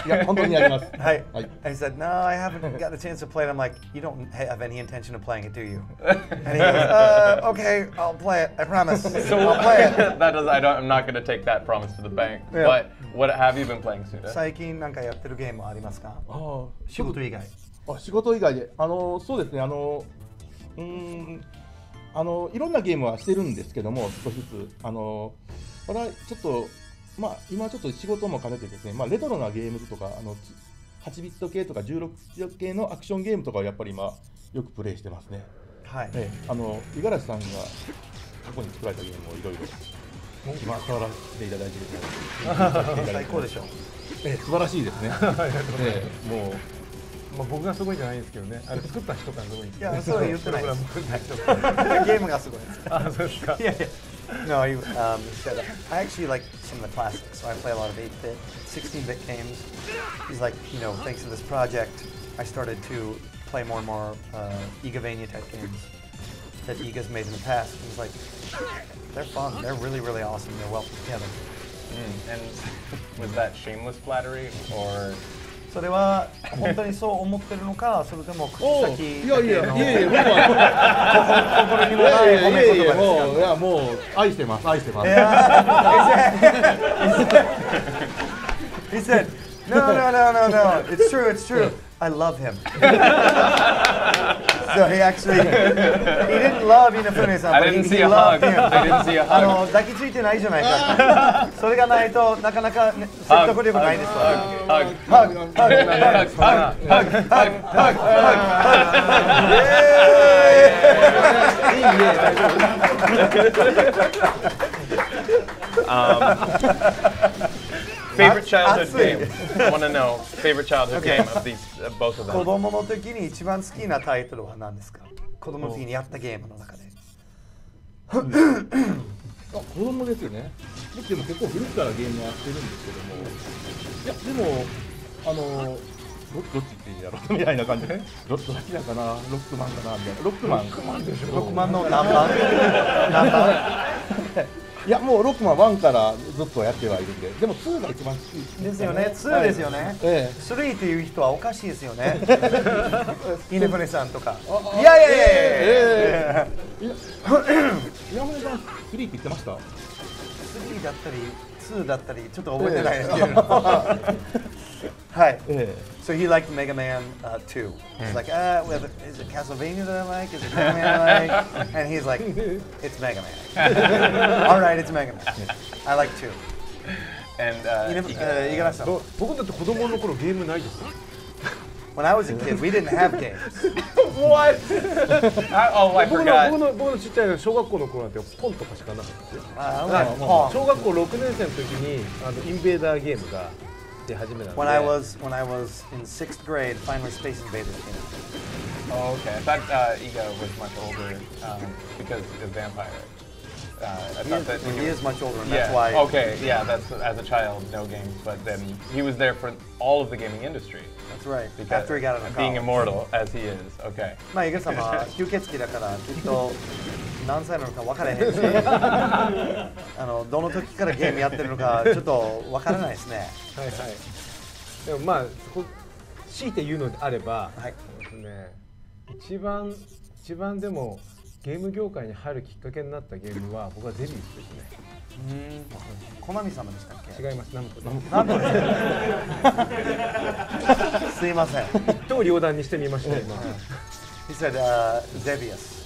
いや本当にやります。はい。I said, no, I haven't got the chance to play it. I'm like, you don't have any intention of playing it, do you? And he goes, okay, I'll play it. I promise. So I'll play it. I'm not going to take that promise to the bank. But what have you been playing, Suda? 最近なんかやってるゲームありますか？仕事以外。仕事以外で、そうですね、いろんなゲームはしてるんですけども、少しずつ、ただちょっと、今ちょっと仕事も兼ねてですね、レトロなゲームズとか、8ビット系とか16ビット系のアクションゲームとかをやっぱり今、よくプレイしてますね。はい。五十嵐さんが過去に作られたゲームをいろいろ今触らせていただいているので、最高でしょ。素晴らしいですね。もう。僕がすごいじゃないんですけどね。あれ作った人がすごい。いや、そう言ってない。ゲームがすごい。あ、そうですか。いやいや。No, he said I actually like some of the classics. So I play a lot of 8-bit, 16-bit games. He's like, thanks to this project, I started to play more and more Igavania type games that Iga's made in the past. He's like, they're fun. They're really, really awesome. They're well put together. And was that shameless flattery or? それは本当にそう思ってるのか、それとも口先いや、心にもない褒め言葉ですか。もう愛してます。He said, no. It's true. I love him. So he didn't love Inafune-san, but he loved him. I didn't see a hug. 抱きついてないじゃないか。それがないとなかなか説得力ないですわ。Favorite childhood game? I want to know favorite childhood game of these, both of them. 子供の時に一番好きなタイトルは何ですか？子供の時にやったゲームの中で。子供ですよね。僕でも結構古くからゲームはしてるんですけども、いやでもどっちっていいんだろうみたいな感じで、どっちだかな、ロックマンかなみたいな。ロックマンでしょ。ロックマンの何番？いやもうロックマン1からずっとやってはいるんで、でも2が一番好きですよね。2ですよね。3っていう人はおかしいですよね。稲船さんとか。いや。稲船さん3って言ってました？ 3だったり2だったりちょっと覚えてないですけど。はい。So he liked Mega Man 2. He's like, is it Castlevania that I like? Is it Mega Man I like? And he's like, it's Mega Man. All right, it's Mega Man. I like 2. And 五十嵐さん。僕だって子供の頃ゲームないですよ。When I was a kid, we didn't have games. What? Oh, I forgot. 僕のちっちゃい小学校の頃なんてポンとかしかなかったですよ。小学校6年生の時にインベーダーゲームが出始めたので。When I was in 6th grade, finally Space Invaders came out. Oh, okay. I thought Iga was much older because of Vampire. He is much older, and that's why. Okay, yeah, that's as a child, no games, but then he was there for all of the gaming industry. That's right. After he got out of college. Being immortal as he is. Okay. まあ、イガ様は吸血鬼だからきっと何歳なのか分からへんし、どの時からゲームやってるのかちょっと分からないですね。はいはい。でもまあ強いて言うのであれば、一番でも。ゲーム業界に入るきっかけになったゲームは僕はゼビウスですね。コナミ様でしたっけ？違います。ナムコです。すいません。一刀両断にしてみました今。He said Zebius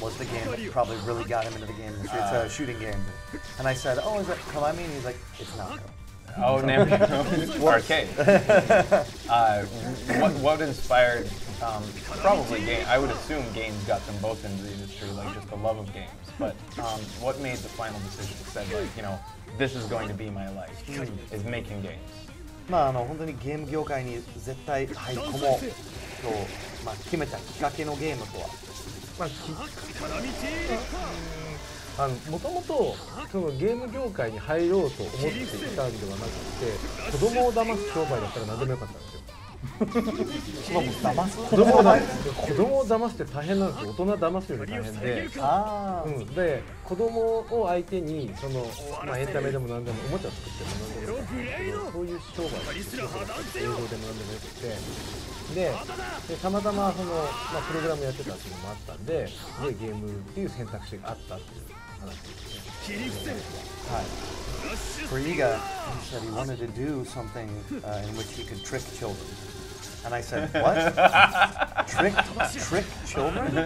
was the game that probably really got him into the game. It's a shooting game. And I said, oh, is it Konami? And he's like, it's not. Oh, Namco arcade. What inspired? Probably game. I would assume games got them both into the industry, like just the love of games. But what made the final decision? Said like, this is going to be my life. Is making games. まあ本当にゲーム業界に絶対入り込もうと決めたきっかけのゲームとは。もともとゲーム業界に入ろうと思っていたんではなくて、子供を騙す商売だったら何でもよかったんですよ。子供を騙すって大変なんですよ。大人騙すより大変で、で子供を相手にエンタメでも何でもおもちゃを作っても何でもよかったんですけど、そういう商売が映像でも何でもよくて、でたまたまプログラムやってたっていうのもあったんで、ゲームっていう選択肢があったっていう話ですね。はい。For Iga, he said he wanted to do something in which he could trick children. And I said, what? Trick children?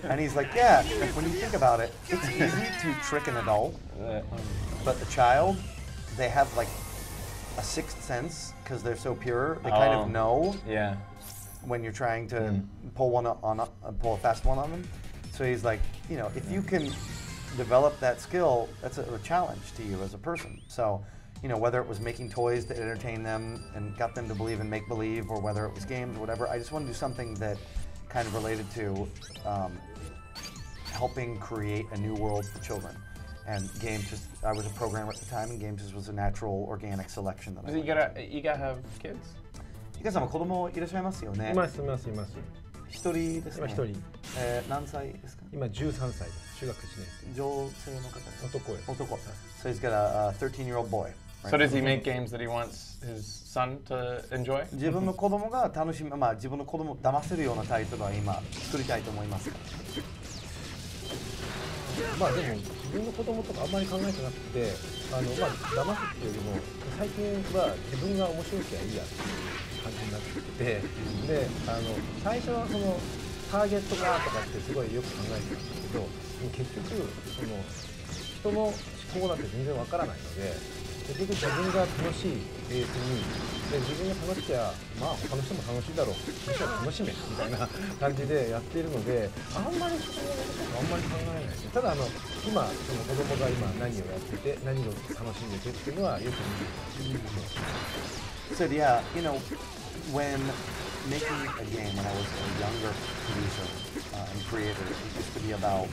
And he's like, yeah, when you think about it, it's easy to trick an adult, but the child, they have like a sixth sense because they're so pure. They kind of know when you're trying to pull a fast one on them. So he's like, you know, if you can develop that skill, that's a challenge to you as a person. So, you know, whether it was making toys that entertain them and got them to believe in make-believe, or whether it was games or whatever, I just want to do something that kind of related to helping create a new world for children. And games just, I was a programmer at the time, and games just was a natural, organic selection that I you gotta have kids? イカさんは子供いらっしゃいますよね。います。一人ですね。今一人。何歳ですか？今13歳です。中学1年生。女性の方です。男です。男。So he's got a 13-year-old boy. So does he make games that he wants his son to enjoy? 自分の子供が楽しむ、まあ自分の子供を騙せるようなタイトルは今作りたいと思いますか？まあでも自分の子供とかあんまり考えてなくて、まあ騙すっていうよりも最近は自分が面白きゃいいやっていう感じになってきて、で最初はそのターゲットがとかってすごいよく考えてたんですけど、結局その人の思考なんて全然わからないので、結局自分が楽しいベースにで自分が楽しきゃまあ他の人も楽しいだろう、むしろ楽しめみたいな感じでやっているので、あんまり人のことあんまり考えないですね。ただ今その子供が今何をやってて何を楽しんでてっていうのはよく見る。So yeah, you know, when making a game when I was a younger producer and creator, it used to be about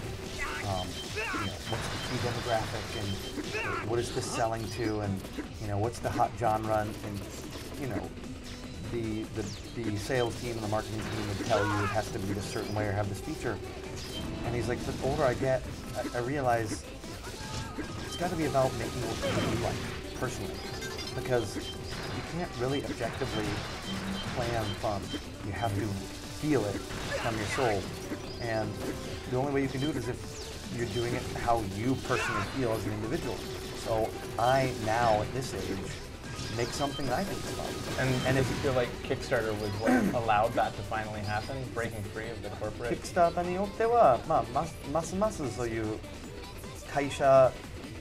you know, what's the key demographic and what is this selling to, and you know, what's the hot genre, and you know, the sales team and the marketing team would tell you it has to be this certain way or have this feature. And he's like, the older I get, I realize it's got to be about making what you like personally, because you can't really objectively plan fun. You have to feel it from your soul, and the only way you can do it is if you're doing it how you personally feel as an individual. So I now at this age make something that I think is fun. And if you feel like Kickstarter was what allowed that to finally happen, breaking free of the corporate. Kickstarter によっては、まあますますそういう会社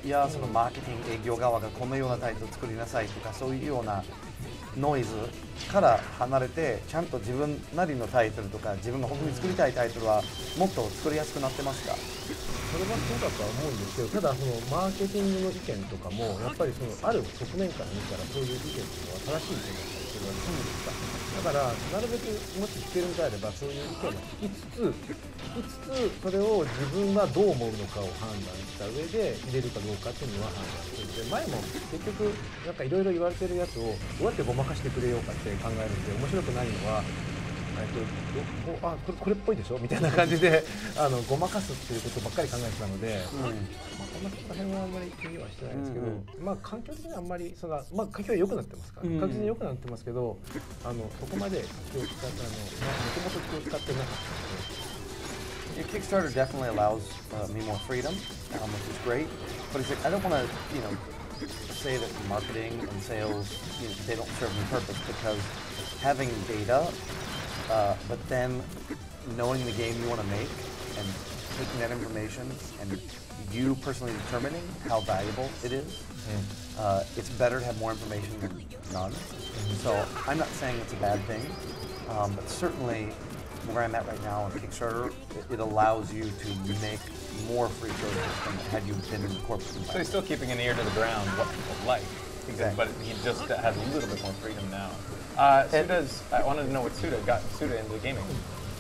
やそのマーケティング営業側がこのようなタイトルを作りなさいとか、そういうようなノイズから離れて、ちゃんと自分なりのタイトルとか自分が本当に作りたいタイトルはもっと作りやすくなってますか？それはそうだとは思うんですけど、ただそのマーケティングの意見とかもやっぱりそのある側面から見たらそういう意見っていうのは正しい意見だったりするわけじゃないですか。だからなるべくもし聞けるのであればそういう意見を聞きつつそれを自分がどう思うのかを判断した上で入れるかどうかっていうのは判断するので、前も結局なんかいろいろ言われてるやつをどうやってごまかしてくれようかって考えるんで、面白くないのはこれっぽいでしょみたいな感じでごまかすっていうことばっかり考えてたので、まあこの辺はあんまり気にはしてないんですけど、まあ環境的にはあんまりまあ環境は良くなってますから、確実に良くなってますけど、そこまで気を使ってもともと気を使ってなかったので。Your Kickstarter definitely allows me more freedom, which is great. But it's like I don't want to, you know, say that marketing and sales, you know, they don't serve any purpose, because having data, but then knowing the game you want to make and taking that information and you personally determining how valuable it is, it's better to have more information than none. So I'm not saying it's a bad thing, but certainly where I'm at right now on Kickstarter, it allows you to make more free choices than had you been in the corporate environment. So he's still keeping an ear to the ground what people like. Exactly. But he just has a little bit more freedom now. I wanted to know what Suda got Suda into gaming.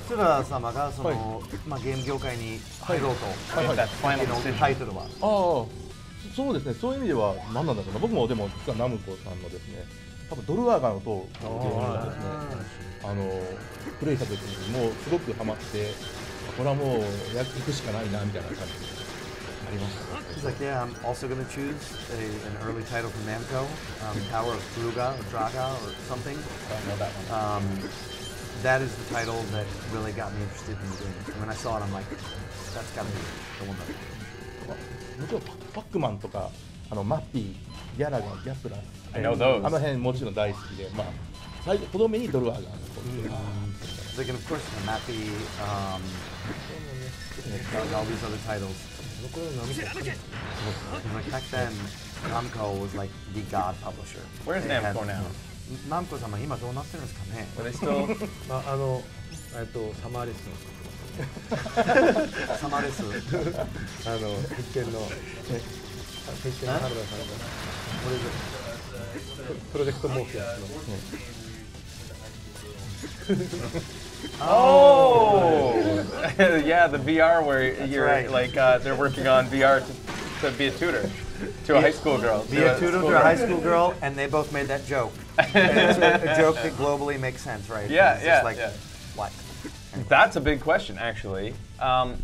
津田様がその、まあ、ゲーム業界に入ろうとタイトルは。そうですね、そういう意味では何なんだろうな。僕もでも実はナムコさんのですね、多分ドルアーガのとゲームがですね、プレイした時にもうすごくハマって、これはもう行くしかないなみたいな感じでありました。He's like, yeah, I'm also going to choose an early title from Namco, Tower of Druga or Draga or something. I don't know that one. That is the title that really got me interested in the game. And when I saw it, I'm like, that's got to be the one that. もちろんパックマンとかマッピー、ギャラガー、ギャプラ、I know those. あの辺もちろん大好きで、まあとどめにドルワーがある。Like, and of course, Mappy, all these other titles. Like back then, Namco was like the god publisher. Where's Namco now? Namco さんは今どうなってるんですかね。Are they still? サマーレスの。サマーレス。鉄拳の原田さんがプロジェクトモーフィアスの。Oh, yeah, the VR where you're like they're working on VR to be a tutor to a high school girl. Be a tutor to a high school girl, and they both made that joke. And it's a joke that globally makes sense, right? Yeah, it's yeah, like, yeah. What? That's a big question, actually. Are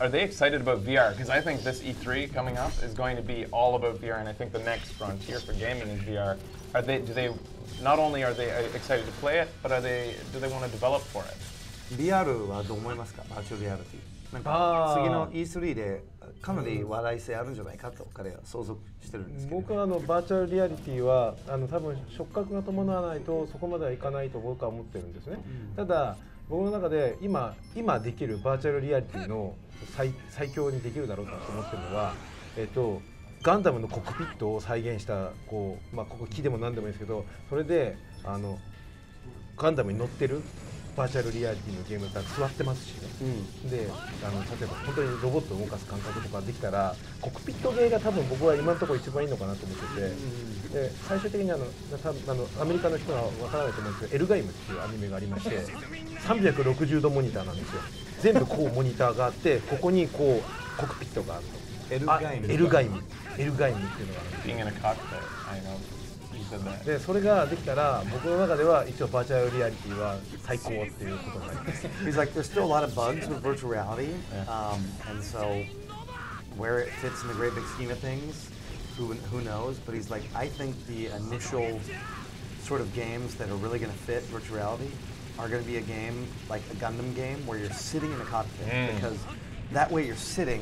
they excited about VR? Because I think this E3 coming up is going to be all about VR, and I think the next frontier for gaming is VR. Not only are they excited to play it, but do they want to develop for it? VR はどう思いますか？バーチャルリアリティ。なんか次の E3 でかなり話題性あるんじゃないかと彼は想像してるんですけど。僕はバーチャルリアリティは多分触覚が伴わないとそこまではいかないと僕は思ってるんですね。ただ僕の中で今できるバーチャルリアリティの最強にできるだろうと思ってるのは、ガンダムのコックピットを再現したここ木でも何でもいいですけど、それでガンダムに乗ってるバーチャルリアリティのゲームだったら座ってますしね、で例えば本当にロボットを動かす感覚とかできたらコックピットゲーが多分僕は今のところ一番いいのかなと思ってて、で最終的にアメリカの人は分からないと思うんですけどエルガイムっていうアニメがありまして360度モニターなんですよ。全部こうモニターがあってここにこうコックピットがあると。エルガイムっていうのがあるんですよ。でそれができたら僕の中では一応バーチャルリアリティは最高っていうことになります。He's like, there's still a lot of bugs with virtual reality, and so where it fits in the great big scheme of things, who knows? But he's like, I think the initial sort of games that are really going to fit virtual reality are going to be a game like a Gundam game where you're sitting in a cockpit because that way you're sitting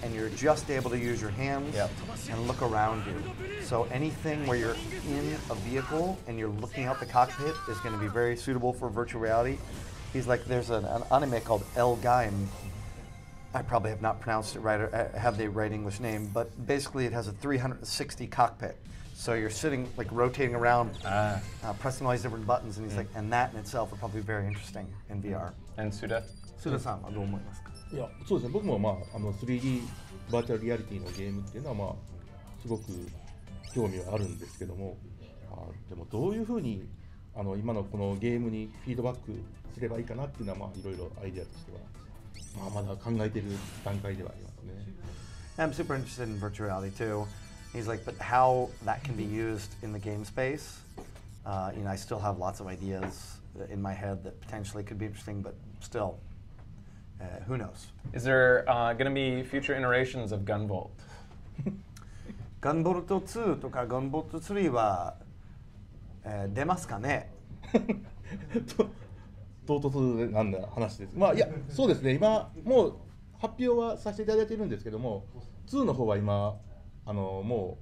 and you're just able to use your hands and look around you. So anything where you're in a vehicle and you're looking out the cockpit is going to be very suitable for virtual reality. He's like, there's an anime called El Gaim. I probably have not pronounced it right or have the right English name, but basically it has a 360 cockpit. So you're sitting, like rotating around, pressing all these different buttons, and he's like, and that in itself would probably be very interesting in VR. And Suda? Suda-san, what do you think? いや、そうですね。僕も3D バーチャルリアリティのゲームっていうのはすごく興味はあるんですけども、でもどういうふうに今のこのゲームにフィードバックすればいいかなっていうのはいろいろアイデアとしてはまだ考えている段階ではありますね。I'm super interested in virtual reality too. He's like, but how that can be used in the game space? I still have lots of ideas in my head that potentially could be interesting, but still. Who knows? Is there going to be future iterations of Gunvolt? Gunvolt 2とか Gunvolt 3は、出ますかね？唐突な話です。いや、そうですね。今もう発表はさせていただいているんですけども、2の方は今も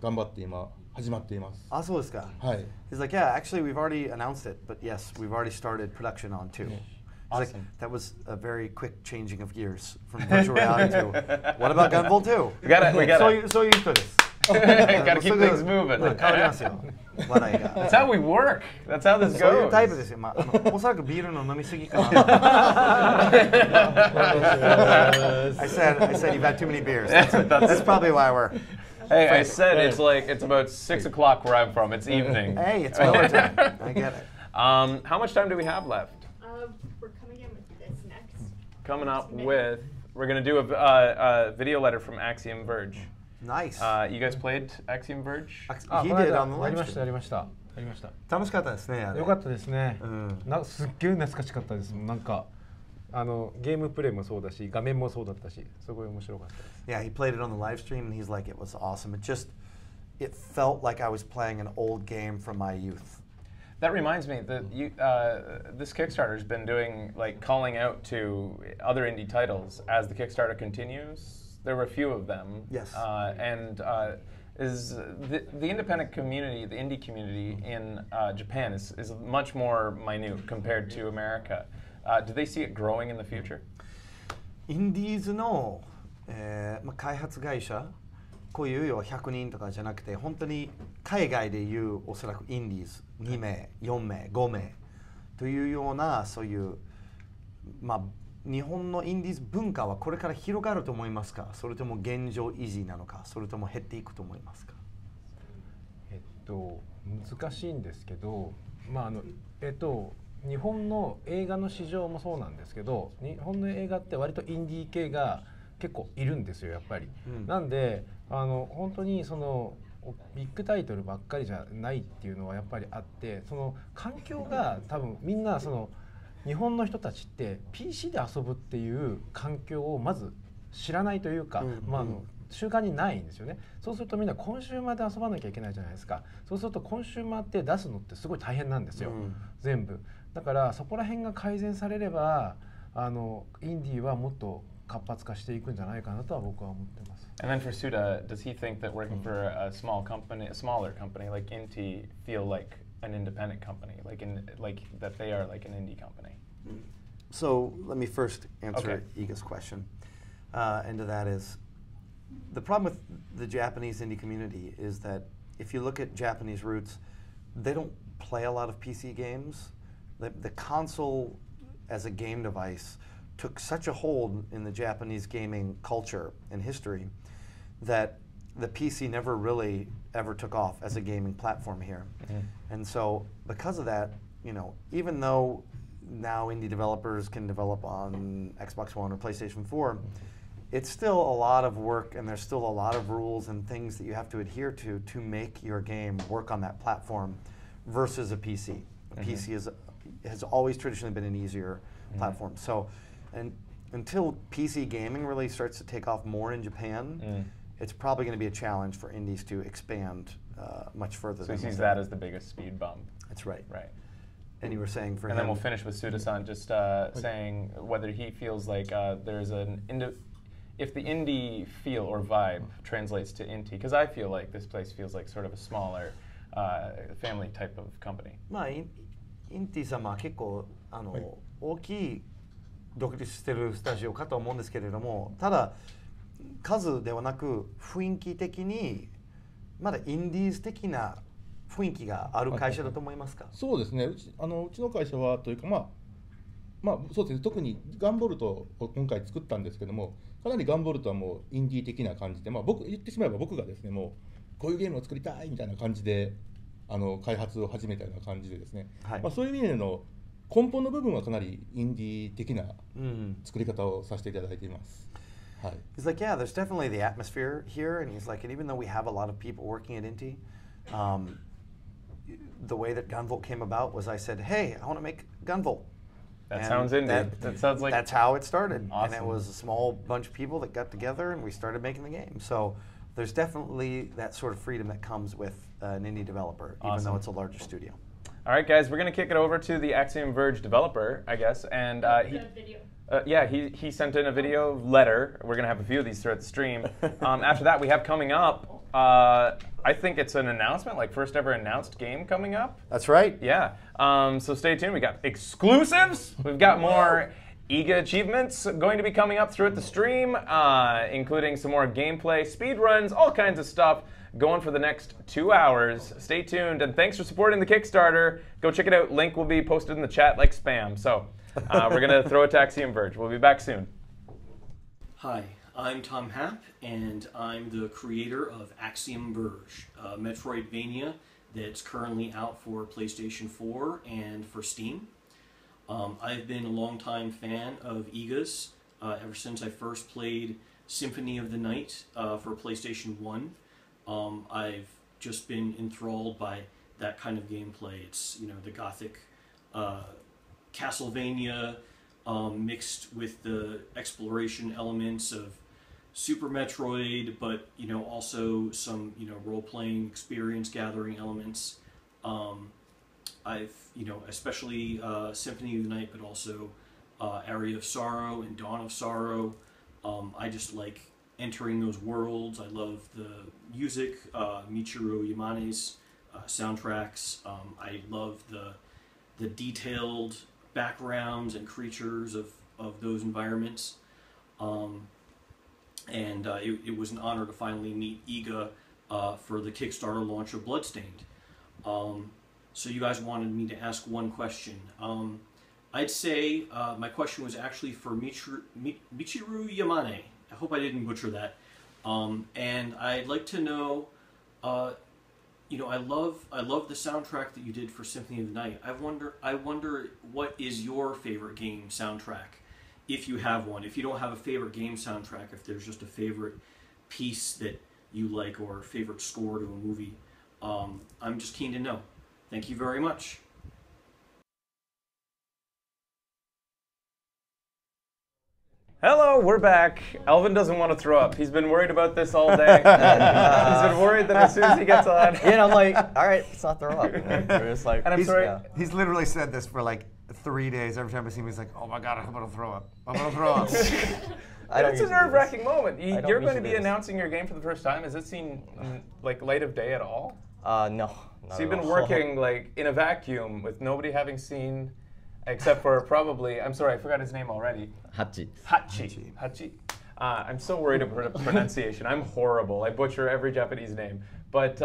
う頑張って今始まっています。あ、そうですか。はい。He's like, yeah, actually we've already announced it, but yes, we've already started production on 2. Awesome. Like, that was a very quick changing of gears from virtual reality to what about Gunvolt 2? We got it. そういう人です。Gotta keep things moving. 変わりますよ。話題が。That's how we work. That's how this goes. そういうタイプですよ。おそらくビールの飲みすぎかな。I said you've had too many beers. That's probably why we're. Hey, I said it's about 6 o'clock where I'm from. It's evening. Hey, it's Miller time. I get it. How much time do we have left? We're coming in with this next. Coming up with, we're going to do a video letter from Axiom Verge. Nice. You guys played Axiom Verge? He did on the live stream. やりました。楽しかったですね。よかったですね。すっげえ懐かしかったです。なんかゲームプレイもそうだし、画面もそうだったし、すごい面白かったです。Yeah, he played it on the live stream and he's like, it was awesome. It felt like I was playing an old game from my youth. That reminds me that this Kickstarter has been doing calling out to other indie titles as the Kickstarter continues. There were a few of them. Yes. And is the independent community, the indie community in Japan is much more minute compared to America. Do they see it growing in the future? インディーズの、開発会社、こういう要は100人とかじゃなくて、本当に海外でいうおそらくインディーズ2名、4名、5名というようなそういう、日本のインディーズ文化はこれから広がると思いますか、それとも現状維持なのか、それとも減っていくと思いますか。難しいんですけど、日本の映画の市場もそうなんですけど、日本の映画って割とインディー系が結構いるんですよやっぱり。なんで本当にそのビッグタイトルばっかりじゃないっていうのはやっぱりあって、その環境が多分みんなその日本の人たちって PC で遊ぶっていう環境をまず知らないというか、習慣にないんですよね。そうするとみんなコンシューマーで遊ばなきゃいけないじゃないですか。そうするとコンシューマーって出すのってすごい大変なんですよ、全部。だからそこら辺が改善されればインディーはもっと活発化していくんじゃないかなとは僕は思ってます。And then for Suda, does he think that working for a small company, a smaller company like Inti, feel like an independent company, like that they are like an indie company? So let me first answer Iga's question. And to that is, the problem with the Japanese indie community is that if you look at Japanese roots, they don't play a lot of PC games. The console as a game device took such a hold in the Japanese gaming culture and history that the PC never really ever took off as a gaming platform here. And so because of that, even though now indie developers can develop on Xbox One or PlayStation 4, it's still a lot of work and there's still a lot of rules and things that you have to adhere to make your game work on that platform versus a PC. A PC has always traditionally been an easier platform. So, and until PC gaming really starts to take off more in Japan, it's probably going to be a challenge for indies to expand much further. So he sees that as the biggest speed bump. That's right. Right. And you were saying for and him. then we'll finish with Suda-san just saying whether he feels like there's if the indie feel or vibe translates to Inti, because I feel like this place feels like sort of a smaller family type of company. インティ様は結構大きい独立してるスタジオかと思うんですけれども、ただ数ではなく雰囲気的にまだインディーズ的な雰囲気がある会社だと思いますか。そうですね。うちの会社はというかそうですね。特にガンボルトを今回作ったんですけども、かなりガンボルトはもうインディー的な感じで、言ってしまえば僕がですね、もうこういうゲームを作りたいみたいな感じで開発を始めたような感じでですね、そういう意味での根本の部分はかなりインディー的な作り方をさせていただいています。He's like, yeah, there's definitely the atmosphere here, and he's like, and even though we have a lot of people working at Inti, the way that Gunvolt came about was I said, hey, I want to make Gunvolt. That sounds indie. That sounds like that's how it started. Awesome. And it was a small bunch of people that got together and we started making the game. So there's definitely that sort of freedom that comes with an indie developer, even though it's a larger studio. All right, guys, we're going to kick it over to the Axiom Verge developer, I guess. And he sent in a video letter. We're going to have a few of these throughout the stream. After that, we have coming up, I think it's an announcement, like first ever announced game coming up. That's right. Yeah. So stay tuned. We got exclusives. We've got more Iga achievements going to be coming up throughout the stream, including some more gameplay, speedruns, all kinds of stuff going for the next 2 hours. Stay tuned, and thanks for supporting the Kickstarter. Go check it out. Link will be posted in the chat like spam. So we're going to throw it to Axiom Verge. We'll be back soon. Hi, I'm Tom Happ, and I'm the creator of Axiom Verge, a Metroidvania that's currently out for PlayStation 4 and for Steam. I've been a longtime fan of Iga's ever since I first played Symphony of the Night for PlayStation 1. I've just been enthralled by that kind of gameplay. It's, the gothic Castlevania mixed with the exploration elements of Super Metroid, but, also some, role-playing experience gathering elements. I've, especially Symphony of the Night, but also Area of Sorrow and Dawn of Sorrow. I just like entering those worlds. I love the music, Michiru Yamane's soundtracks. I love the detailed backgrounds and creatures of those environments. And it was an honor to finally meet Iga for the Kickstarter launch of Bloodstained. So you guys wanted me to ask one question. I'd say my question was actually for Michiru Yamane. I hope I didn't butcher that. And I'd like to know, you know, I love the soundtrack that you did for Symphony of the Night. I wonder what is your favorite game soundtrack, if you have one. If you don't have a favorite game soundtrack, if there's just a favorite piece that you like or a favorite score to a movie, I'm just keen to know. Thank you very much. Hello, we're back. Alvin doesn't want to throw up. He's been worried about this all day. He's been worried that as soon as he gets on. Yeah, and I'm like, all right, let's not throw up. We're just like, and I'm sorry. Yeah. He's literally said this for like 3 days. Every time I see him, he's like, oh my God, I'm going to throw up. I'm going to throw up. It's a nerve-wracking moment. You're going to be announcing your game for the first time. Has it seen like light of day at all? No. So you've been working like in a vacuum with nobody having seen, except for probably, I'm sorry, I forgot his name already. Hachi. I'm so worried about pronunciation. I'm horrible. I butcher every Japanese name. But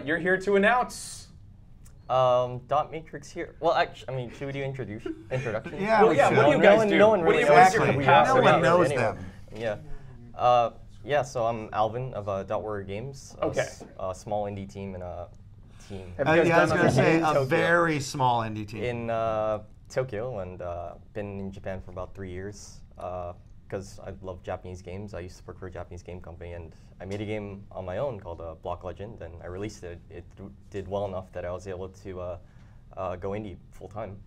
you're here to announce. Dot Matrix here. Well, actually, I mean, should we do introduction? Yeah, what do you guys do? No one really No one knows them. Yeah. Yeah, so I'm Alvin of Dot Warrior Games. Okay. A small indie team and a team. I was going to say a very small indie team. In Tokyo, and been in Japan for about 3 years. Because I love Japanese games. I used to work for a Japanese game company, and I made a game on my own called Block Legend, and I released it. It did well enough that I was able to go indie full time.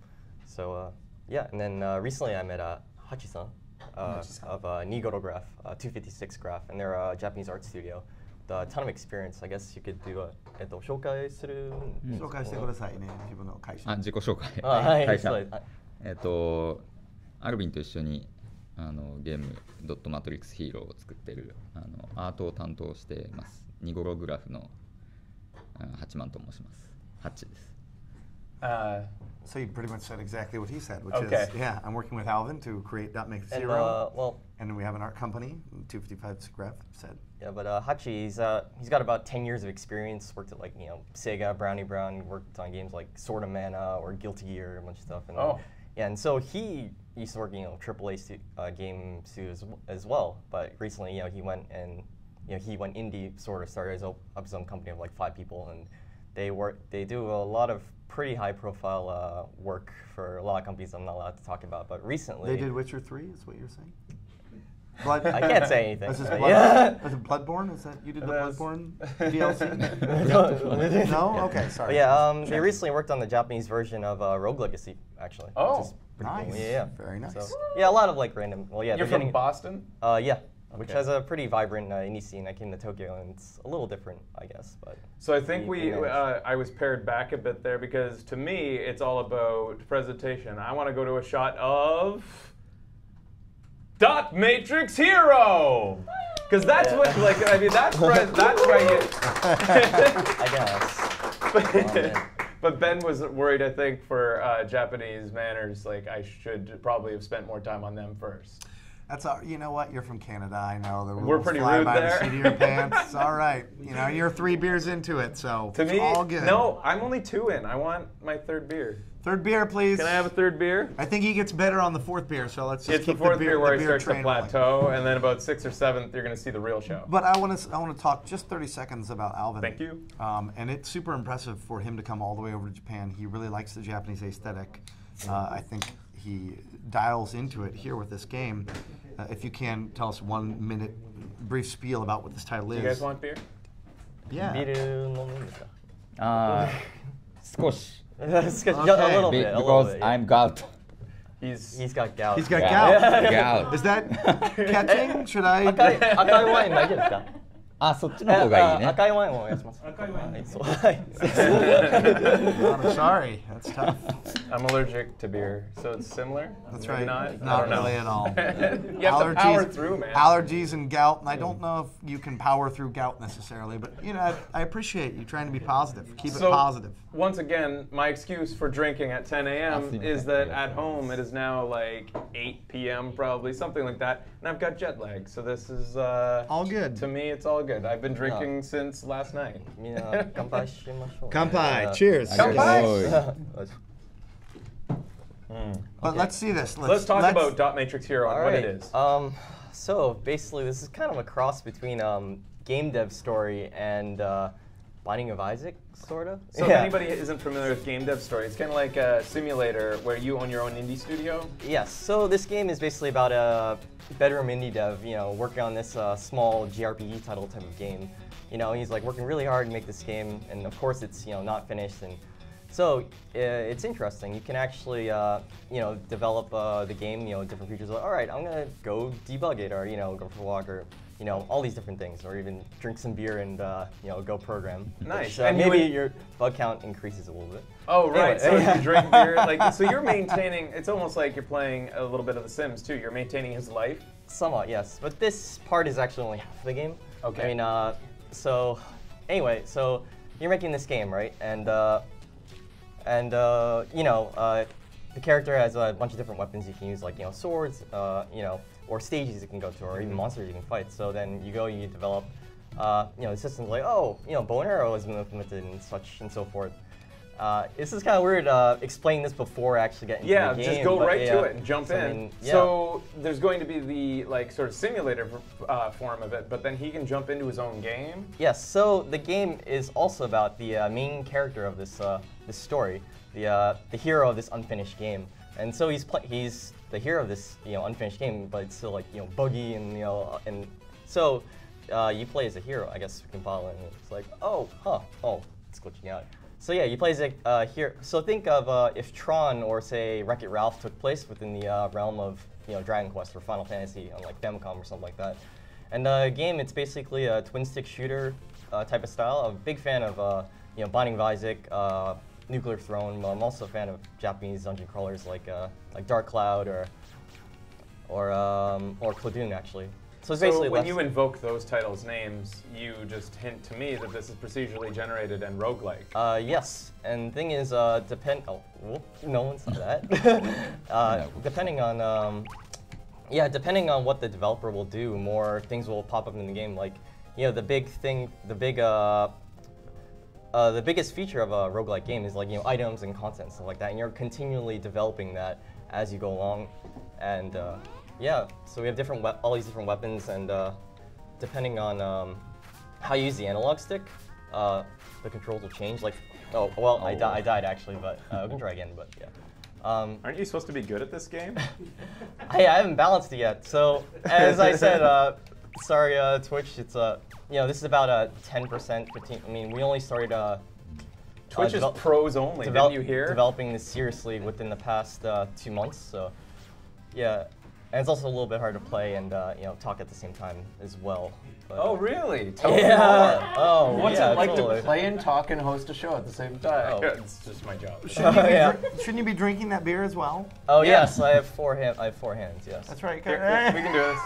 So yeah, and then recently I met Hachi-san of Nigorograph, 256 Graph, and they're a Japanese art studio with a ton of experience. I guess you could do 紹介する。紹介してくださいね、自分の会社。自己紹介。会社。アルビンと一緒にゲームドットマトリックスヒーローを作ってるアートを担当しています。ニゴログラフの八幡と申します。ハッチです。So you pretty much said exactly what he said, which is, yeah, I'm working with Alvin to create Dot Matrix Hero, and then we have an art company, 255 Graph said. Yeah, but Hachi, he's got about 10 years of experience. Worked at like Sega, Brownie Brown. Worked on games like Sword of Mana or Guilty Gear, a bunch of stuff. And yeah, and so he used to work AAA game studios as well. But recently, he went indie, sort of started his own company of like 5 people, and they do a lot of pretty high-profile work for a lot of companies I'm not allowed to talk about. But recently, they did Witcher 3, is what you're saying? I can't say anything. Is this Bloodborne? Is that you did the Bloodborne DLC? No? Okay, sorry. Yeah, they recently worked on the Japanese version of Rogue Legacy, actually. Oh, which is pretty nice. Cool. Yeah, very nice. So, yeah, a lot of like random. Well, yeah. You're from Boston? Yeah. Which has a pretty vibrant indie scene. I came to Tokyo, and it's a little different, I guess. But so I think I was pared back a bit there, because to me it's all about presentation. I want to go to a shot of Dot Matrix Hero, because that's what that's right you. I guess. But Ben was worried, I think, for Japanese manners. Like I should probably have spent more time on them first. That's all. You know what? You're from Canada. I know the rules. We're pretty fly rude by there. the seat of your pants. It's all right. You're 3 beers into it, so to it's me, all good. No, I'm only 2 in. I want my 3rd beer. 3rd beer, please. Can I have a 3rd beer? I think he gets better on the 4th beer, so let's just keep keep the 4th the beer where the he beer starts to plateau, and then about 6th or 7th, you're going to see the real show. But I want to talk just 30 seconds about Alvin. Thank you. And it's super impressive for him to come all the way over to Japan. He really likes the Japanese aesthetic. I think he dials into it here with this game. If you can, tell us 1 minute brief spiel about what this title is. Do you guys want beer? Yeah. ビール飲むんですか? 少し. A little bit. Because I'm gout. He's got gout. He's got gout. Gout. Is that catching? Should I? 赤いワイン大丈夫ですか?あ、そっちの方がいいね。赤いワインをお願いします。赤いワイン。そう。I'm sorry, that's tough. I'm allergic to beer, so it's similar. That's Maybe right. Not Really at all. You have to power through, man. Allergies and gout, and I don't know if you can power through gout necessarily, but you know, I appreciate you trying to be positive. Keep it positive. Once again, my excuse for drinking at 10 a.m. is that at home it is now like 8 p.m. probably, something like that, and I've got jet lag, so this is all good. To me, it's all good. I've been drinking since last night. Kanpai. Cheers. Kanpai. But let's see this. Let's talk about Dot Matrix Hero and what it is. So basically, this is kind of a cross between game dev story and Binding of Isaac, sort of. So if anybody isn't familiar with game dev story, it's kind of like a simulator where you own your own indie studio. Yes. So this game is basically about a bedroom indie dev, you know, working on this small JRPG title type of game. You know, he's like working really hard to make this game, and of course it's, you know, not finished. And so it's interesting. You can actually, you know, develop the game, you know, different features. Like, all right, I'm gonna go debug it, or you know, go for a walk, or you know, all these different things, or even drink some beer and you know, go program. Nice. Which, and maybe your bug count increases a little bit. Oh right. Anyway. So you drink beer, like so you're maintaining. It's almost like you're playing a little bit of The Sims too. You're maintaining his life. Somewhat, yes. But this part is actually only half of the game. Okay. I mean, so anyway, so you're making this game, right? And you know, the character has a bunch of different weapons you can use, like, you know, swords, you know, or stages you can go to, or even monsters you can fight. So then you go, you develop, you know, the system's like, oh, you know, bow and arrow has been implemented and such and so forth. This is kind of weird explaining this before actually getting into the game. Yeah, just go right to it and jump in. I mean, So there's going to be the like sort of simulator form of it, but then he can jump into his own game. Yes. So the game is also about the main character of this this story, the hero of this unfinished game, and so he's the hero of this, you know, unfinished game, but it's still like, you know, buggy and, you know, and so you play as a hero. I guess we can follow it, and it's like, oh, it's glitching out. So yeah, you play as a hero. So think of if Tron or say Wreck-It Ralph took place within the realm of, you know, Dragon Quest or Final Fantasy on like Famicom or something like that. And the game, it's basically a twin-stick shooter type of style. I'm a big fan of you know, Binding of Isaac, Nuclear Throne. I'm also a fan of Japanese dungeon crawlers like Dark Cloud or Cladoon actually. So it's basically when you invoke those titles' names, you just hint to me that this is procedurally generated and roguelike. Yes, and the thing is, no one said that. Depending on, depending on what the developer will do, more things will pop up in the game. Like, you know, the biggest feature of a roguelike game is like, you know, items and content, stuff like that, and you're continually developing that as you go along, and yeah, so we have all these different weapons, and depending on how you use the analog stick, the controls will change. Like, I died actually, but we can try again. But yeah. Aren't you supposed to be good at this game? I haven't balanced it yet. So as I said, sorry, Twitch. It's you know, this is about 10%, 15. I mean, we only started. Twitch is pros only. Didn't you hear? Developing this seriously within the past 2 months. So yeah. And it's also a little bit hard to play and you know, talk at the same time as well. But, oh really? Tell me more. Oh, what's it like to play and talk and host a show at the same time? Oh. It's just my job. Shouldn't you be drinking that beer as well? Oh yes, I have four hands. Yes. That's right. Here, we can do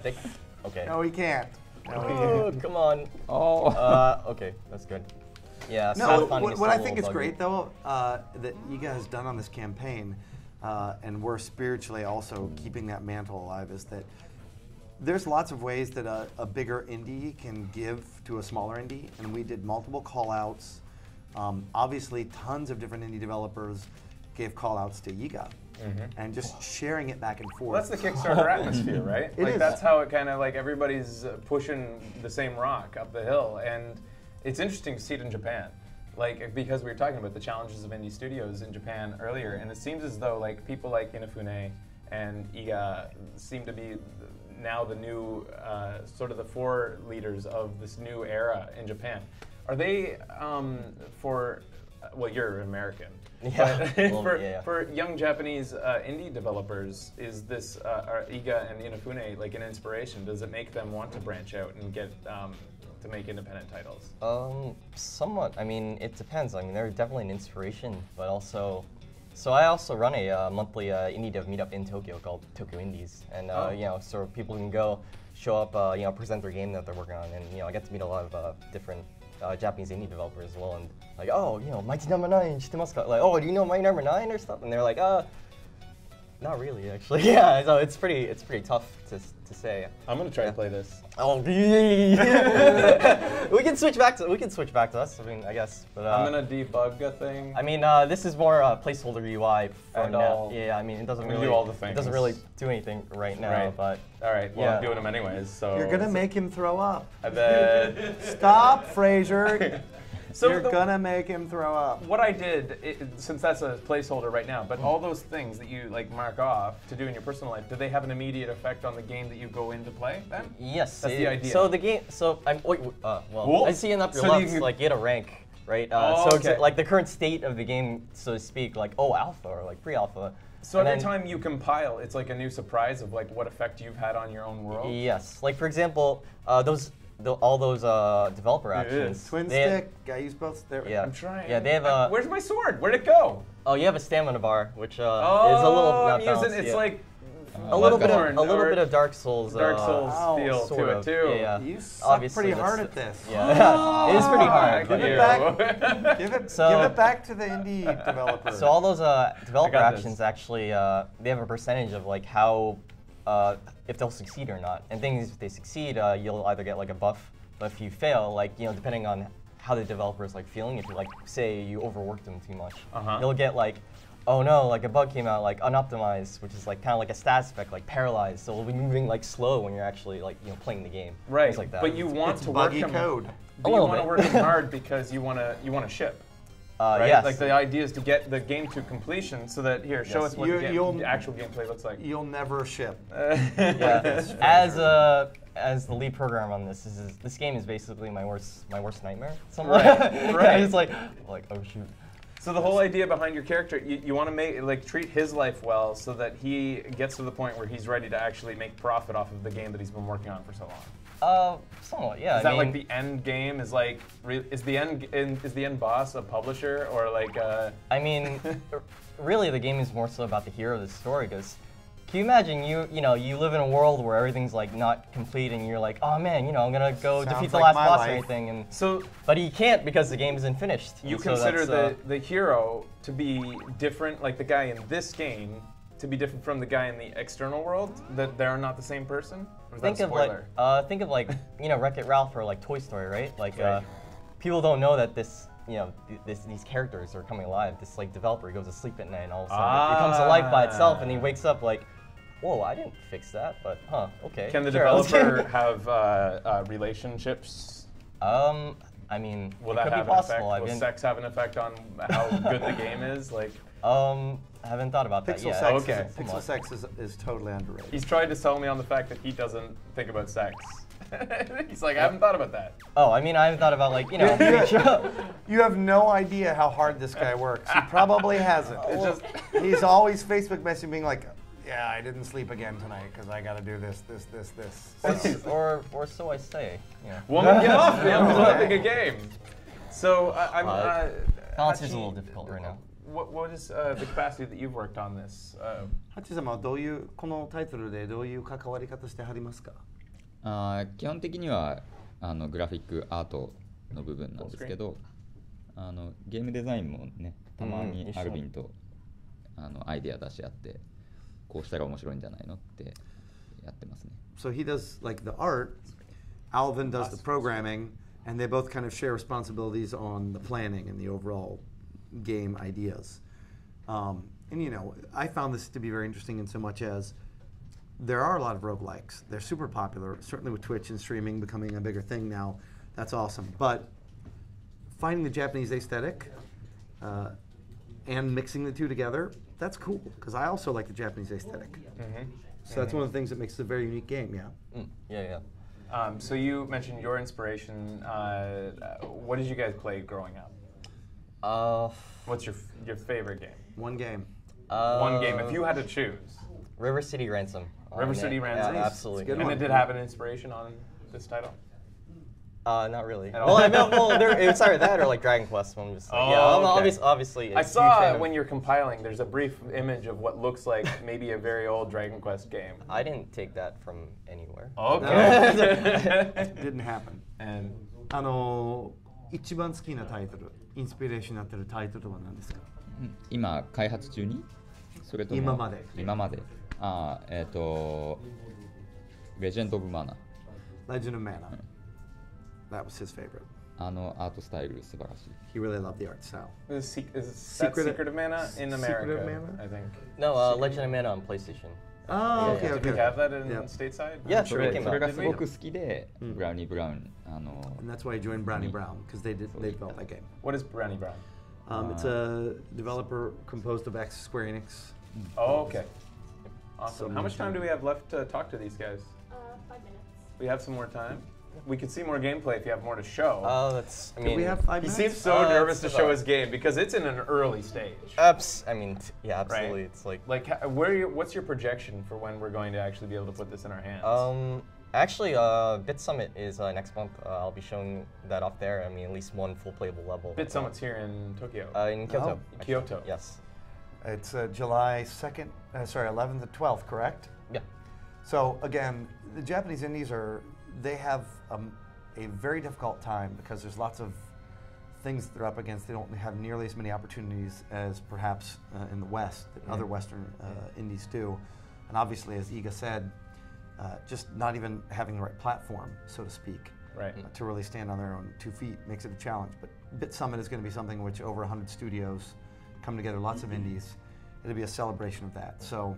this. Okay. No, we can't. No, come on. Oh. Okay, that's good. Yeah. No, what I think is great though that you guys have done on this campaign, and we're spiritually also keeping that mantle alive, is that there's lots of ways that a bigger indie can give to a smaller indie, and we did multiple call-outs. Obviously, tons of different indie developers gave call-outs to Yiga. And just sharing it back and forth. Well, that's the Kickstarter atmosphere, right? It is. That's how it kind of like everybody's pushing the same rock up the hill, and it's interesting to see it in Japan. Like, because we were talking about the challenges of indie studios in Japan earlier, and it seems as though like people like Inafune and Iga seem to be now the new sort of the fore leaders of this new era in Japan. Are they for well, you're American. Yeah. But for young Japanese indie developers, is this are Iga and Inafune like an inspiration? Does it make them want to branch out and get to make independent titles? Somewhat. I mean, it depends. I mean, they're definitely an inspiration, but also, so I also run a monthly indie dev meetup in Tokyo called Tokyo Indies, and you know, so people can go show up, you know, present their game that they're working on, and you know, I get to meet a lot of different Japanese indie developers as well, and like, oh, you know, Mighty Number 9, shitemasu ka? Like, oh, do you know Mighty Number 9 or stuff? And they're like, not really, actually. Yeah, so it's pretty tough to say. I'm gonna try to play this. Oh, we can switch back to us. I mean, I guess. But I'm gonna debug a thing. I mean, this is more placeholder UI for now. Yeah, I mean, it doesn't really do all the things. It doesn't really do anything right now. But all right, well, I'm doing them anyways. So you're gonna make him throw up. I bet. Stop, Fraser. So you're gonna make him throw up. What I did, since that's a placeholder right now, but all those things that you like mark off to do in your personal life, do they have an immediate effect on the game that you go in to play then? Yes. That's the idea. So the game, I see enough your left, like get a rank, right? So like the current state of the game, so to speak, like alpha or like pre-alpha. So every time you compile, it's like a new surprise of like what effect you've had on your own world? Yes. Like for example, all those developer actions. Twin stick, I use both there. Yeah. I'm trying. Yeah, they have where's my sword? Where'd it go? Oh, you have a stamina bar, which is a little not balanced. It's like a little bit of Dark Souls. Dark Souls feel to it too. Yeah. You suck pretty hard at this. Yeah, it is pretty hard. Give it back. Give it back to the indie developer. So all those developer actions actually, they have a percentage of like how. If they'll succeed or not. And things, if they succeed, you'll either get like a buff, but if you fail, like, you know, depending on how the developer is like feeling, if you like, say you overworked them too much, you'll get like, oh no, like a bug came out, like unoptimized, which is like kind of like a stat spec, like paralyzed, so it'll be moving like slow when you're actually like, you know, playing the game. Right, things like that. but you want to work them code. But you want to work them hard because you want to ship. Right? Yes. Like the idea is to get the game to completion so that, here, show us what the actual gameplay looks like. You'll never ship. As the lead programmer on this, this game is basically my worst nightmare. Right. It's like, oh shoot. So the whole idea behind your character, you want to treat his life well so that he gets to the point where he's ready to actually make profit off of the game that he's been working on for so long. Somewhat, yeah. Is that like the end game? Is the end boss a publisher or like? I mean, really, the game is more so about the hero of the story. Because can you imagine you live in a world where everything's like not complete, and you're like, oh man, you know, I'm gonna go defeat the last boss or anything, and but you can't because the game isn't finished. You consider the hero to be different, like the guy in this game, to be different from the guy in the external world? That they're not the same person? Or is that a spoiler? Think of like you know, Wreck-It Ralph or like Toy Story, right? Like people don't know that this, you know, these characters are coming alive. This like developer, he goes to sleep at night and all of a sudden it becomes alive by itself, and he wakes up like, whoa, I didn't fix that, but okay. Can the developer have relationships? I mean, will it that could have be possible. An effect? Will sex have an effect on how good the game is? Like, I haven't thought about that yet. Pixel sex is totally underrated. He's tried to sell me on the fact that he doesn't think about sex. He's like, I haven't thought about that. Oh, I mean, I haven't thought about like, you know. You have no idea how hard this guy works. He probably hasn't. He's always Facebook messaging being like, yeah, I didn't sleep again tonight because I got to do this. Or so I say. Yeah. Woman, get off me! I'm developing a game. So balance is a little difficult right now. What is the capacity that you've worked on this? ハチ様はこのタイトルでどういう関わり方してはりますか？基本的にはグラフィックアートの部分なんですけど、ゲームデザインもね、たまにアルビンとアイデア出し合って。こうしたら面白いんじゃないのってやってますね。So he does like the art, Alvin does the programming, and they both kind of share responsibilities on the planning and the overall game ideas. And you know, I found this to be very interesting in so much as there are a lot of roguelikes. They're super popular, certainly with Twitch and streaming becoming a bigger thing now. That's awesome. But finding the Japanese aesthetic and mixing the two together, that's cool, because I also like the Japanese aesthetic. So that's one of the things that makes it a very unique game, yeah. So you mentioned your inspiration. What did you guys play growing up? What's your favorite game? One game. One game. If you had to choose. River City Ransom. River City Ransom. Yeah, absolutely. And it did have an inspiration on this title. Not really. Well, I meant it's either that or like Dragon Quest. I'm just like, okay. obviously. I saw when you're compiling, there's a brief image of what looks like maybe a very old Dragon Quest game. I didn't take that from anywhere. Okay. Didn't happen. And 一番好きなタイトル、インスピレーションになってるタイトルは何ですか？今開発中に？それとも今まで。レジェンド・オブ・マナー。Legend of Mana. That was his favorite. アートスタイル素晴らしい。He really loved the art style. Is Secret of Mana in America? Secret of Mana? I think. No, Legend of Mana on PlayStation. Oh, okay, Did okay. we have that in stateside? Yeah, sure. それがすごく好きで、ブラウニー・ブラウン。And that's why I joined Brownie Brown, because they developed that game. What is Brownie Brown? It's a developer composed of Square Enix. Oh, okay. Awesome. How much time do we have left to talk to these guys? 5 minutes. We have some more time? We could see more gameplay if you have more to show. Oh, that's. I mean, we have 5 minutes? He seems so nervous to show his game because it's in an early stage. I mean, yeah, absolutely. Right? It's like. What's your projection for when we're going to actually be able to put this in our hands? Actually, Bit Summit is next month. I'll be showing that off there. I mean, at least one full playable level. Bit Summit's here in Tokyo. In Kyoto. Kyoto. Yes. It's July 2nd, 11th and 12th, correct? Yeah. So again, the Japanese indies they have a very difficult time because there's lots of things that they're up against. They don't have nearly as many opportunities as perhaps in the West that other Western indies do. And obviously, as Iga said, just not even having the right platform, so to speak, to really stand on their own 2 feet makes it a challenge. But Bit Summit is going to be something in which over 100 studios come together, lots of indies. It'll be a celebration of that. So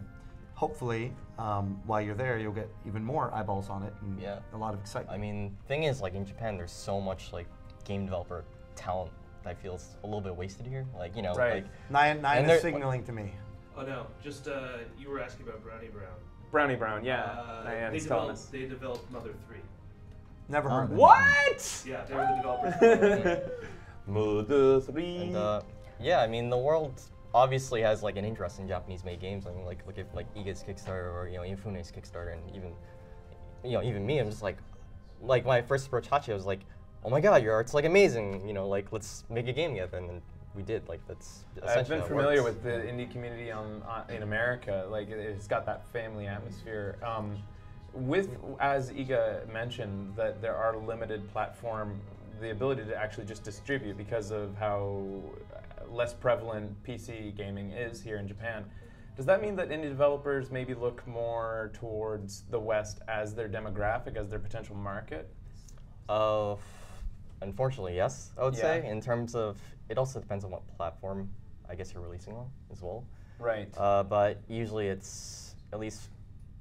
hopefully, while you're there, you'll get even more eyeballs on it and a lot of excitement. I mean, thing is, like in Japan, there's so much like game developer talent that feels a little bit wasted here. Like, you know, like Nine is signaling to me. Oh no, just you were asking about Brownie Brown. Brownie Brown, yeah. They developed Mother 3. Never heard of it. What? Yeah, they were the developers. Mother 3. And, yeah, I mean, the world obviously has like an interest in Japanese-made games. I mean, like look at like Iga's Kickstarter or Infune's Kickstarter, and even me, I'm just like when I first approached Hachi, I was like, oh my god, your art's like amazing. Like let's make a game together, and then we did. Like that's. I've been familiar with the indie community in America. Like it's got that family atmosphere. As Iga mentioned, that there are limited platform, the ability to actually just distribute because of how less prevalent PC gaming is here in Japan. Does that mean that indie developers maybe look more towards the West as their demographic, as their potential market? Unfortunately, yes, I would say. In terms of, it also depends on what platform I guess you're releasing on as well. Right. But usually it's at least,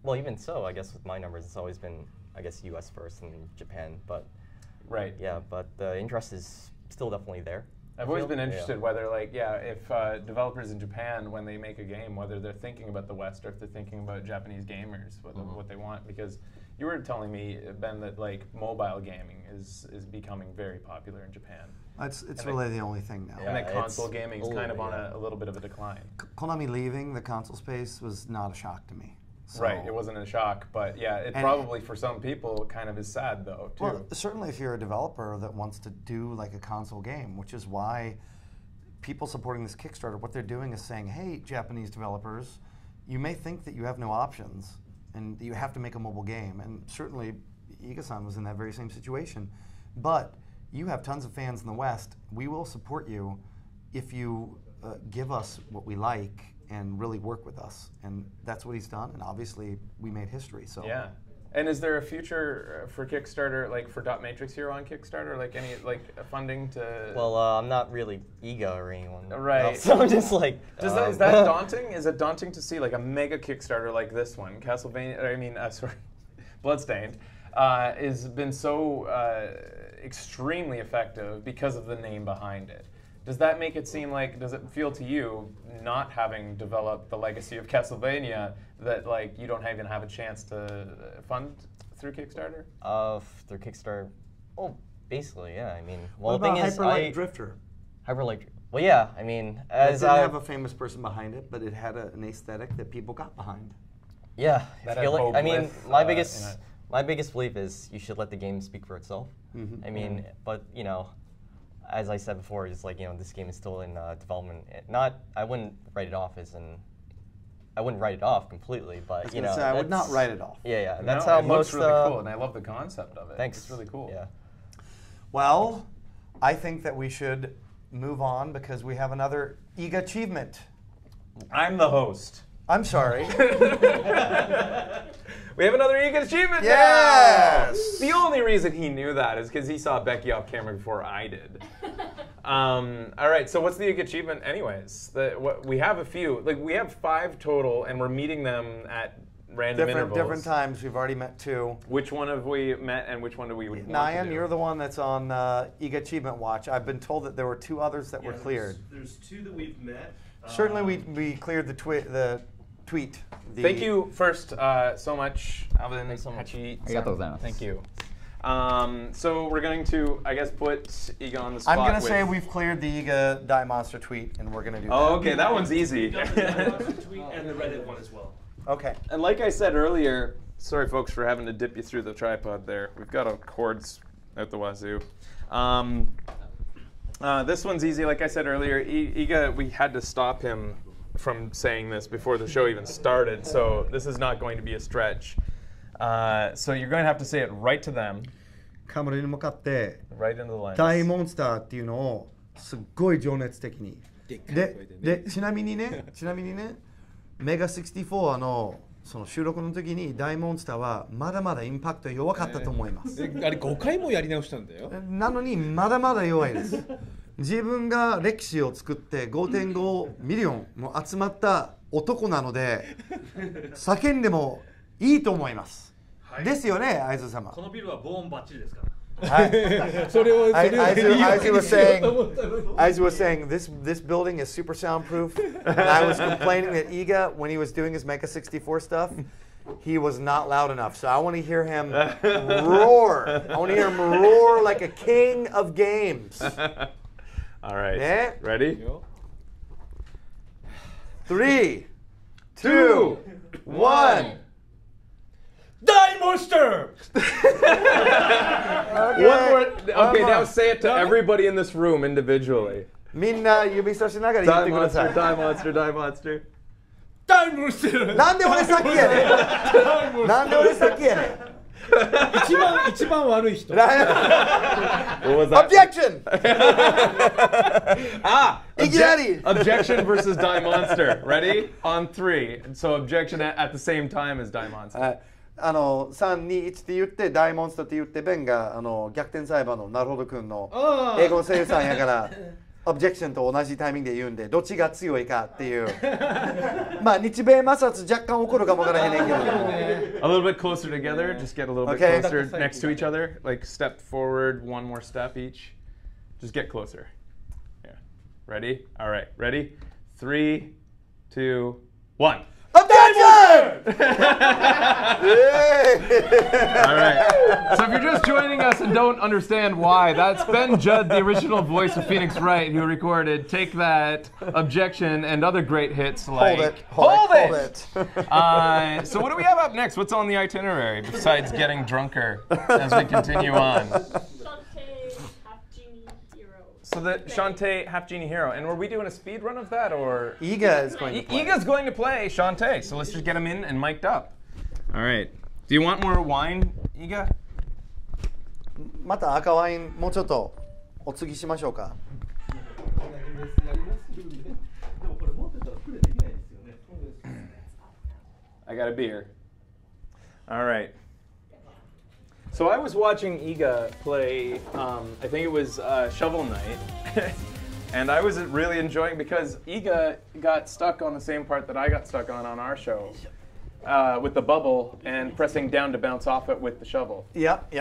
well, even so, I guess with my numbers, it's always been, I guess, US first and then Japan. But yeah, but the interest is still definitely there. I've always been interested whether, if developers in Japan, when they make a game, whether they're thinking about the West or if they're thinking about Japanese gamers, what they want. Because you were telling me, Ben, that mobile gaming is becoming very popular in Japan. It's really the only thing now. And that console gaming is kind of on a little bit of a decline. Konami leaving the console space was not a shock to me. So. Right, it wasn't a shock, but yeah, it probably for some people kind of is sad though, too. Well, certainly if you're a developer that wants to do like a console game, which is why people supporting this Kickstarter, what they're doing is saying, hey, Japanese developers, you may think that you have no options and you have to make a mobile game, and certainly Iga-san was in that very same situation, but you have tons of fans in the West. We will support you if you give us what we like and really work with us, and that's what he's done. And obviously, we made history. So yeah. And is there a future for Kickstarter, like for Dot Matrix here on Kickstarter, like any funding to? Well, I'm not really Iga or anyone. Right. Else, so I'm just like. Is that daunting? Is it daunting to see like a mega Kickstarter like this one, Bloodstained, has been so extremely effective because of the name behind it? Does that make it seem like, does it feel to you, not having developed the legacy of Castlevania, that you don't even have a chance to fund through Kickstarter? Through Kickstarter, basically, yeah. I mean, well, the thing is, Hyper Light Drifter. Hyper Light, Well, yeah, I mean, as it didn't have a famous person behind it, but it had an aesthetic that people got behind. Yeah, That I feel had like, I mean, Boblith, my biggest belief is you should let the game speak for itself. I mean, but you know, as I said before, it's like, you know, this game is still in development. I wouldn't write it off I wouldn't write it off completely, but you know, I would not write it off. Yeah, that's how it most. Looks really cool, and I love the concept of it. Thanks. It's really cool. Yeah. Well, I think that we should move on because we have another Iga achievement. I'm the host. I'm sorry. We have another Iga achievement Yes! now! The only reason he knew that is because he saw Becky off camera before I did. All right, so what's the Iga achievement anyways? We have a few. Like, we have 5 total, and we're meeting them at random intervals. Different times. We've already met 2. Which one have we met, and which one do we want to Nyan, do? you're the one that's on Iga Achievement Watch. I've been told that there were 2 others that were cleared. There's 2 that we've met. Certainly we cleared the tweet. Thank you first so much, Alvin. Thanks so much. Thank you. So we're going to, I guess, put Iga on the spot. I'm going to say we've cleared the Iga Die Monster tweet, and we're going to do that. Oh, okay, that one's easy. The Die Monster tweet and the Reddit one as well. Okay. And like I said earlier, sorry folks for having to dip you through the tripod there. We've got our cords out the wazoo. This one's easy. Like I said earlier, Iga, we had to stop him from saying this before the show even started, so this is not going to be a stretch. So you're going to have to say it right to them. カメラに向かって Right into the lens. 大モンスターっていうのをすっごい情熱的にでちなみにねメガ64のその収録の時に大モンスターはまだまだインパクト弱かったと思います。あれ5回もやり直したんだよ。なのにまだまだ弱いです。自分が歴史を作って 5.5 ミリオンも集まった男なので叫んでもいいと思います。ですよね、愛津様。このビルは防音バッチリですから。As you were saying, this building is super soundproof. And I was complaining that Iga, when he was doing his Mecha 64 stuff, he was not loud enough. So I want to hear him roar. I want to hear him roar like a king of games. All right. Yeah? Ready? 3, 2, 1. Die Monster! One more. Okay, now say it to everybody in this room individually. みんな指差しながら言ってください。 Die Monster, Die Monster. Die Monster! なんで俺さっきやねん。なんで俺さっきやねん。一番悪い人。What was that? Objection! Objection versus Die Monster. Ready? On 3. So objection at the same time as Die Monster. 3、2、1って言って大モンスターって言ってベンが逆転裁判のなるほどくんの英語の声優さんやからオブジェクションと同じタイミングで言うんでどっちが強いかっていうまあ日米摩擦若干起こるかもわからへんねんけど A little bit closer together, just get a little bit closer next to each other, like step forward, one more step each. Just get closer. Yeah. Ready? All right. Ready? 3, 2, 1. Objection! All right. So if you're just joining us and don't understand why, that's Ben Judd, the original voice of Phoenix Wright, who recorded Take That, Objection, and other great hits like Hold It! So what do we have up next? What's on the itinerary besides getting drunker as we continue on? So the Shante Half Genie Hero, and were we doing a speed run of that, or Iga is going to play? Iga's going to play Shante, so let's just get him in and mic'd up. All right. Do you want more wine, Iga? また赤ワインもうちょっとお継ぎしましょうか。I got a beer. All right. So I was watching Iga play, I think it was Shovel Knight, and I was really enjoying because Iga got stuck on the same part that I got stuck on our show, with the bubble and pressing down to bounce off it with the shovel. Yep.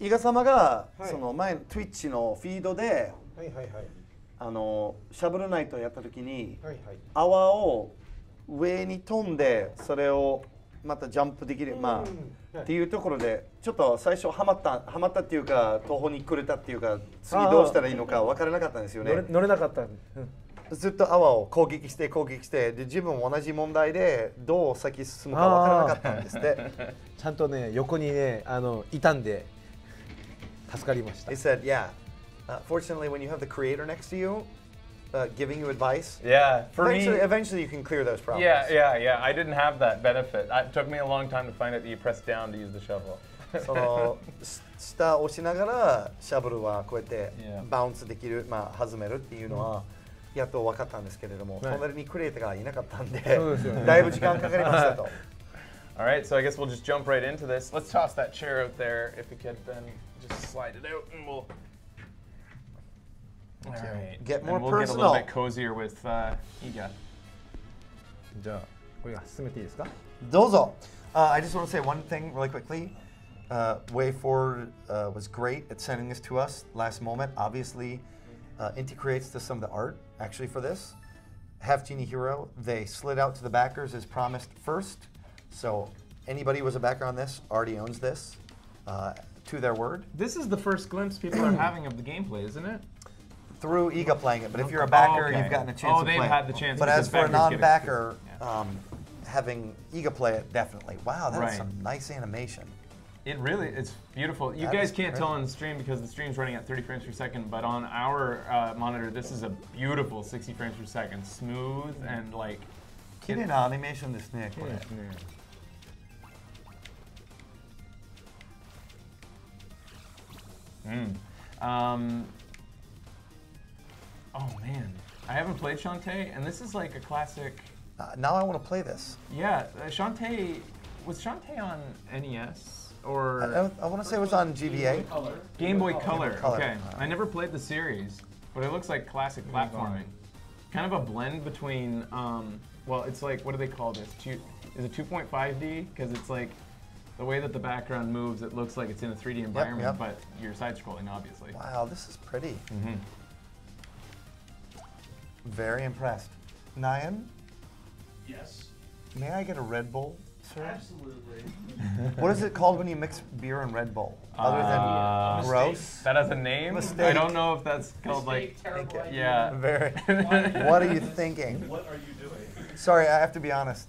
伊賀様がその前の Twitch のフィードでシャブルナイトをやった時に泡を上に飛んでそれをまたジャンプできる、まあっていうところでちょっと最初ハマったっていうか途方に暮れたっていうか次どうしたらいいのか分からなかったんですよね。乗れなかった。ずっと泡を攻撃してで自分も同じ問題でどう先進むか分からなかったんですって。ちゃんとね横にねいたんで助かりました。He said, yeah. Fortunately, when you have the creator next to you, giving you advice, eventually you can clear those problems. Yeah. I didn't have that benefit. It took me a long time to find out that you press down to use the shovel. その下を押しながらシャブルはこうやってバウンスできる、まあ弾めるっていうのはやっと分かったんですけれども、隣にクリエイターがいなかったんで、だいぶ時間かかりましたと。All right, so I guess we'll just jump right into this. Let's toss that chair out there if you could, Ben. Just slide it out and we'll. All right. Get more we'll personal. Get a little bit cozier with Iga. じゃあこれが進めていいですか？どうぞ。I just want to say one thing really quickly. Way Forward was great at sending this to us last moment. Obviously, Inti creates some of the art actually for this. Half Genie Hero, they slid out to the backers as promised first. So anybody who was a backer on this already owns this to their word. This is the first glimpse people are having of the gameplay, isn't it? Through Iga playing it, but if you're a backer, you've gotten a chance to play it. Oh, they've had the chance. But as for a non-backer, having Iga play it, definitely. Wow, that's some nice animation. It's beautiful. You guys can't tell on the stream because the stream's running at 30 frames per second, but on our monitor, this is a beautiful 60 frames per second, smooth and like. 綺麗なアニメーションですね、これ。Oh man, I haven't played Shante, and this is like a classic. Now I want to play this. Yeah, Shante, was Shante on NES or? I want to say it was on GBA. Game Boy Color. Okay, I never played the series, but it looks like classic platforming. Kind of a blend between, well, it's like, what do they call this? Is it 2.5D? Because it's like the way that the background moves, it looks like it's in a 3D environment, but you're side-scrolling, obviously. Wow, this is pretty. Very impressed. Nyan? Yes. May I get a Red Bull, sir? Absolutely. What is it called when you mix beer and Red Bull? Other than gross? That has a name? Mistake. I don't know if that's called yeah. Very. What are you thinking? What are you doing? Sorry, I have to be honest.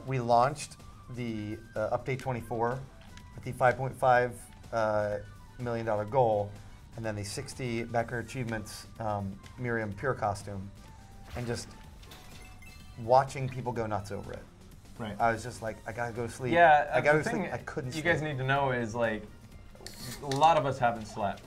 We launched the Update 24 with the $5.5 million goal, and then the 60 backer achievements Miriam Pure costume, and just watching people go nuts over it. Right. I was just like, I gotta go to sleep. Yeah, I gotta go to sleep. I couldn't sleep. You guys need to know is like, a lot of us haven't slept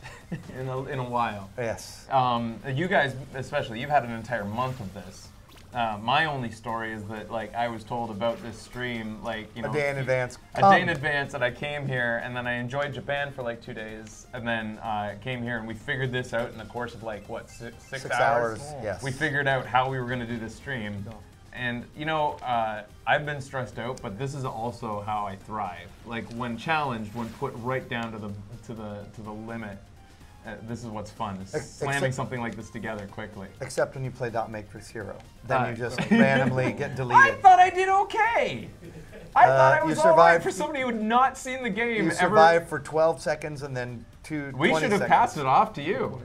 in a while. Yes. You guys, especially, you've had an entire month of this. My only story is that like I was told about this stream like a day in advance. A day in advance, and I came here, and then I enjoyed Japan for like 2 days, and then came here, and we figured this out in the course of like what six hours. Yes. We figured out how we were going to do this stream. And you know, I've been stressed out, but this is also how I thrive. Like when challenged, when put right down to the limit, this is what's fun. Is slamming something like this together quickly. Except when you play Dot Matrix Hero, then you just randomly get deleted. I thought I did okay. I thought I was all right for somebody who had not seen the game. You survived for 12 seconds and then 20 seconds. We should have passed it off to you.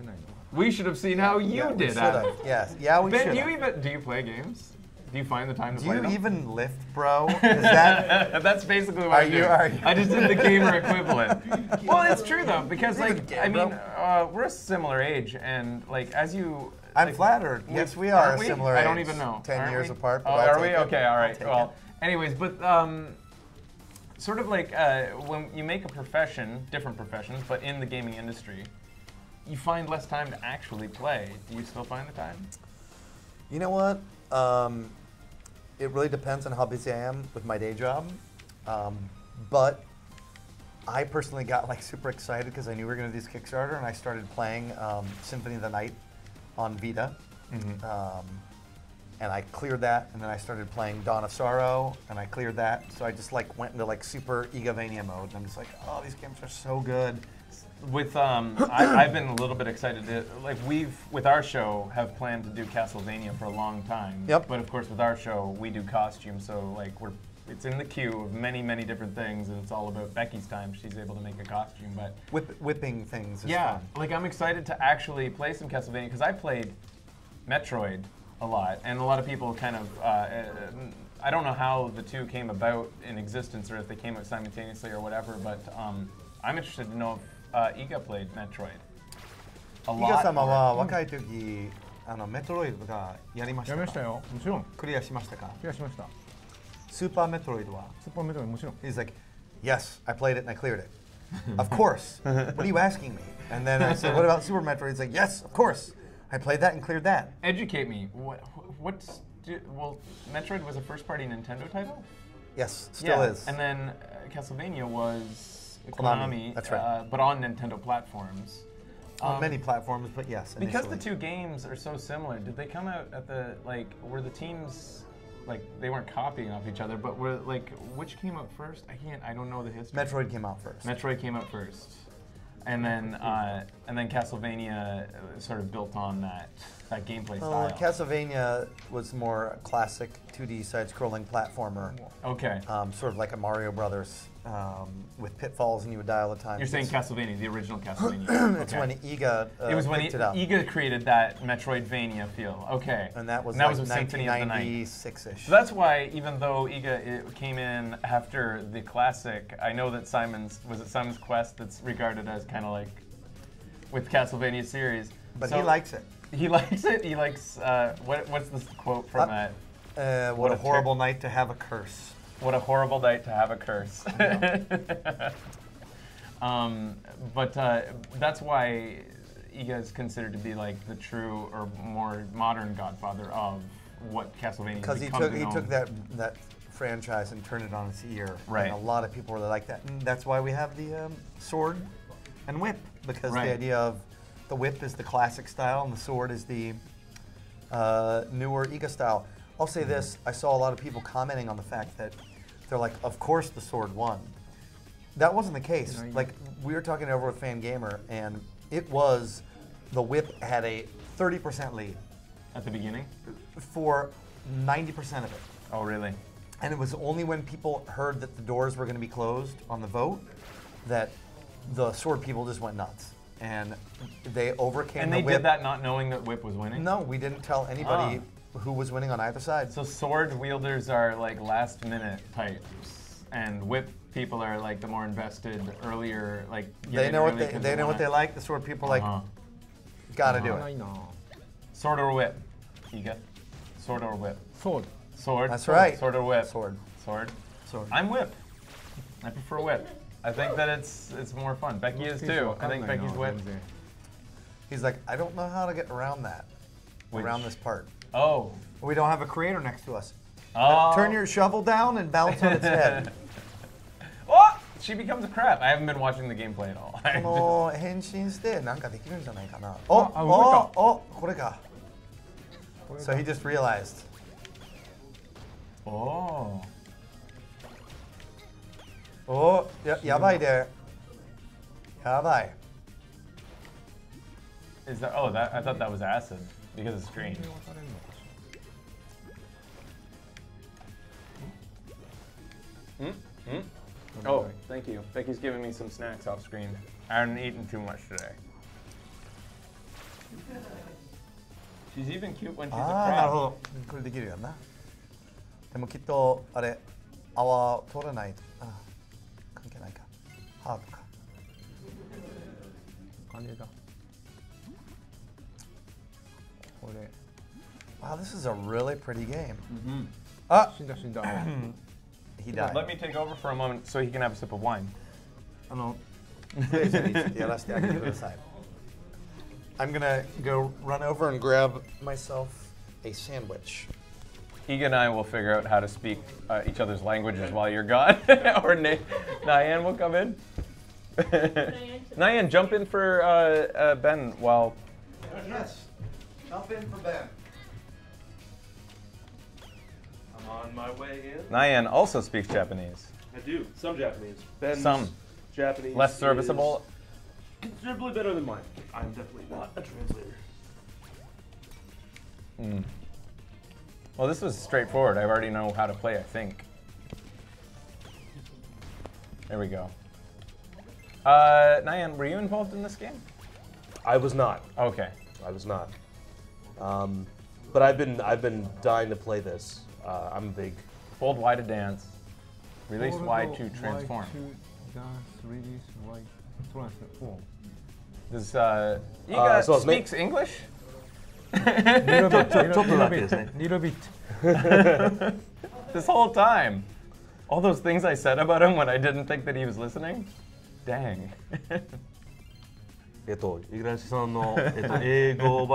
We should have seen how you did at it. Yes, yeah, we should. Ben, do you play games? Do you find the time to play them? Do you even lift, bro? Is that? That's basically what I do. I just did the gamer equivalent. Well, it's true though, because like I mean, we're a similar age, and like as you. I'm flattered. Yes, we are a similar age. I don't even know. 10 years apart. Oh, are we? Okay, all right. Well, anyways, but sort of like when you make a profession, different professions, but in the gaming industry, you find less time to actually play. Do you still find the time? You know what? It really depends on how busy I am with my day job. But I personally got like super excited because I knew we were going to do this Kickstarter, and I started playing Symphony of the Night on Vita. And I cleared that, and then I started playing Dawn of Sorrow, and I cleared that. So I just like went into like super Igavania mode, and I'm just like, oh, these games are so good. With I've been a little bit excited to like with our show have planned to do Castlevania for a long time. Yep. But of course with our show we do costumes, so like we're it's in the queue of many, many different things, and it's all about Becky's time. She's able to make a costume, but whipping things is yeah, fun. like I'm excited to actually play some Castlevania because I played Metroid a lot, and a lot of people kind of I don't know how the two came about in existence or if they came out simultaneously or whatever, but I'm interested to know if Iga played Metroid. A lot. イガ様は若い時メトロイドがやりましたか？やりましたよ。もちろん。クリアしましたか？クリアしました。スーパーメトロイドは？スーパーメトロイドもちろん。He's like, yes, I played it and I cleared it. Of course. What are you asking me? And then I said, what about Super Metroid? He's like, yes, of course. I played that and cleared that. Educate me. Well, Metroid was a first-party Nintendo title? Yes, still is. And then Castlevania was Konami. That's right. But on Nintendo platforms. On many platforms, but yes. Because the two games are so similar, did they come out at the, were the teams, they weren't copying off each other, but were, which came out first? I don't know the history. Metroid came out first. Metroid came out first. And then Castlevania sort of built on that gameplay style. Castlevania was more a classic 2D side-scrolling platformer. Okay. Sort of like a Mario Brothers with pitfalls, and you would die all the time. You're saying Castlevania, the original Castlevania. It's when Iga it was when picked it up. Iga created that Metroidvania feel. Okay. And that was like like Symphony of the Night. 1996-ish. So that's why, even though Iga came in after the classic, I know that Simon's Quest that's regarded as kind of like with Castlevania series. But he likes it. He likes it. He likes what's this quote from that? What a horrible night to have a curse. What a horrible night to have a curse. But that's why Iga is considered to be like the true or more modern godfather of what Castlevania has become. Because he took that franchise and turned it on its ear. Right. And a lot of people really like that. And that's why we have the sword and whip, because the idea of the whip is the classic style and the sword is the newer Iga style. I'll say this, I saw a lot of people commenting on the fact that they're like, of course the sword won. That wasn't the case. Like, we were talking over with Fan Gamer, and it was, the whip had a 30% lead. At the beginning? For 90% of it. Oh, really? And it was only when people heard that the doors were going to be closed on the vote that the sword people just went nuts. And they overcame the whip. And they did that not knowing that whip was winning? No, we didn't tell anybody who was winning on either side. So sword wielders are like last minute types, and whip people are like the more invested earlier, like they know what they know what they like. The sword people are like, gotta do it. Sword or whip, Iga? Sword or whip? Sword. Sword. That's right. Sword or whip? Sword. Sword. Sword. I'm whip. I prefer whip. I think that it's more fun. Becky is too. I think Becky's whip. He's like, I don't know how to get around that. Around this part. Oh. We don't have a creator next to us. Oh. Turn your shovel down and bounce on its head. Oh! She becomes a crab. I haven't been watching the gameplay at all. この変身してなんかできるんじゃないかな。これか。So he just realized. Oh. やばいで。やばい。Is that? I thought that was acid because it's green. Oh, thank you. Becky's giving me some snacks off screen. I haven't eaten too much today. She's even cute when she's a crab. なるほど。これできるよな。でもきっとあれ泡取らないと。関係ないか。ハートか。感じだ。これ。Wow, this is a really pretty game.死んだ。He died. Let me take over for a moment so he can have a sip of wine. やらせてあげてください。I'm gonna go run over and grab myself a sandwich. Iga and I will figure out how to speak each other's languages while you're gone. Or Nyan will come in. Nyan, jump in for Ben while... Yes, jump in for Ben. I'm on my way in. Nyan also speaks Japanese. I do. Some Japanese. Ben's Some. Japanese. Less serviceable. Considerably better than mine. I'm definitely not a translator. Well, this was straightforward. I already know how to play, I think. There we go. Nyan, were you involved in this game? I was not. Okay. I was not. But I've been dying to play this. I'm a big. Hold Y to dance. Release Y to transform. Release Y transform. Does Iga speaks English? Little bit. This whole time. All those things I said about him when I didn't think that he was listening? Dang. 五十嵐さんの英語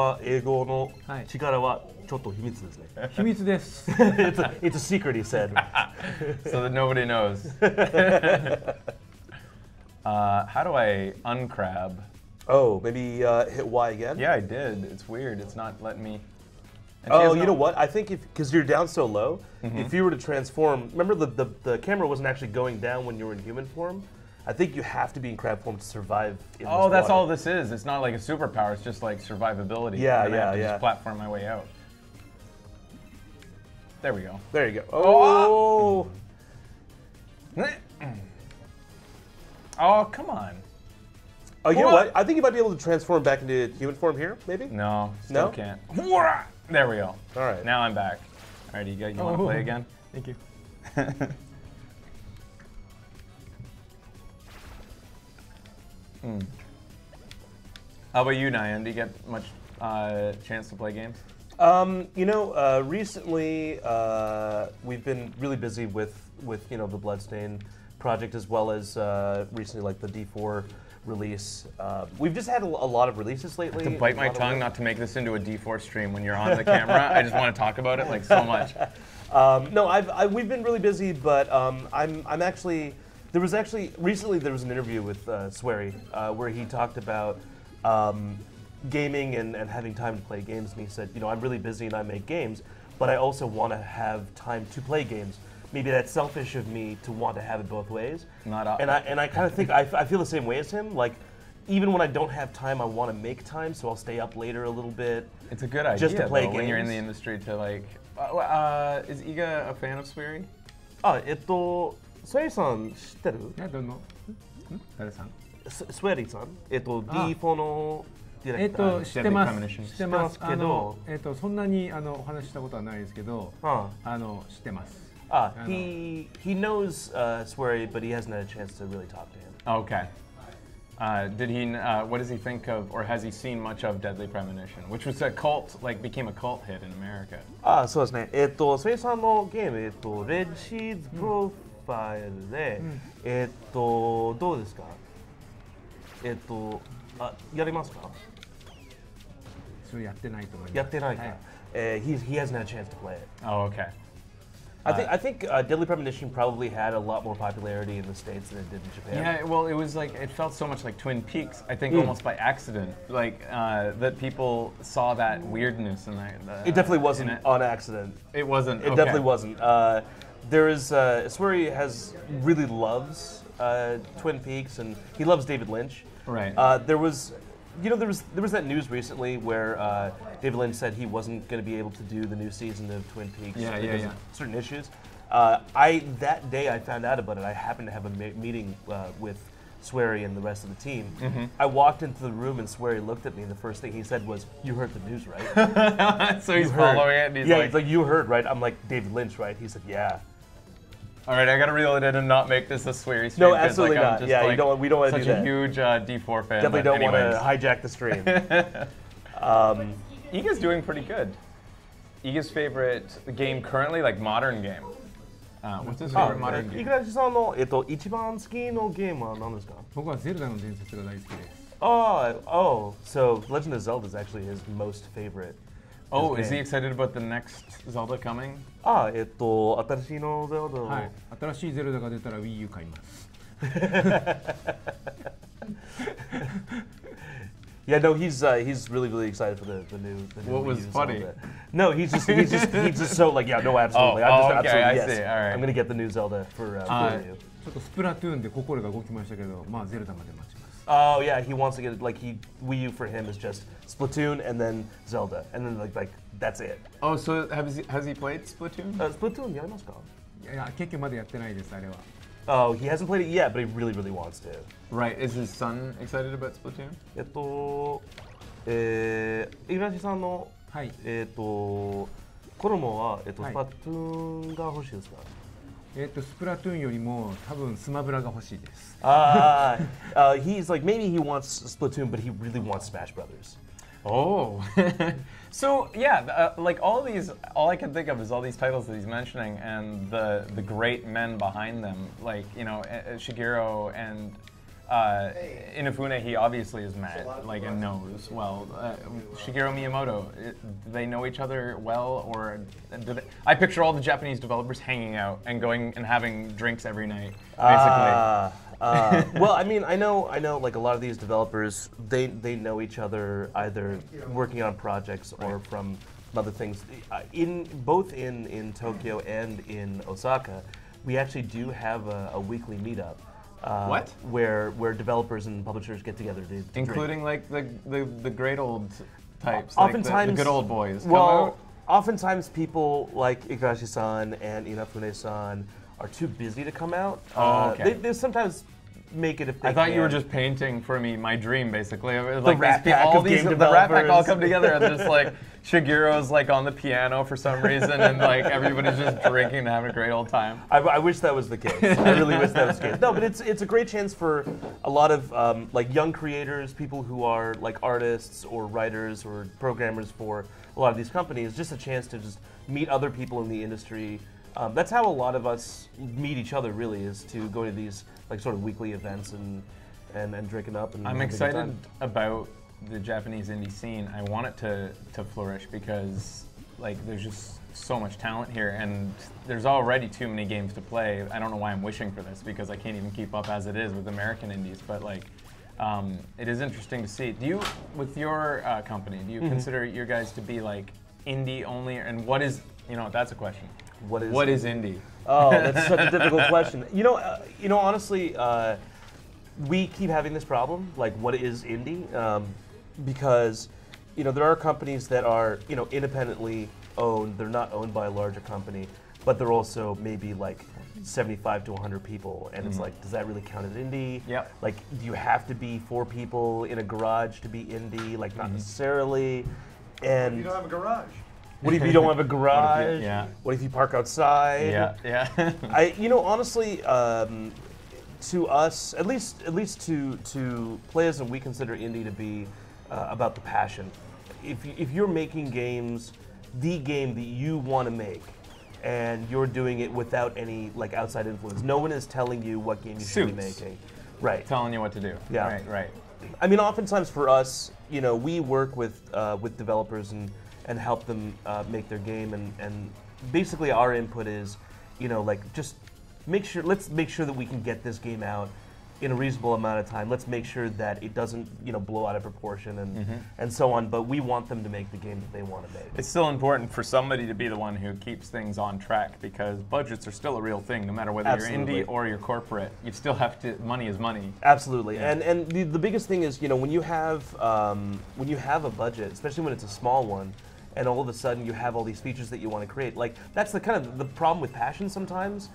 の力はちょっと秘密ですね。秘密です。It's a secret, he said. So that nobody knows. How do I uncrab? Oh, maybe hit Y again? Yeah, I did. It's weird. It's not letting me. Oh, you know what? I think because you're down so low, if you were to transform, remember the camera wasn't actually going down when you were in human form? I think you have to be in crab form to survive in this that's water. all this is. It's not like a superpower. It's just like survivability. Yeah, and I have to yeah. just platform my way out. There we go. There you go. Oh! Oh, come on. Oh, you know what? I think you might be able to transform back into human form here, maybe? No, still can't. There we go. All right. Now I'm back. All right, you want to play again? Thank you. How about you, Nyan? Do you get much chance to play games? Recently we've been really busy with the Bloodstained project, as well as recently like the D4 release. We've just had a lot of releases lately. To bite my tongue not to make this into a D4 stream when you're on the camera. I just want to talk about it like so much. No, we've been really busy, but I'm actually. Recently there was an interview with Swery where he talked about gaming and having time to play games, and he said, I'm really busy and I make games, but I also want to have time to play games. Maybe that's selfish of me to want to have it both ways. And I kind of think I feel the same way as him. Like, even when I don't have time, I want to make time, so I'll stay up later a little bit. It's a good idea just to play games. When you're in the industry to like. Is Iga a fan of Swery? スウェリさん知ってる？いや、どの？誰さん？スウェリさん？D4 のディレクター。知ってます。知ってますけど、そんなにお話ししたことはないですけど、知ってます。He knows Swery, but he hasn't had a chance to really talk to him. Okay. Did he? What does he think of, or has he seen much of Deadly Premonition, which was a cult, became a cult hit in America? そうですね。スウェリさんのゲーム、レッジシーズプロファイルで、どうですか？やりますか？それやってないと思います。やってないか。He hasn't had a chance to play it. Oh, okay. I think Deadly Premonition probably had a lot more popularity in the States than it did in Japan. Yeah, well, it was like, it felt so much like Twin Peaks, I think almost by accident. That people saw that weirdness in that. It definitely wasn't on accident. It wasn't? It definitely wasn't. There is, Swery really loves Twin Peaks, and he loves David Lynch. Right. There was that news recently where David Lynch said he wasn't going to be able to do the new season of Twin Peaks because of certain issues. That day I found out about it. I happened to have a meeting with Swery and the rest of the team. I walked into the room and Swery looked at me, and the first thing he said was, "You heard the news, right?" So he's following it, and he's he's like, "You heard, right?" I'm like, "David Lynch, right?" He said, "Yeah." All right, I gotta reel it in and not make this a Swery stream. No, absolutely not. Just, we don't want to do that. Such a huge D4 fan. Definitely don't want to hijack the stream. Iga's doing pretty good. Iga's favorite game currently, modern game. What's his favorite modern game? 五十嵐さんの一番好きのゲームは何ですか？僕はゼルダの伝説が大好きです。So Legend of Zelda is actually his most favorite. Oh, is he excited about the next Zelda coming? 新しいのゼルダ。はい。新しいゼルダが出たら Wii U 買います。Yeah, no, he's really excited for the new. What was funny? Zelda. No, he's just so no, absolutely. Okay, I yes. see. All right. I'm gonna get the new Zelda for you. ちょっとスプラトゥーンで心が動きましたけど、ゼルダまで待ちます。Oh yeah, he wants to get Wii U for him is just Splatoon and then Zelda, and then like that's it. Oh, so has he played Splatoon? Splatoon やりますか？いや結局まだやってないですあれは。Oh, he hasn't played it yet, but he really, really wants to. Right. Is his son excited about Splatoon? 五十嵐さんの子供はスプラトゥーンが欲しいですか？スプラトゥーンよりも多分スマブラが欲しいです。He's like maybe he wants Splatoon, but he really wants Smash Brothers. Oh, so yeah, like all I can think of is all these titles that he's mentioning and the great men behind them, like Shigeru and Inafune. He obviously is met, like, and knows well. Shigeru Miyamoto, do they know each other well, or I picture all the Japanese developers hanging out and going and having drinks every night, basically. Well, I mean, I know, like a lot of these developers, they know each other either working on projects or from other things. Both in Tokyo and in Osaka, we actually do have a weekly meetup. What? Where developers and publishers get together to including drink. like the great old types, oftentimes, like the good old boys. Well, oftentimes people like Igarashi-san and Inafune-san are too busy to come out. Okay. They sometimes make it if they I thought can. you were just painting for me my dream, basically. Like the Rat Pack all come together, and just like Shigeru's like on the piano for some reason, and like everybody's just drinking and having a great old time. I wish that was the case. I really wish that was the case. No, but it's a great chance for a lot of like young creators, people who are like artists or writers or programmers for a lot of these companies, just a chance to just meet other people in the industry. That's how a lot of us meet each other, really, is to go to these like sort of weekly events and drinking up. And I'm excited about the Japanese indie scene. I want it to flourish because like there's just so much talent here, and there's already too many games to play. I don't know why I'm wishing for this because I can't even keep up as it is with American indies. But like, it is interesting to see. Do you, with your company, do you consider your guys to be like indie only, and what is, that's a question. What is indie? Oh, that's such a difficult question. Honestly, we keep having this problem. Like, what is indie? Because there are companies that are independently owned. They're not owned by a larger company, but they're also maybe like 75 to 100 people, and it's like, does that really count as indie? Yep. Like, do you have to be 4 people in a garage to be indie? Like, not necessarily. And you don't have a garage. What if you don't have a garage? What if you park outside? Yeah. Honestly, to us, at least to Playism, we consider indie to be about the passion. If you're making games, the game that you want to make, and you're doing it without any like outside influence, no one is telling you what game you should be making. Right. Telling you what to do. Yeah. Right. I mean, oftentimes for us, we work with developers and help them make their game, and basically our input is, just let's make sure that we can get this game out in a reasonable amount of time. Let's make sure that it doesn't, blow out of proportion and so on, but we want them to make the game that they want to make. It's still important for somebody to be the one who keeps things on track, because budgets are still a real thing, no matter whether Absolutely. you're indie or you're corporate. You still have to, money is money. Absolutely, Yeah. and the biggest thing is, when you have a budget, especially when it's a small one, and all of a sudden you have all these features that you want to create, like that's the kind of the problem with passion sometimes.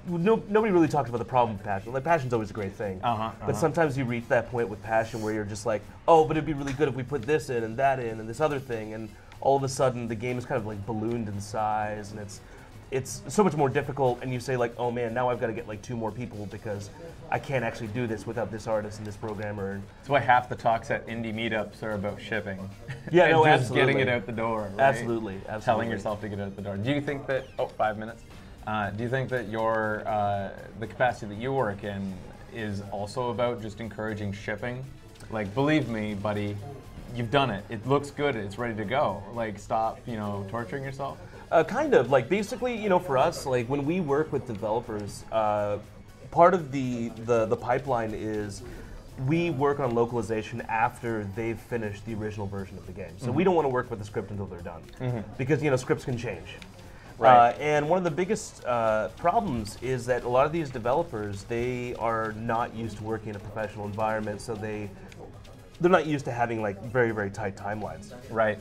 Nobody really talks about the problem with passion. Like, passion's always a great thing. But sometimes you reach that point with passion where you're just like, oh, but it'd be really good if we put this in and that in and this other thing, and all of a sudden the game is kind of like ballooned in size, and it's so much more difficult, and you say like, oh man, now I've got to get like 2 more people because I can't actually do this without this artist and this programmer. That's why half the talks at indie meetups are about shipping. Yeah, and no, just absolutely. getting it out the door. Right? Absolutely. Telling yourself to get it out the door. Do you think that, 5 minutes. Do you think that your the capacity that you work in is also about just encouraging shipping? Like, believe me, buddy, you've done it. It looks good. It's ready to go. Like, stop, torturing yourself. Kind of. Like, basically, for us, like when we work with developers, part of the pipeline is we work on localization after they've finished the original version of the game. So we don't want to work with the script until they're done, because scripts can change. Right. And one of the biggest problems is that a lot of these developers, they are not used to working in a professional environment, so they're not used to having like very, very tight timelines. Right.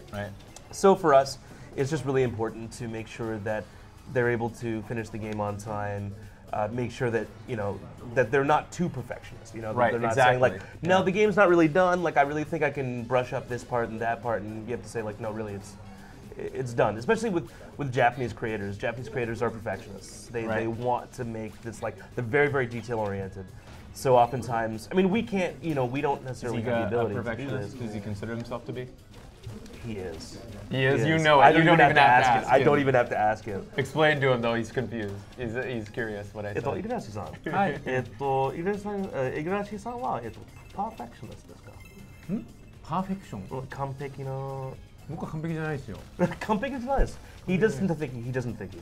So for us, it's just really important to make sure that they're able to finish the game on time. make sure that that they're not too perfectionist. That Right, they're not exactly. saying like, no, the game's not really done. Like I really think I can brush up this part and that part, and you have to say like, no, really, it's done. Especially with Japanese creators. Japanese creators are perfectionists. They want to make this like they're very, very detail oriented. So oftentimes, I mean, we can't, we don't necessarily have the ability to do this. Does he consider himself to be? He is. He is. You know it. I don't You don't even have to ask him. him. I don't even have to ask him. Explain to him though. He's confused. He's curious what I said. Igarashi-san. はい。Igarashi-sanはパーフェクショニストですか？パーフェクション？完璧な。僕は完璧じゃないですよ。完璧じゃないです。He doesn't think he's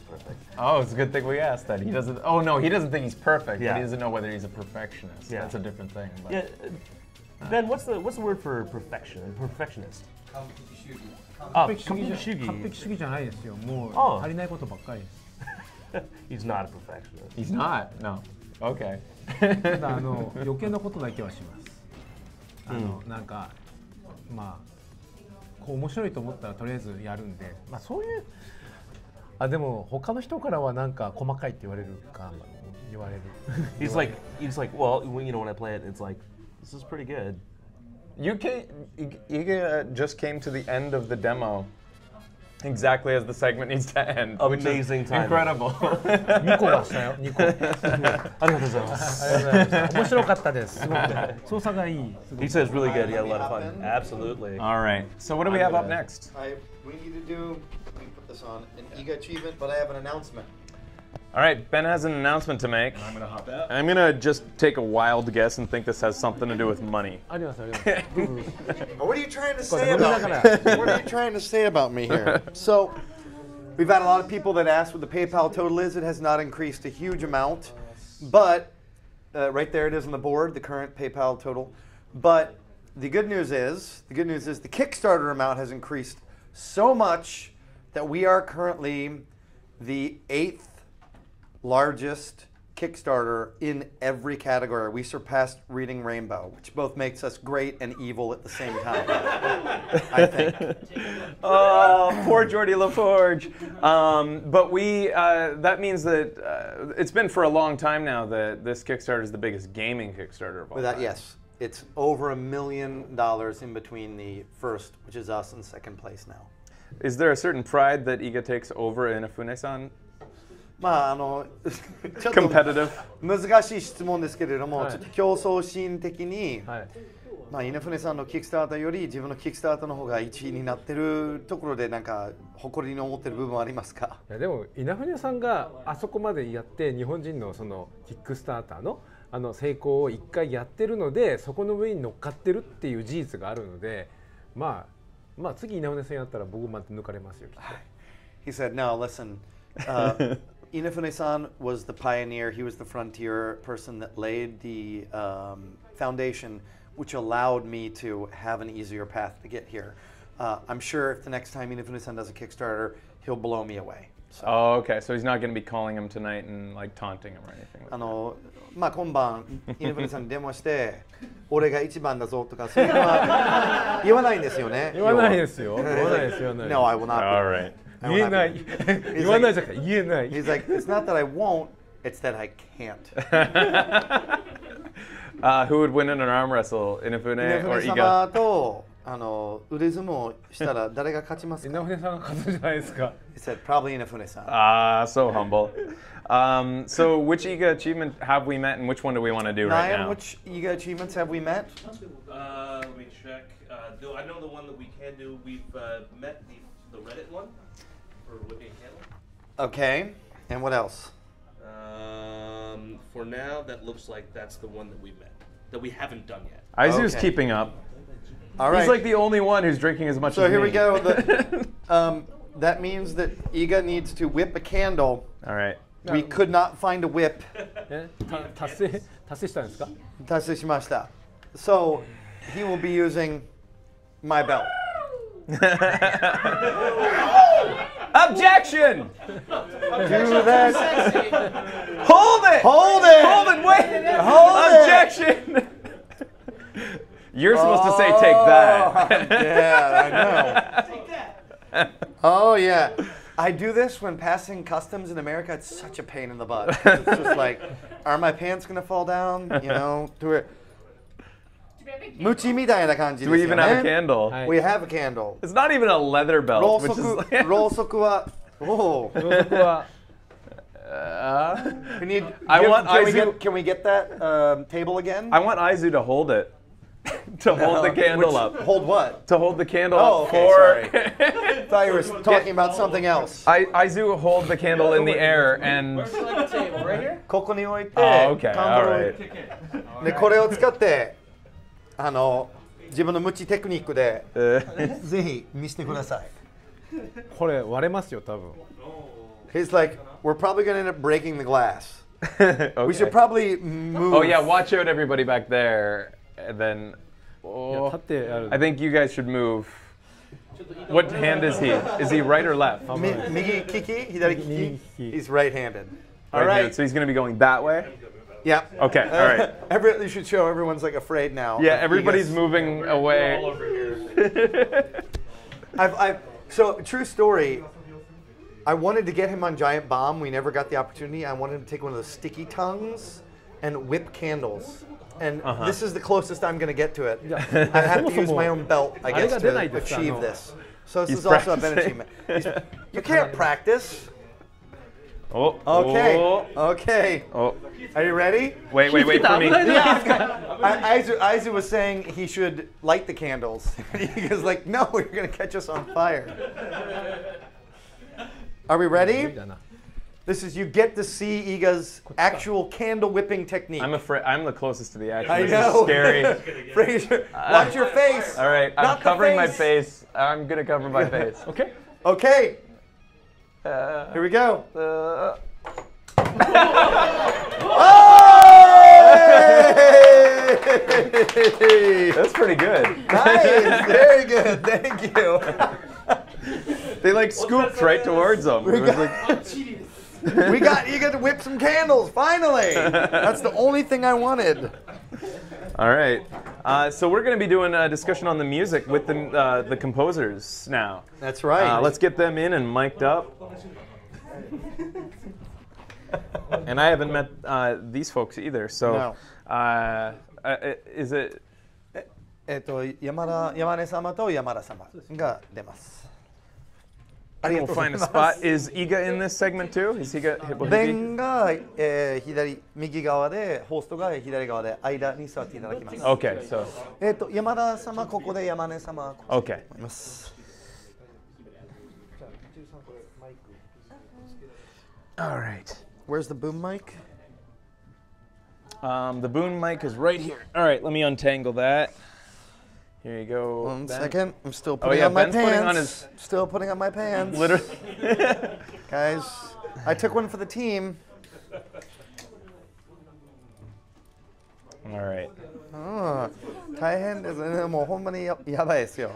perfect. Oh, it's a good thing we asked that. He doesn't. Oh no, he doesn't think he's perfect. Yeah. But he doesn't know whether he's a perfectionist. Yeah. That's a different thing. But. Yeah. Ben, what's the word for perfectionist? 完璧主義じゃないですよ。もう足りないことばっかりです。He's not a perfectionist. He's not. No. Okay. ただ余計なことだけはします。なんかまあ面白いと思ったらとりあえずやるんで、まあそういうでも他の人からはなんか細かいって言われるか言われる。He's like well when I play it it's like this is pretty good. Iga just came to the end of the demo exactly as the segment needs to end. Amazing time. Incredible. 2個はしたよ。2個。ありがとうございます。面白かったです。すごく操作がいい。He says really good. He had a lot of fun. Absolutely. All right. So what do we have up next? We need to do. Let me put this on an Iga achievement, but I have an announcement. All right, Ben has an announcement to make. I'm gonna hop out. I'm gonna just take a wild guess and think this has something to do with money. What are you trying to say about me? What are you trying to say about me here? So, we've had a lot of people that asked what the PayPal total is. It has not increased a huge amount, but right there it is on the board, the current PayPal total. But the good news is the Kickstarter amount has increased so much that we are currently the 8th largest Kickstarter in every category. We surpassed Reading Rainbow, which both makes us great and evil at the same time, I think. Oh, poor Jordi LaForge. But that means that it's been for a long time now that this Kickstarter is the biggest gaming Kickstarter of all time. Yes. It's over $1 million in between the first, which is us, and second place now. Is there a certain pride that Iga takes over Inafune-san? まあちょっと難しい質問ですけれども、ちょっと競争心的に、まあ稲船さんのキックスターターより自分のキックスターターの方が1位になってるところでなんか誇りに思ってる部分はありますか？いやでも稲船さんがあそこまでやって日本人のそのキックスターターの成功を1回やってるのでそこの上に乗っかってるっていう事実があるので、まあ次稲船さんやったら僕また抜かれますよきっと。He said, "No, listen." Inafune-san was the pioneer. He was the frontier person that laid the foundation, which allowed me to have an easier path to get here. I'm sure if the next time Inafune-san does a Kickstarter, he'll blow me away. So. Oh, okay. So he's not going to be calling him tonight and like taunting him or anything. まあ今晩Inafune-さんに電話して俺が一番だぞとかそういうのは言わないんですよね。言わないですよ。言わないです。 No, I will not. All right. 言えない。言わないじゃなくて言えない。 He's like, it's not that I won't, it's that I can't. Who would win in an arm wrestle, Inafune or Iga? と腕相撲したら誰が勝ちますか？Inafuneさんが勝つじゃないですか。 He said probably Inafune-san. Ah, so humble. So which Iga achievement have we met and which one do we want to do right now? Which Iga achievements have we met? Let me check. I know the one that we can do. We've met the Reddit one. Okay, and what else? For now, that looks like that's the one that we met, that we haven't done yet. Aizu's keeping up. All right. He's like the only one who's drinking as much as me. So here we go. That means that Iga needs to whip a candle. All right. We could not find a whip. 達成したんですか？達成しました。So he will be using my belt. Objection! Do that. Hold it! Hold it! Hold it! Wait! Hold Objection! You're supposed to say, take that. Yeah, I know. Oh, yeah. I do this when passing customs in America. It's such a pain in the butt. It's just like, are my pants gonna fall down? You know, do it. Muchi みたいな感じ Do です we よ even ね。 have a candle? We have a candle. It's not even a leather belt. ろう Which そ is く、ろうそくは、おお。 We need. I want Can we get that table again? I want Aizu to hold it. To hold the candle up. Hold what? To hold the candle Oh, up okay, for. sorry. Thought you were talking about something else. Aizu hold the candle in the air and. ここに置いて、 Oh, okay, カンドルを alright. でこれを使って自分のムチテクニックでぜひ見せてください。これ割れますよ多分。He's like, we're probably going to end up breaking the glass. Okay. We should probably move. Oh yeah, watch out everybody back there. And then I think you guys should move. What hand is he? Is he right or left? 右利き、左利き。He's right-handed. All Right right. here. So he's going to be going that way? Yeah. Okay, all right. You should show everyone's like afraid now. Yeah, everybody's moving away. All over here. So, true story. I wanted to get him on Giant Bomb. We never got the opportunity. I wanted him to take one of the sticky tongues and whip candles. And this is the closest I'm going to get to it. I have to use my own belt, I guess, to achieve this. So this is also a Ben achievement. You can't practice. Oh. Okay. Oh. Okay. Oh. Are you ready? Wait for me. Aizu was saying he should light the candles. He was like, no, you're going to catch us on fire. Are we ready? This is, you get to see Iga's actual candle whipping technique. I'm afraid I'm the closest to the action. I This know. is scary. Fraser, watch your face. All right, I'm Not the covering my face. face. I'm gonna cover my face. Okay. Okay. Here we go. That's pretty good. Nice. Very good. Thank you. They like scooped right towards them. It was like, you got to whip some candles, finally. That's the only thing I wanted. all right. So we're going to be doing a discussion on the music with the composers now. That's right. Let's get them in and mic'd up. And I haven't met these folks either. So is it? 山根様と山田様が出ます。 We'll find a spot. Is Iga in this segment too? Is Iga? Ben が右側で、ホストが左側で間に座っていただきます。Okay, so. 山田様ここで山根様はここでいます。All right. Where's the boom mic? The boom mic is right here. All right, let me untangle that. Here you go. One Ben. second. I'm still putting on my Ben's pants. putting on his... Still putting on my pants. Literally. Guys, I took one for the team. All right. 大変ですね。もうほんまにやばいですよ。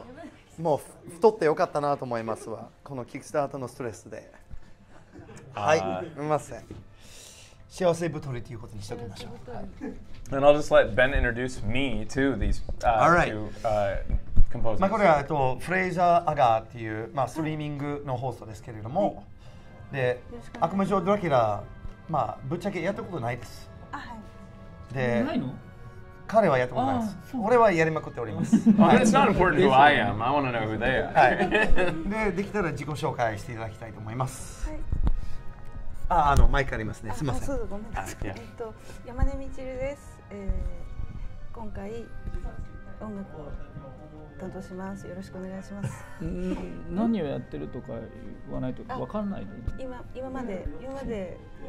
もう太ってよかったなと思いますわ。このキックスタートのストレスで。はい、すみません。幸せ太りということにしておきましょう。And I'll just let Ben introduce me to these two composers. まあこれはフレイザー・アガーっていうまあストリーミングのホストですけれども、で悪魔城ドラキュラまあぶっちゃけやったことないです。で、彼はやったことないです。俺はやりまくっております。It's not important who I am. I want to know who they are. はい。できたら自己紹介していただきたいと思います。マイクありますね。すみません。ごめんなさい。山根みちるです。今回音楽を担当します。よろしくお願いします。何をやってるとか言わないとわからないの。今まで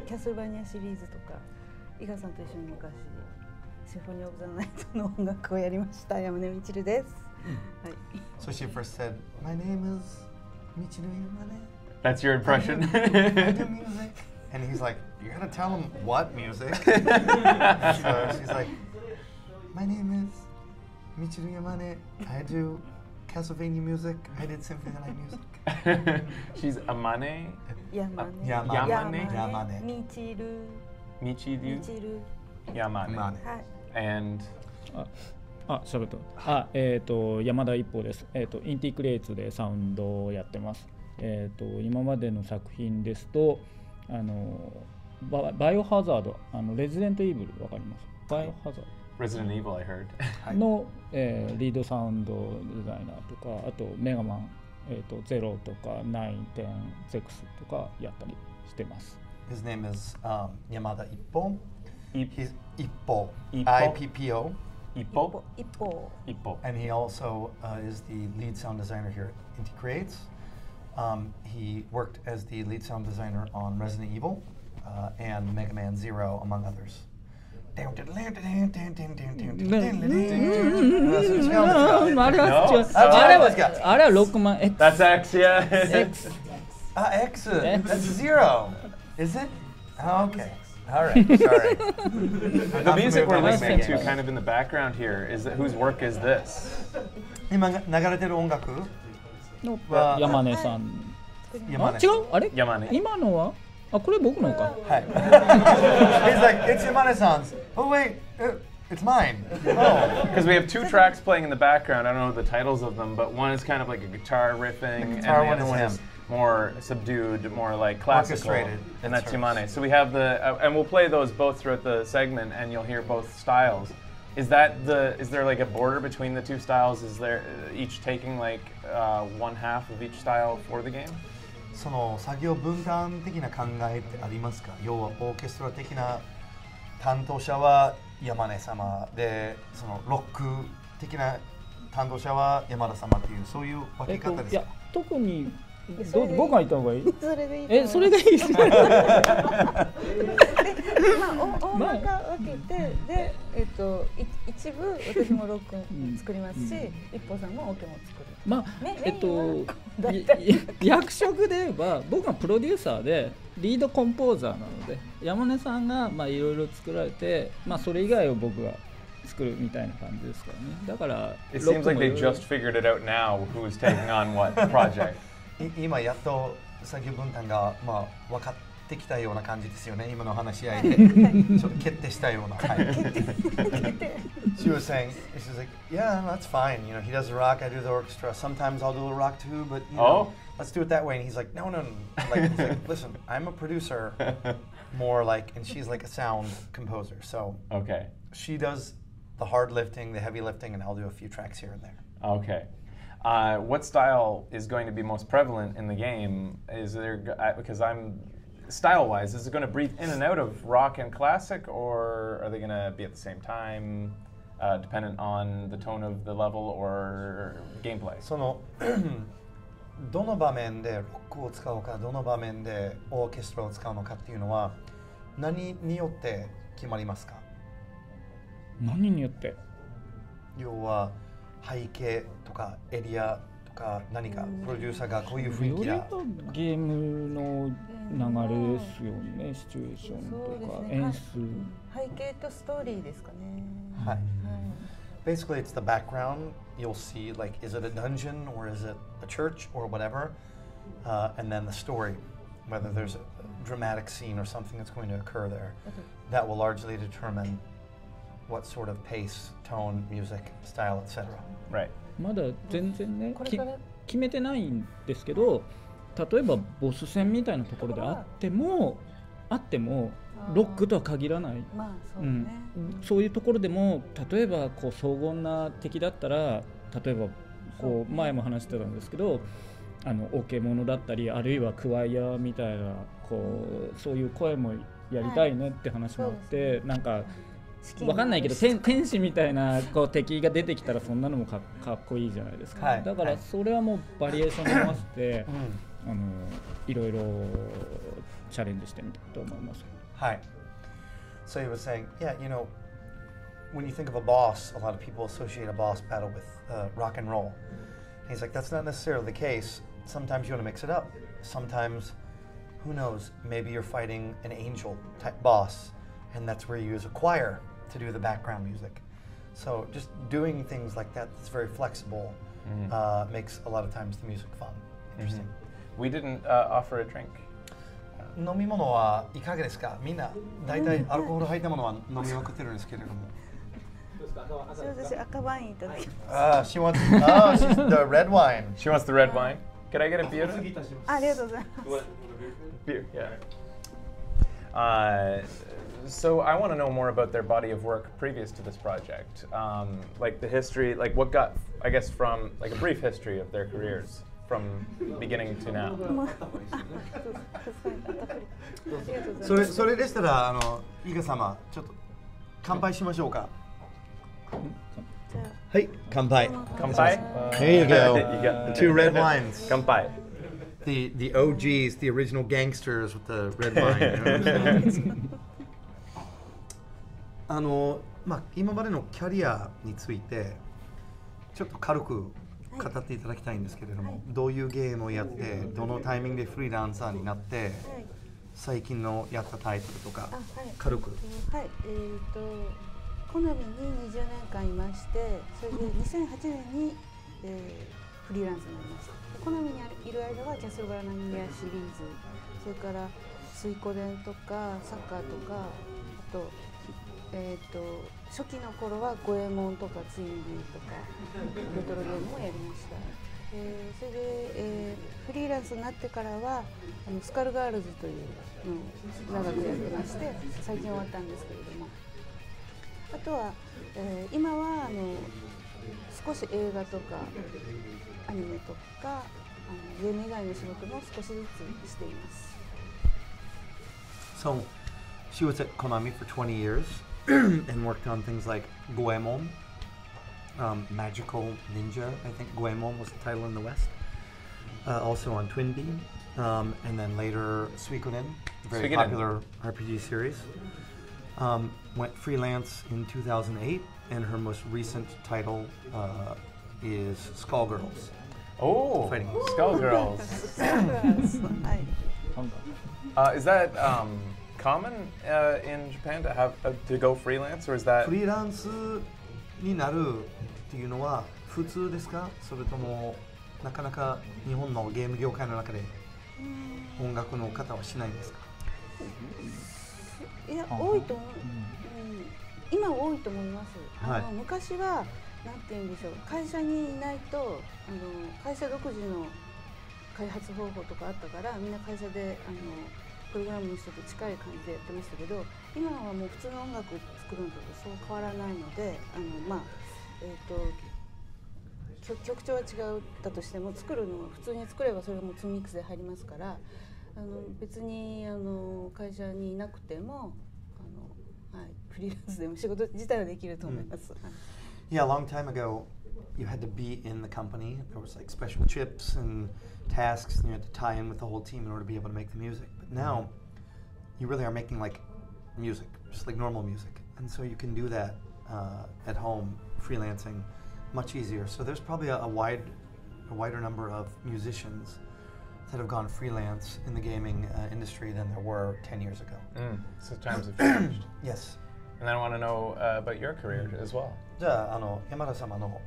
キャスルバニアシリーズとか伊賀さんと一緒に昔シンフォニーオブザナイトの音楽をやりました山根みちるです。はい。So she first said, "My name is Michiru Yamane." That's your impression. I do music. And he's like, "You gotta tell him what music." So she's like, "My name is Michiru Yamane. I do Castlevania music. I did Symphony of the Night music." She's Amane? Yamane. Michiru Yamane. And 喋った。山田一歩です。インティクレイツでサウンドをやってます。今までの作品ですとバイオハザードレジデントイーブルわかります？バイオハザードResident Evil, I heard. の、リードサウンドデザイナーとか、あとメガマン、0とか9、10、6とかやったりしてます。His name is Yamada Ippo. He's Ippo. Ippo. Ippo. Ippo. And he also is the lead sound designer here at Inti Creates. He worked as the lead sound designer on Resident Evil and Mega Man Zero, among others. That's Axiom. X. That's Zero. Is it? Oh, okay. All right. Sorry. The music we're listening to, kind of in the background here, is that whose work is this? 今流れてる音楽は山根さん。あ、違う？あれ？山根。今のは？あ、これ僕のか。はい。He's like, it's Yamane-san's. Oh wait, it's mine. Oh. Because we have two tracks playing in the background. I don't know the titles of them, but one is kind of like a guitar riffing, and the other one is more subdued, more like classical. Orchestrated. And that's Yamane. So we have the, and we'll play those both throughout the segment, and you'll hear both styles. Is there like a border between the two styles? Is there each taking like one half of each style for the game? その作業分担的な考えってありますか？要はオーケストラ的な担当者は山根様で、そのロック的な担当者は山田様っていうそういう分け方ですか？いや特に僕が言った方がいい？それでいい。それでいいです。まあ大まか分けてで一部私もロック作りますし、一歩さんもオケも作る。まあ役職で言えば僕がプロデューサーでリードコンポーザーなので山根さんがまあいろいろ作られて、まあそれ以外を僕が作るみたいな感じですからね。だから。It seems like they just figured it out now. Who's taking on what project? 今やっと作業分担がまあ分かってきたような感じですよね。今の話し合いでちょっと決定したような。She was saying, she's like, yeah, that's fine. You know, he does the rock, I do the orchestra. Sometimes I'll do the rock too, but you know, let's do it that way. And he's like, no. Like, he's like, listen, I'm a producer, more like, and she's like a sound composer. So she does the hard lifting, the heavy lifting, and I'll do a few tracks here and there. Okay. What style is going to be most prevalent in the game? Is there, because I'm style-wise, is it going to breathe in and out of rock and classic, or are they going to be at the same time, dependent on the tone of the level or gameplay? そのどの場面でロックを使うか、どの場面でオーケストラを使うのかっていうのは何によって決まりますか？何によって？要は背景とかエリアとか何かプロデューサーがこういう雰囲気だ。ゲームの流れですよね。シチュエーションとか演出。背景とストーリーですかね。はい。Basically, it's the background. You'll see, like, is it a dungeon or is it a church or whatever, and then the story, whether there's a dramatic scene or something that's going to occur there. That will largely determine what sort of pace, tone, music, style, etc. Right. まだ全然ね決めてないんですけど、例えばボス戦みたいなところであってもロックとは限らない。そういうところでも例えばこう荘厳な敵だったら、例えばこう前も話してたんですけど、オケモノだったり、あるいはクワイアみたいなそういう声もやりたいねって話もあって、なんかわかんないけど天使みたいなこう敵が出てきたらそんなのもかっこいいじゃないですか。だからそれはもうバリエーションに合わせていろいろチャレンジしてみたいと思います。はい。So he was saying, yeah, you know, when you think of a boss, a lot of people associate a boss battle with rock and roll. And he's like, that's not necessarily the case. Sometimes you want to mix it up. Sometimes, who knows, maybe you're fighting an angel type boss, and that's where you use a choir to do the background music. So just doing things like that that's very flexible makes a lot of times the music fun. Interesting. We didn't offer a drink. 飲み物はいかがですか？みんな大体アルコール入ったものは飲みまくってるんですけれども。私赤ワインいただきます。She wants she's the red wine. She wants the red wine. Could I get a beer? ありがとうございます。Beer, yeah. So I want to know more about their body of work previous to this project, like the history, like what got, I guess, from like a brief history of their careers from beginning to now. それでしたら伊賀様ちょっと乾杯しましょうか。はい、乾杯。乾杯。There you go. Two red wines. 乾杯。The OGs, the original gangsters with the red wine. 今までのキャリアについてちょっと軽く語っていただきたいんですけれども、どういうゲームをやってどのタイミングでフリーランサーになって、最近のやったタイトルとか軽く。はい、コナミに20年間いまして、それで2008年に、フリーランスになりました。コナミにいる間はキャスルバラナミアシリーズ、それから水湖伝とかサッカーとか、あと初期の頃は五右衛門とかツインビーとかレトロゲームもやりました。それで、フリーランスになってからはスカルガールズというのを長くやってまして、最近終わったんですけれども、あとは、今は少し映画とかアニメとかゲーム以外の仕事も少しずつしています。So, she was at Konami for 20 years and worked on things like Goemon, Magical Ninja, I think Goemon was the title in the West. Also on Twin Beam, and then later Suikoden, very popular RPG series. Went freelance in 2008, and her most recent title is Skullgirls. Oh, Skullgirls. Is that common in Japan to have to go freelance, or is that? フリーランスになるっていうのは普通ですか？それともなかなか日本のゲーム業界の中で音楽の方はしないんですか？いや、多いと思う。今多いと思います。昔はなんて言うんでしょう、会社にいないと会社独自の開発方法とかあったから、みんな会社でプログラムの人と近い感じでやってましたけど、今はもう普通の音楽作るのとそう変わらないので、曲調は違ったとしても作るのは普通に作ればそれがもう2ミックスで入りますから、別に会社にいなくてもフリーランスでも仕事自体はできると思います。Yeah, a long time ago, you had to be in the company. There was like special chips and tasks, and you had to tie in with the whole team in order to be able to make the music. But now, you really are making like music, just like normal music, and so you can do that at home, freelancing, much easier. So there's probably a wider number of musicians that have gone freelance in the gaming industry than there were 10 years ago. So times have changed. Yes. And I want to know about your career as well. じゃあ山田様の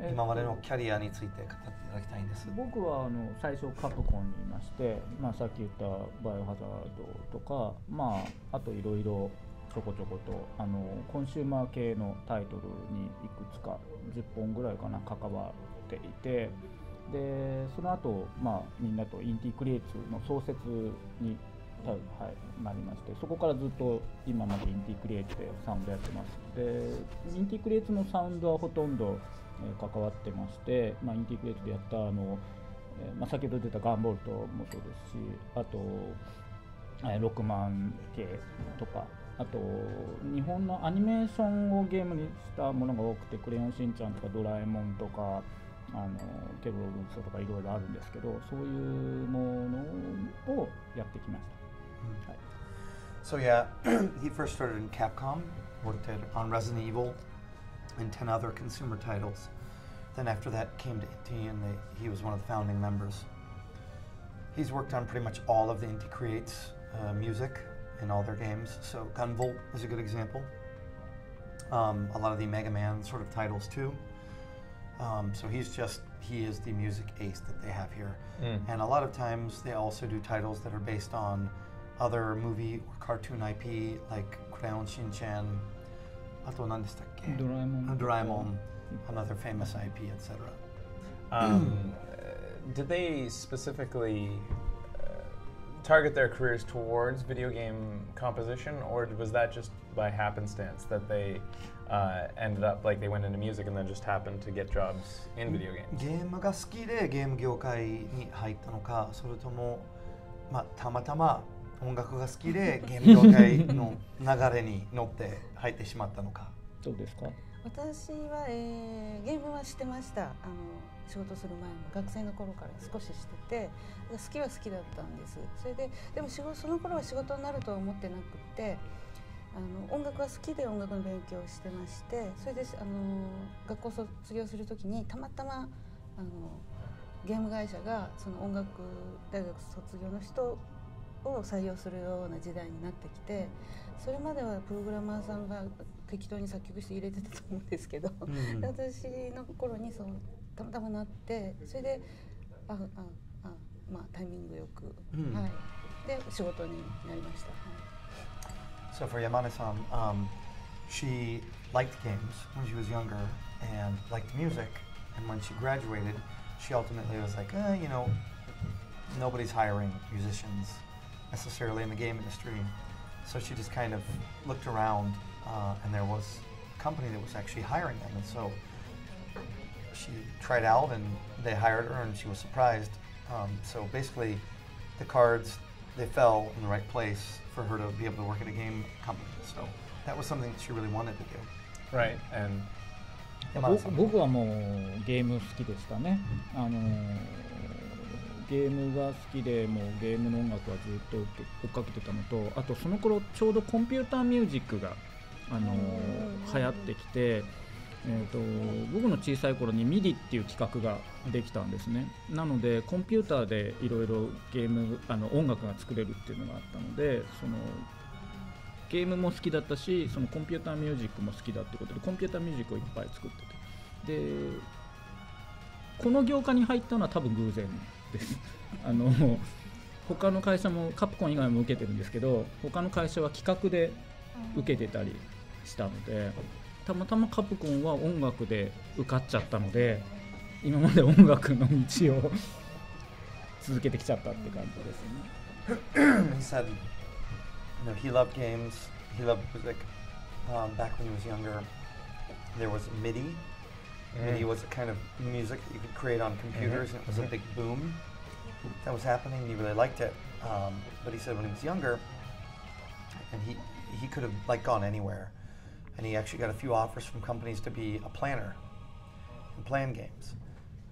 今までのキャリアについて語っていただきたいんです。僕は最初カプコンにいまして、さっき言ったバイオハザードとか、あといろいろちょこちょことコンシューマー系のタイトルにいくつか10本ぐらいかな関わっていて、でその後、みんなとインティクリエイツの創設になりまして、そこからずっと今までインティクリエイツでサウンドやってます。でインティクリエイツのサウンドはほとんど関わってまして、インティクリエイツでやった先ほど出たガンボルトもそうですし、あと6万系とか、あと日本のアニメーションをゲームにしたものが多くて、クレヨンしんちゃんとかドラえもんとかケロロ軍曹とかいろいろあるんですけど、そういうものをやってきました。So yeah, he first started in Capcom, worked on Resident Evil and 10 other consumer titles. Then after that came to Inti, and he was one of the founding members. He's worked on pretty much all of the Inti Creates music in all their games. So Gunvolt is a good example. A lot of the Mega Man sort of titles too. So he is the music ace that they have here. And a lot of times they also do titles that are based on other movie or cartoon IP like Crayon Shin-chan, あと何でしたっけ? Doraemon, another famous IP, etc. did they specifically target their careers towards video game composition, or was that just by happenstance that they ended up like they went into music and then just happened to get jobs in video games? ゲームが好きでゲーム業界に入ったのか、それともたまたま音楽が好きでゲーム業界の流れに乗って入ってしまったのか。どうですか？私は、ゲームはしてました。仕事する前も学生の頃から少ししてて、好きは好きだったんです。それででもその頃は仕事になるとは思ってなくて、音楽が好きで音楽の勉強をしてまして、それで学校卒業する時にたまたまゲーム会社がその音楽大学卒業の人を採用するような時代になってきて、それまではプログラマーさんが適当に作曲して入れてたと思うんですけど、私の頃にたまたまなって、それでタイミングよく、はい、で仕事になりました。So for Yamane-san, she liked games when she was younger and liked music, and when she graduated, she ultimately was like, you know, nobody's hiring musicians necessarily in the game industry. So she just kind of looked around, and there was a company that was actually hiring them, and so she tried out, and they hired her, and she was surprised. So basically, the cards, they fell in the right place for her to be able to work at a game company. So that was something that she really wanted to do. Right, and 僕はもうゲーム好きでしたね。ゲームが好きで、もうゲームの音楽はずっと追っかけてたのと、あとその頃ちょうどコンピューターミュージックが流行ってきて、僕の小さい頃に MIDI っていう企画ができたんですね。なのでコンピューターでいろいろゲーム音楽が作れるっていうのがあったので、ゲームも好きだったし、そのコンピューターミュージックも好きだってことでコンピューターミュージックをいっぱい作ってて、でこの業界に入ったのは多分偶然です。他の会社もカプコン以外も受けてるんですけど、他の会社は企画で受けてたりしたので、たまたまカプコンは音楽で受かっちゃったので、今まで音楽の道を続けてきちゃったって感じですね。He said, you know, he loved games. He loved music. Back when he was younger, there was MIDI. MIDI was a kind of music that you could create on computers, and it was a big boom that was happening. And he really liked it. But he said when he was younger, and he could have like gone anywhere. And he actually got a few offers from companies to be a planner and plan games.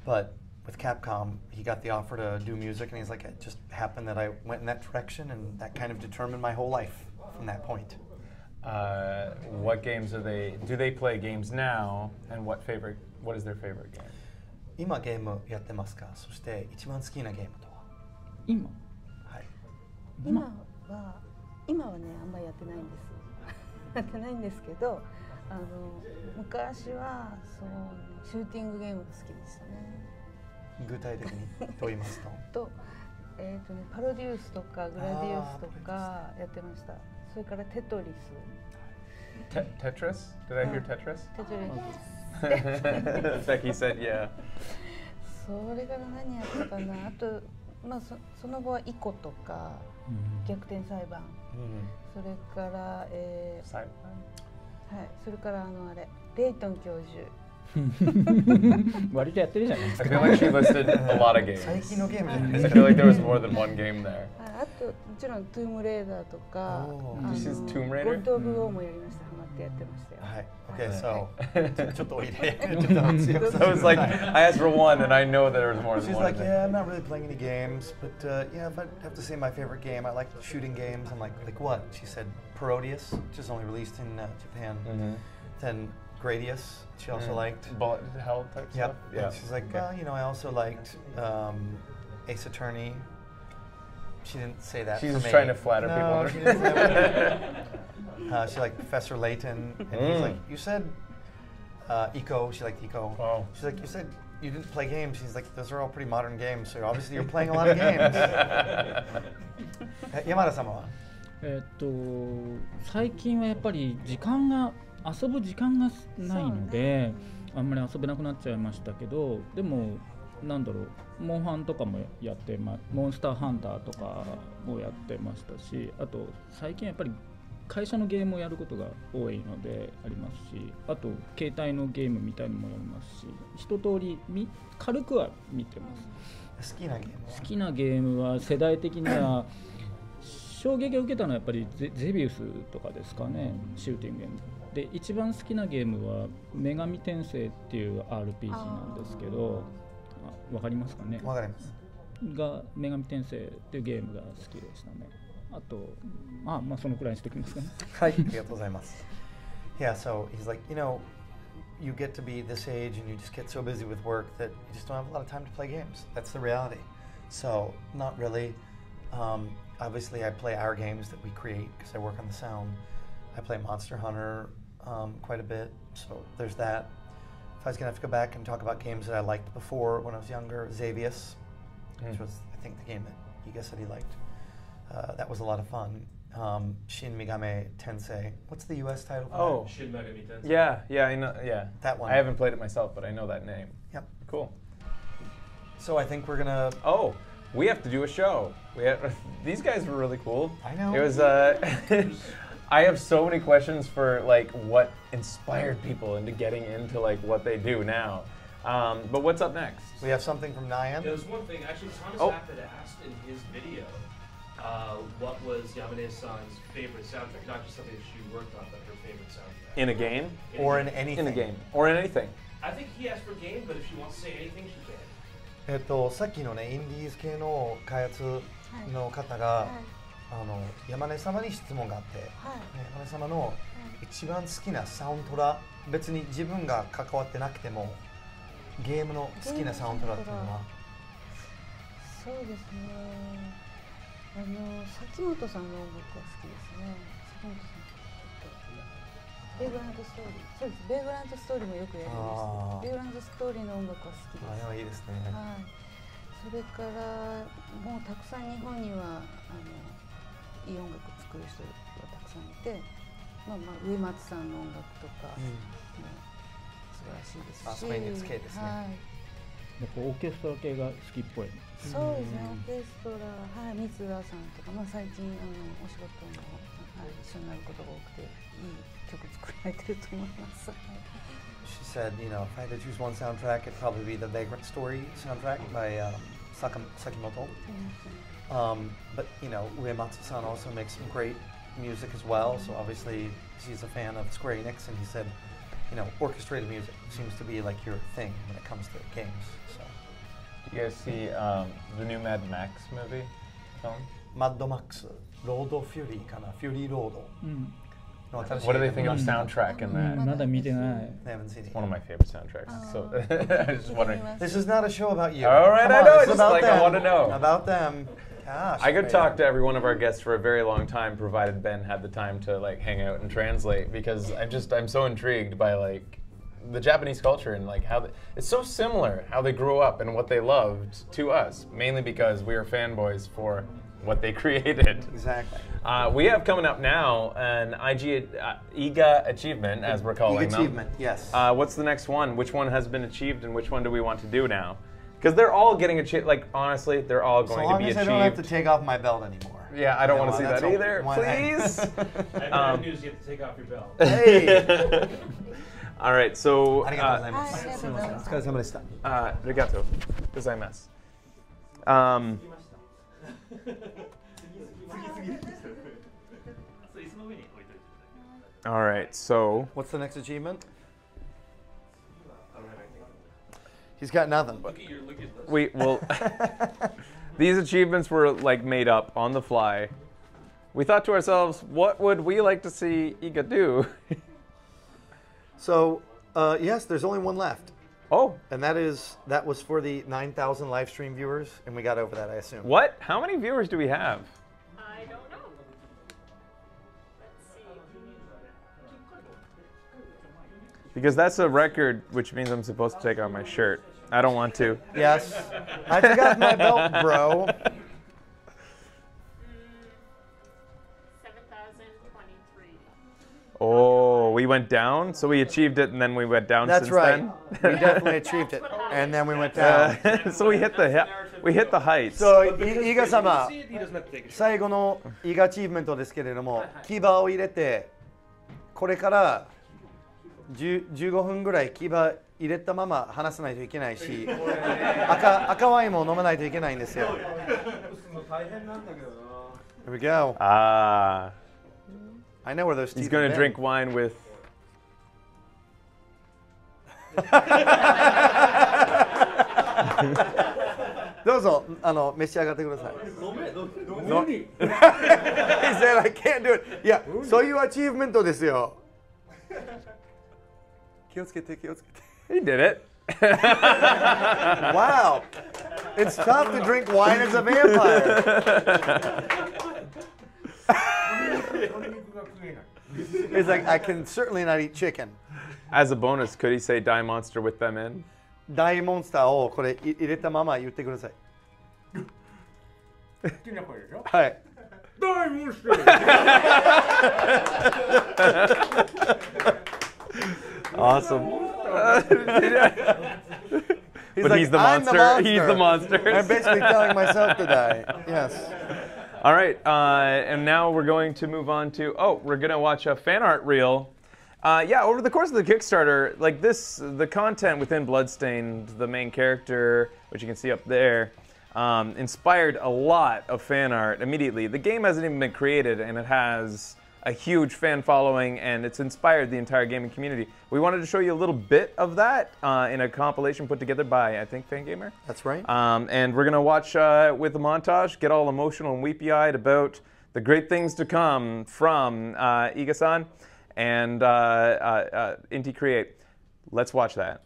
But with Capcom, he got the offer to do music, and he's like, it just happened that I went in that direction, and that kind of determined my whole life from that point. What games do they play games now, and what is their favorite game? 今ゲームやってますか？そして一番好きなゲームとは？今？はい。今はね、あんまりやってないんです。やってないんですけど、昔はシューティングゲームが好きでしたね。具体的にと言いますとパロデュースとかグラディウスとかやってました。それからテトリス。Tetris? Did I hear Tetris? Tetris. Becky said, yeah. それから何やったかな。あとその後はイコとか、逆転裁判。それから、はい、それからレイトン教授。割とやってるじゃないですか。I feel like she listed a lot of games. 最近のゲームじゃないですか。I feel like there was more than one game there. あともちろんトゥームレーダーとか、ゴッド・オブ・ウォーもやりました。ハマってやってましたよ。はい。Okay, so ちょっとおいで。I was like, I asked for one, and I know there was more than one. She's one. like, yeah, I'm not really playing any games, but yeah, if I have to say my favorite game, I like shooting games. I'm like what? She said Parodius, which is only released in Japan. Then Gradius, she also liked. Bullet hell type stuff? Yeah. She's like, you know, I also liked Ace Attorney. She didn't say that. She's just trying to flatter people. She didn't say that. She liked Professor Layton, and he's like, you said Eco. She liked Eco. Oh. She's like, you said you didn't play games. He's like, those are all pretty modern games. So obviously you're playing a lot of games. 山田様は？最近はやっぱり遊ぶ時間がないので、あんまり遊べなくなっちゃいましたけど、でもなんだろう、モンハンとかもやってモンスターハンターとかもやってましたし、あと最近やっぱり会社のゲームをやることが多いのでありますし、あと携帯のゲームみたいのもやりますし、一通り軽くは見てます。好きなゲームは？好きなゲームは世代的には衝撃を受けたのはやっぱりゼビウスとかですかね、シューティングゲームで。一番好きなゲームは女神転生っていう RPG なんですけど、わかりますかね？わかります。が女神転生っていうゲームが好きでしたね。あとまあそのくらいにしておきますかね。はい、ありがとうございます。Yeah, so he's like, you know, you get to be this age and you just get so busy with work that you just don't have a lot of time to play games. That's the reality. So not really. Obviously, I play our games that we create because I work on the sound. I play Monster Hunter quite a bit, so there's that. If I was going to have to go back and talk about games that I liked before when I was younger, Xavius, which was, I think, the game that Iga said he liked. That was a lot of fun. Shin Megami Tensei. What's the U.S. title? Oh, Shin Megami Tensei. Yeah, I know. Yeah, that one. I haven't played it myself, but I know that name. Yep. Cool. So I think we're gonna. Oh, we have to do a show. These guys were really cool. I know. It was. I have so many questions for like what inspired people into getting into like what they do now. But what's up next? We have something from Nyan. There's one thing. Actually, Thomas Happ had asked in his video what was Yamane-san's favorite soundtrack. Not just something that she worked on, but her favorite soundtrack. In a game? Or in anything. In a game. Or in anything. I think he asked for game, but if she wants to say anything, she can. さっきのね、インディーズ系の開発の方が、山根様に質問があって、山根様の一番好きなサウンドラ、別に自分が関わってなくても、ゲームの好きなサウンドラっていうのは？そうですね。崎本さんの音楽は好きですね。崎本さん。ベイグランドストーリー。そうです。ベイグランドストーリーもよくやりました。ベイグランドストーリーの音楽は好きです。あれはいいですね。はい。それからもうたくさん日本にはいい音楽作る人がたくさんいて、植松さんの音楽とかも素晴らしいですし。そういうの好きですね。はい。やっぱオーケストラ系が好きっぽい。そうですね。オーケストラ、はい、三浦さんとか、最近お仕事も、一緒になることが多くて、いい曲作られてると思います。She said, you know, if I had to choose one soundtrack, it'd probably be the Vagrant Story soundtrack by Sakimoto. But you know, Uematsu-san also makes some great music as well. So obviously, she's a fan of Square Enix, and he said, you know, orchestrated music seems to be like your thing when it comes to games. So, you guys see the new Mad Max movie film? Mad Max, Road of Fury, kind of Fury Road. What do they think of the soundtrack in that? They haven't seen it. It's one of my favorite soundtracks. So I was just wondering. This is not a show about you. All right, I know. It's just like I want to know about them. Gosh, I could talk to every one of our guests for a very long time, provided Ben had the time to like hang out and translate, because I'm so intrigued by like the Japanese culture and like how it's so similar how they grew up and what they loved to us, mainly because we are fanboys for what they created. Exactly. We have coming up now an IGA achievement, as we're calling them. Achievement, yes. What's the next one? Which one has been achieved, and which one do we want to do now? Because they're all getting achieved. Like honestly, they're all going to be achieved. So long as I don't have to take off my belt anymore. Yeah, I don't want to see that either. Please. I have bad news. You have to take off your belt. Hey. All right. So. ありがとうございます。すみません。お疲れ様でした。Arigato gozaimasu. All right, so what's the next achievement? He's got nothing. But we will. These achievements were like made up on the fly. We thought to ourselves, what would we like to see Iga do? So yes, there's only one left. Oh, and that was for the 9,000 live stream viewers, and we got over that, I assume. What? How many viewers do we have? I don't know. Let's see. Because that's a record, which means I'm supposed to take off my shirt. I don't want to. Yes. I forgot my belt, bro. 7,023. Oh, we went down, so we achieved it, and then we went down. That's since right. then. We definitely achieved it, and then we went down. So we hit the heights. So 伊賀様、最後の伊賀アチーブメントですけれども、牙を入れて、これから15分ぐらい牙入れたまま話さないといけないし、赤ワインも飲まないといけないんですよ。大変なんだけどな。Here we go. I know where those teeth He's going have to been. drink wine with. どうぞ召し上がってください。He said I can't do it. いや、そういうアチーブメントですよ。気をつけて気をつけて。He did it. Wow. It's tough to drink wine as a vampire. It's like I can certainly not eat chicken. As a bonus, could he say die monster with them in? 大モンスターをこれ入れたまま言ってください。はい。大モンスター。Awesome. But like, he's the I'm monster. He's the monster. I'm basically telling myself to die. Yes. All right, and now we're going to move on to, we're going to watch a fan art reel. Yeah, over the course of the Kickstarter, like the content within Bloodstained, the main character, which you can see up there, inspired a lot of fan art immediately. The game hasn't even been created, and it has a huge fan following, and it's inspired the entire gaming community. We wanted to show you a little bit of that in a compilation put together by, I think, Fangamer. That's right. And we're going to watch with the montage, get all emotional and weepy-eyed about the great things to come from Iga-san and Inti Create. Let's watch that.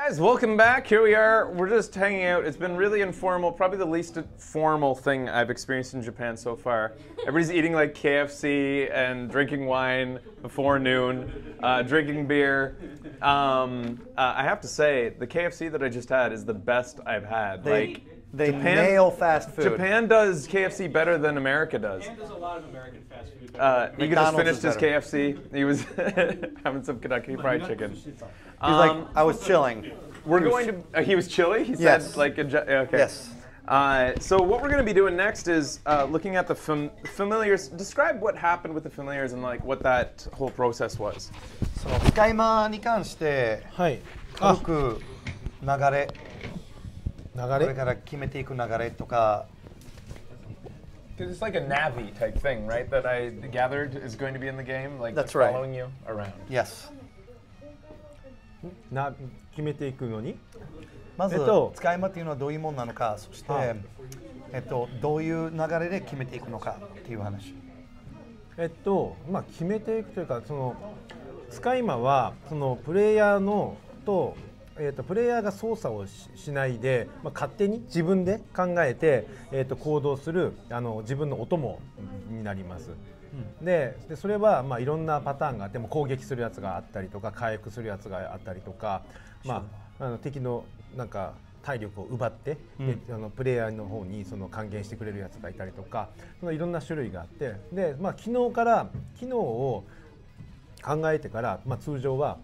guys, welcome back. Here we are. We're just hanging out. It's been really informal, probably the least formal thing I've experienced in Japan so far. Everybody's eating like KFC and drinking wine before noon, drinking beer. I have to say, the KFC that I just had is the best I've had. They nail fast food. Japan does KFC better than America does. Japan does a lot of American fast food. He just finished his KFC. He was having some Kentucky Fried Chicken. He's like, I was chilling. We're going to. He was chilly. He Yes. said like okay. Yes. So what we're going to be doing next is looking at the familiars. Describe what happened with the familiars and like what that whole process was. その使い魔に関して軽く流れこれから決めていく流れとか。It's like a Navi type thing, right? That I gathered is going to be in the game, like That's right. following you around. Yes. 決めていくのにまず使い魔っていうのはどういうものなのか、そしてどういう流れで決めていくのかっていう話。まあ決めていくというか、その使い魔はそのプレイヤーのとプレイヤーが操作を しないで、まあ、勝手に自分で考えて、行動する自分のお供になります。でそれはまあいろんなパターンがあって、も攻撃するやつがあったりとか回復するやつがあったりとか、まあ、敵のなんか体力を奪って、でプレイヤーの方にその還元してくれるやつがいたりとか、そのいろんな種類があって、で、まあ、機能を考えてから、まあ、通常は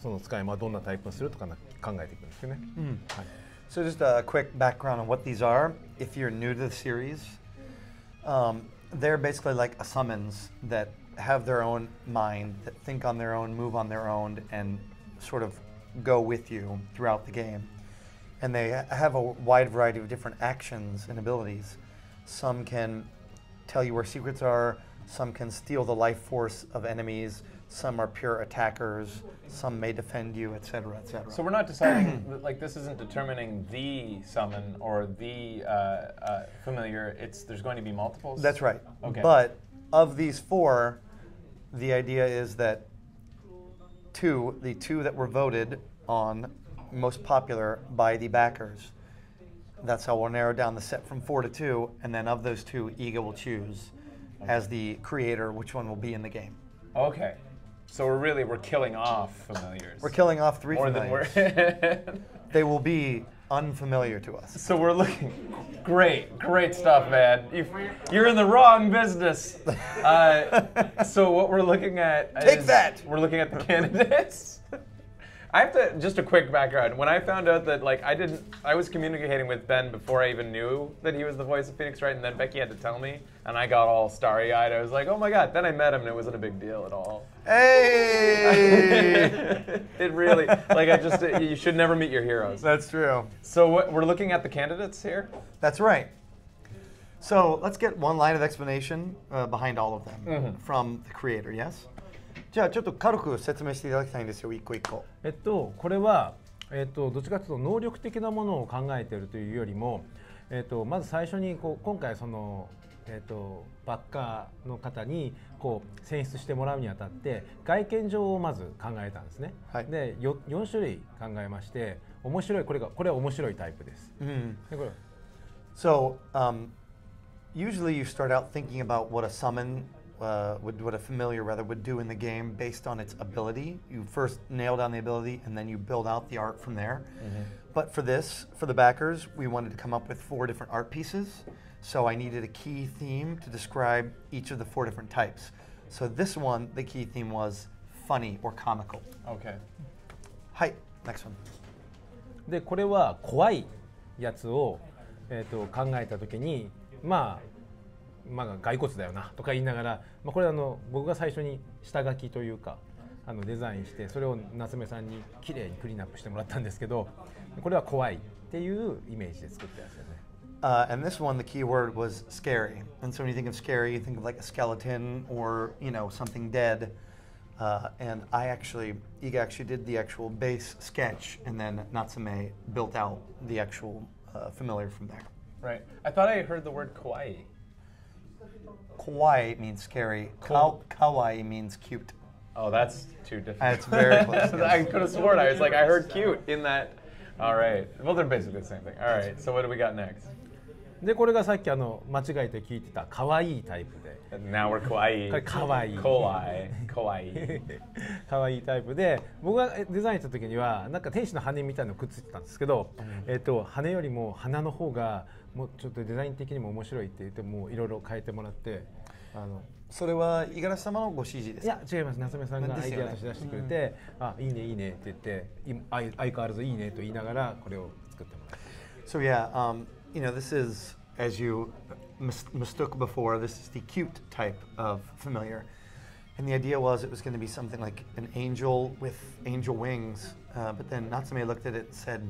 その使い魔はどんなタイプをするとか考えていくんですよね。So just a quick background on what these are. If you're new to the series, they're basically like a summons that have their own mind, that think on their own, move on their own, and sort of go with you throughout the game. And they have a wide variety of different actions and abilities. Some can tell you where secrets are, some can steal the life force of enemies, some are pure attackers, some may defend you, etc., etc. So we're not deciding, like this isn't determining the summon or the familiar, there's going to be multiples? That's right. Okay. But of these four, the idea is that the two that were voted on most popular by the backers, that's how we'll narrow down the set from 4 to 2, and then of those two, Iga will choose as the creator which one will be in the game. Okay. So we're killing off familiars. We're killing off 3 more familiars. Than we're They will be unfamiliar to us. So we're looking great stuff, man. You're in the wrong business. So what we're looking at Take that! We're looking at the candidates. I have to, just a quick background. When I found out that I was communicating with Ben before I even knew that he was the voice of Phoenix Wright, and then Becky had to tell me, and I got all starry-eyed. I was like, oh my God. Then I met him, and it wasn't a big deal at all. Hey! It really, you should never meet your heroes. That's true. So we're looking at the candidates here? That's right. So let's get one line of explanation behind all of them from the creator, yes? じゃあちょっと軽く説明していただきたいんですよ、一個一個。これは、どっちかというと能力的なものを考えているというよりも、まず最初に今回その、バッカーの方に選出してもらうにあたって外見上をまず考えたんですね。で、4種類考えまして、これは面白いタイプです。So, usually you start out thinking about what a summon what a familiar would do in the game based on its ability. You first nail down the ability and then you build out the art from there. But for the backers, we wanted to come up with 4 different art pieces. So I needed a key theme to describe each of the 4 different types. So this one, the key theme was funny or comical. Okay. はい、next one. で、これは怖いやつを、考えたときに、まあ骸骨だよなとか言いながら、これ僕が最初に下書きというかデザインして、それを夏目さんに綺麗にクリーンアップしてもらったんですけど、これは怖いっていうイメージで作ったやつですね。And this one, the key word was scary. And so when you think of scary, you think of like a skeleton or something dead. And Iga actually did the actual base sketch, and then Natsume built out the actual familiar from there. Right. I thought I heard the word kawaii. Kawaii means scary. Kawaii means cute. Oh, that's too difficult. It's very close. I could have sworn I was like, I heard cute in that. All right. Well, they're basically the same thing. All right. So what do we got next? でこれがさっき間違えて聞いてた可愛いタイプで。Now we're 可愛い。これ可愛い。可愛い。可愛い。可愛いタイプで、僕がデザインした時にはなんか天使の羽みたいなのくっついてたんですけど、羽よりも花の方がもうちょっとデザイン的にも面白いって言ってもういろいろ変えてもらって、それは五十嵐様のご指示ですか？いや違います。夏目さんがアイデアとして出してくれて、あいいねいいねって言って相変わらずいいねと言いながらこれを作ってもらって。So yeah, you know, this is, as you mistook before, this is the cute type of familiar. And the idea was it was going to be something like an angel with angel wings. But then Natsume looked at it and said,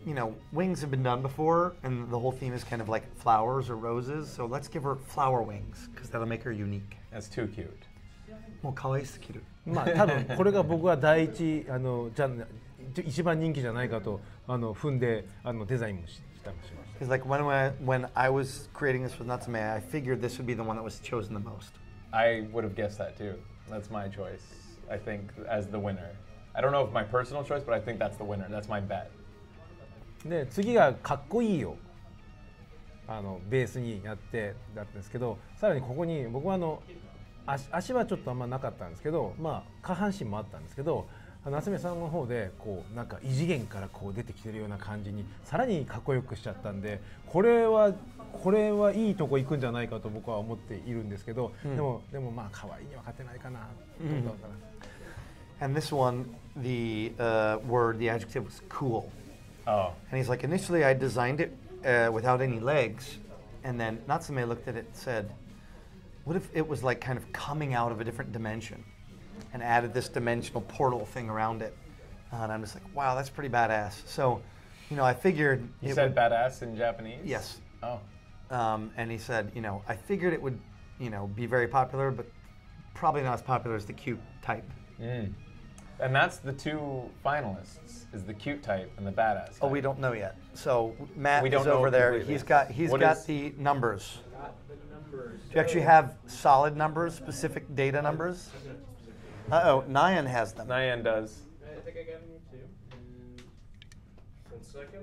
you know, wings have been done before, and the whole theme is kind of like flowers or roses. So let's give her flower wings, because that'll make her unique. That's too cute. もう可愛すぎる。まあ多分これが僕は第一一番人気じゃないかと踏んでデザインもしたりしました。It's like when I was creating this with Natsume, I figured this would be the one that was chosen the most. I would have guessed that too. That's my choice. I think as the winner. I don't know if my personal choice, but I think that's the winner. That's my bet. で次がかっこいいよベースにやってだったんですけど、さらにここに僕は足はちょっとあんまなかったんですけど、まあ下半身もあったんですけど、夏目さんの方でこうなんか異次元からこう出てきてるような感じにさらにかっこよくしちゃったんで、これはいいとこ行くんじゃないかと僕は思っているんですけど、でもまあ可愛いには勝てないかな。And this one, the word, the adjective was cool. Oh. And he's like, initially I designed it without any legs, and then Natsume looked at it and said, what if it was like kind of coming out of a different dimension, and added this dimensional portal thing around it. And I'm just like, wow, that's pretty badass. So, you know, I figured... You said badass in Japanese? Yes. Oh. And he said, you know, I figured it would, you know, be very popular, but probably not as popular as the cute type. Mm. And that's the two finalists, is the cute type and the badass type. Oh, we don't know yet. So Matt is over there. He's got the numbers. Do you actually have solid numbers, specific data numbers? Uh-oh, Nyan has them. Nyan does. I think I got them too.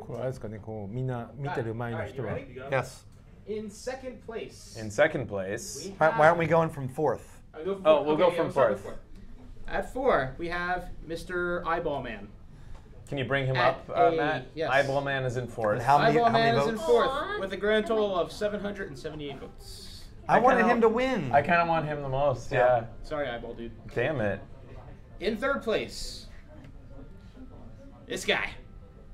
これあれですかね、こうみんな見てる前の人は。Yes. In second place. In second place. Why aren't we going from fourth? Oh, we'll go from fourth. At 4, we have Mr. Eyeball Man. Can you bring him up, Matt? Yes. Eyeball Man is in fourth. Eyeball Man is in fourth with a grand total of 778 votes. I wanted him to win. I kind of want him the most, yeah. Sorry, Eyeball Dude. Damn it. In third place, this guy.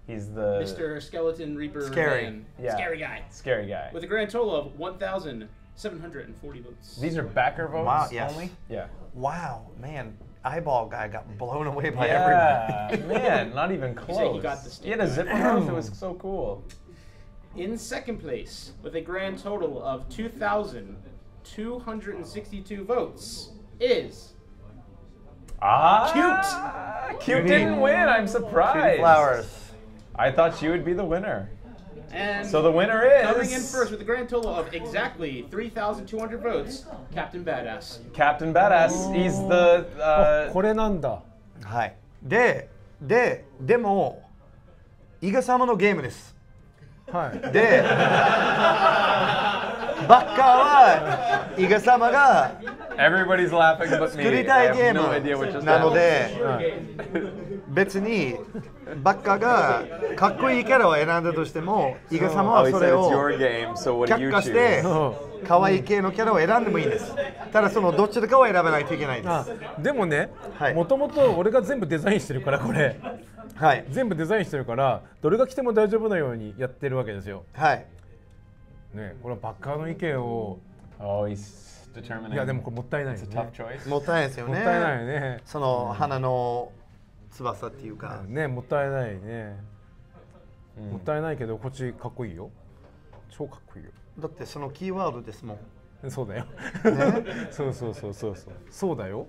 He's the... Mr. Skeleton Reaper Scary. Man. Yeah. Scary guy. Scary guy. With a grand total of 1,740 votes. These are backer votes Wow, yes. only? Yeah. Wow, man. Eyeball guy got blown away by everybody. everybody. Man, not even close. He got the He had a zipper mouth. It was so cool. In second place, with a grand total of 2,262 votes, is Cute. Cute didn't win. I'm surprised. Cute flowers. I thought she would be the winner. And so the winner is coming in first with a grand total of exactly 3,200 votes, Captain Badass. Captain Badass. He's the. これなんだ。はい。でも伊賀様のゲームです。はい。でバッカーは伊賀様が Everybody's laughing but me. 作りたいゲーム I have no idea what just なの happened. で別にバッカーがかっこいいキャラを選んだとしても伊賀様はそれを却下して可愛い系のキャラを選んでもいいです。ただそのどっちかを選ばないといけないです。でもね、もともと俺が全部デザインしてるからこれ。はい。全部デザインしてるからどれが来ても大丈夫なようにやってるわけですよ。はい。ね、これはバッカーの意見を。Oh, he's determining. いやでもこれもったいないね。It's a tough choice. もったいないですよね。もったいないね。その花の翼っていうか。ね、もったいないね。もったいないけどこっちかっこいいよ。超かっこいいよ。だってそのキーワードですもん。そうだよ。そうそうだよ。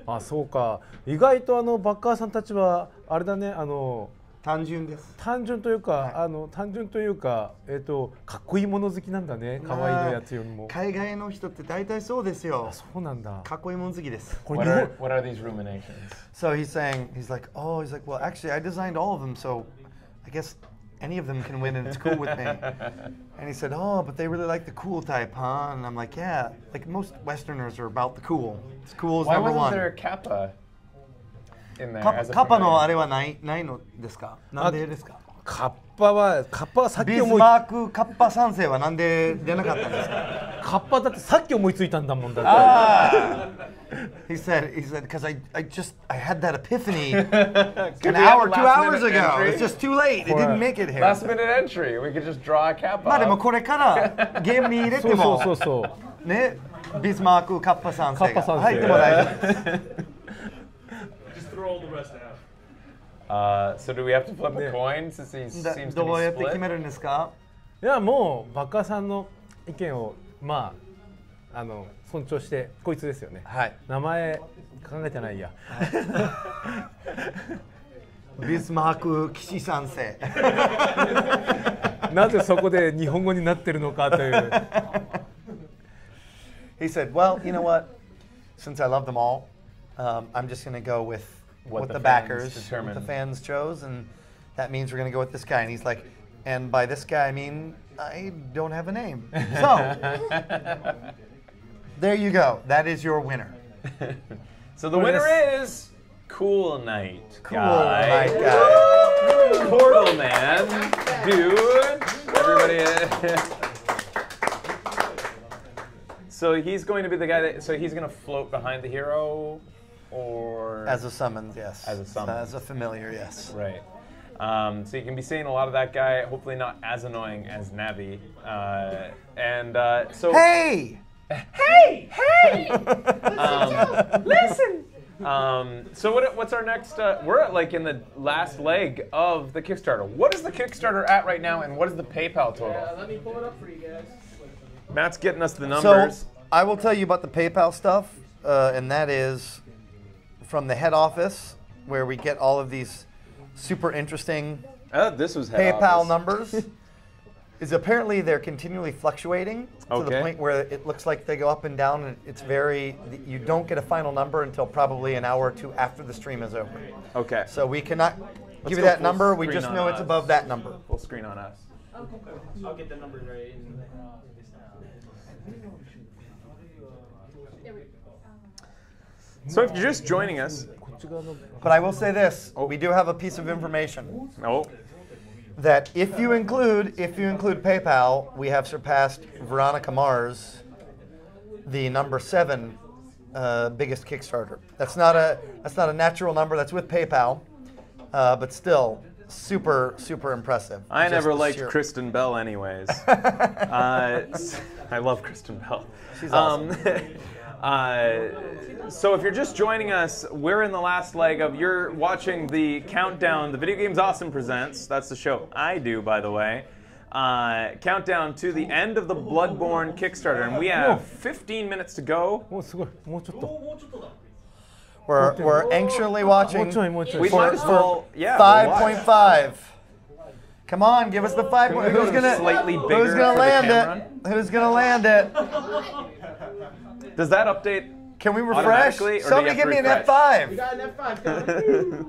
あ、そうか。意外とバッカーさんたちはあれだね、単純です。単純というか、単純というか、かっこいいもの好きなんだね。可愛いのやつよりも。海外の人って大体そうですよ。そうなんだ。かっこいいもの好きです。What are these ruminations? So he's saying, he's like, well, actually, I designed all of them, so I guess any of them can win, and it's cool with me. And he said, oh, but they really like the cool type, huh? And I'm like, yeah, like most Westerners are about the cool. It's cool is number one. Why wasn't there a kappa in there? カッパのあれはないのですか？なんでですか？カッパはさっきビスマークカッパ3世はなんで出なかったんですか？カッパだってさっき思いついたんだもんだって。He said, because I had that epiphany an hour, 2 hours ago. It's just too late. It didn't make it here. Last minute entry. We could just draw a kappa. まあでもこれからゲームに入れてもそうね、ビスマークカッパ3世が入っても大丈夫です。Just throw all the rest out. So do we have to flip a coin since he seems to be split? どうやって決めるんですか？いやもうバッカーさんの意見をまあ尊重してこいつですよね。はい。名前考えてないや。ビスマーク騎士3世。なぜそこで日本語になってるのかという。He said, well, you know what? Since I love them all, I'm just going to go with what the backers, what the fans chose, and that means we're going to go with this guy. And he's like, and by this guy, I mean, I don't have a name. So, there you go. That is your winner. So the winner is Cool Knight Night Guy. Portal Man, dude. Everybody. So he's going to be the guy that. So he's going to float behind the hero, or as a summons, yes. As a summons. As a familiar, yes. Right. So you can be seeing a lot of that guy. Hopefully not as annoying as Navi. So. Hey! Hey! Hey! Listen! So what's our next? We're at in the last leg of the Kickstarter. What is the Kickstarter at right now, and what is the PayPal total? Yeah, let me pull it up for you guys. Matt's getting us the numbers. So I will tell you about the PayPal stuff, and that is from the head office, where we get all of these super interesting this was head PayPal office. numbers. Is apparently they're continually fluctuating to the point where it looks like they go up and down, and it's you don't get a final number until probably an hour or two after the stream is over. Okay. So we cannot give you that number. We just know it's above that number. Full screen on us. Okay. I'll get the numbers right. So if you're just joining us, but I will say this: we do have a piece of information. Oh. That if you include PayPal, we have surpassed Veronica Mars, the number 7 biggest Kickstarter. That's not a natural number. That's with PayPal, but still super impressive. I never liked Kristen Bell, anyways. I love Kristen Bell. She's awesome. So if you're just joining us, we're in the last leg of you're watching the countdown. The Video Games Awesome presents. That's the show I do, by the way. Countdown to the end of the Bloodborne Kickstarter, and we have 15 minutes to go. We're anxiously watching for 5.5. Come on, give us the 5. Who's gonna land it? Who's gonna land it? Does that update? Can we refresh? Somebody give me an F5. We got an F5.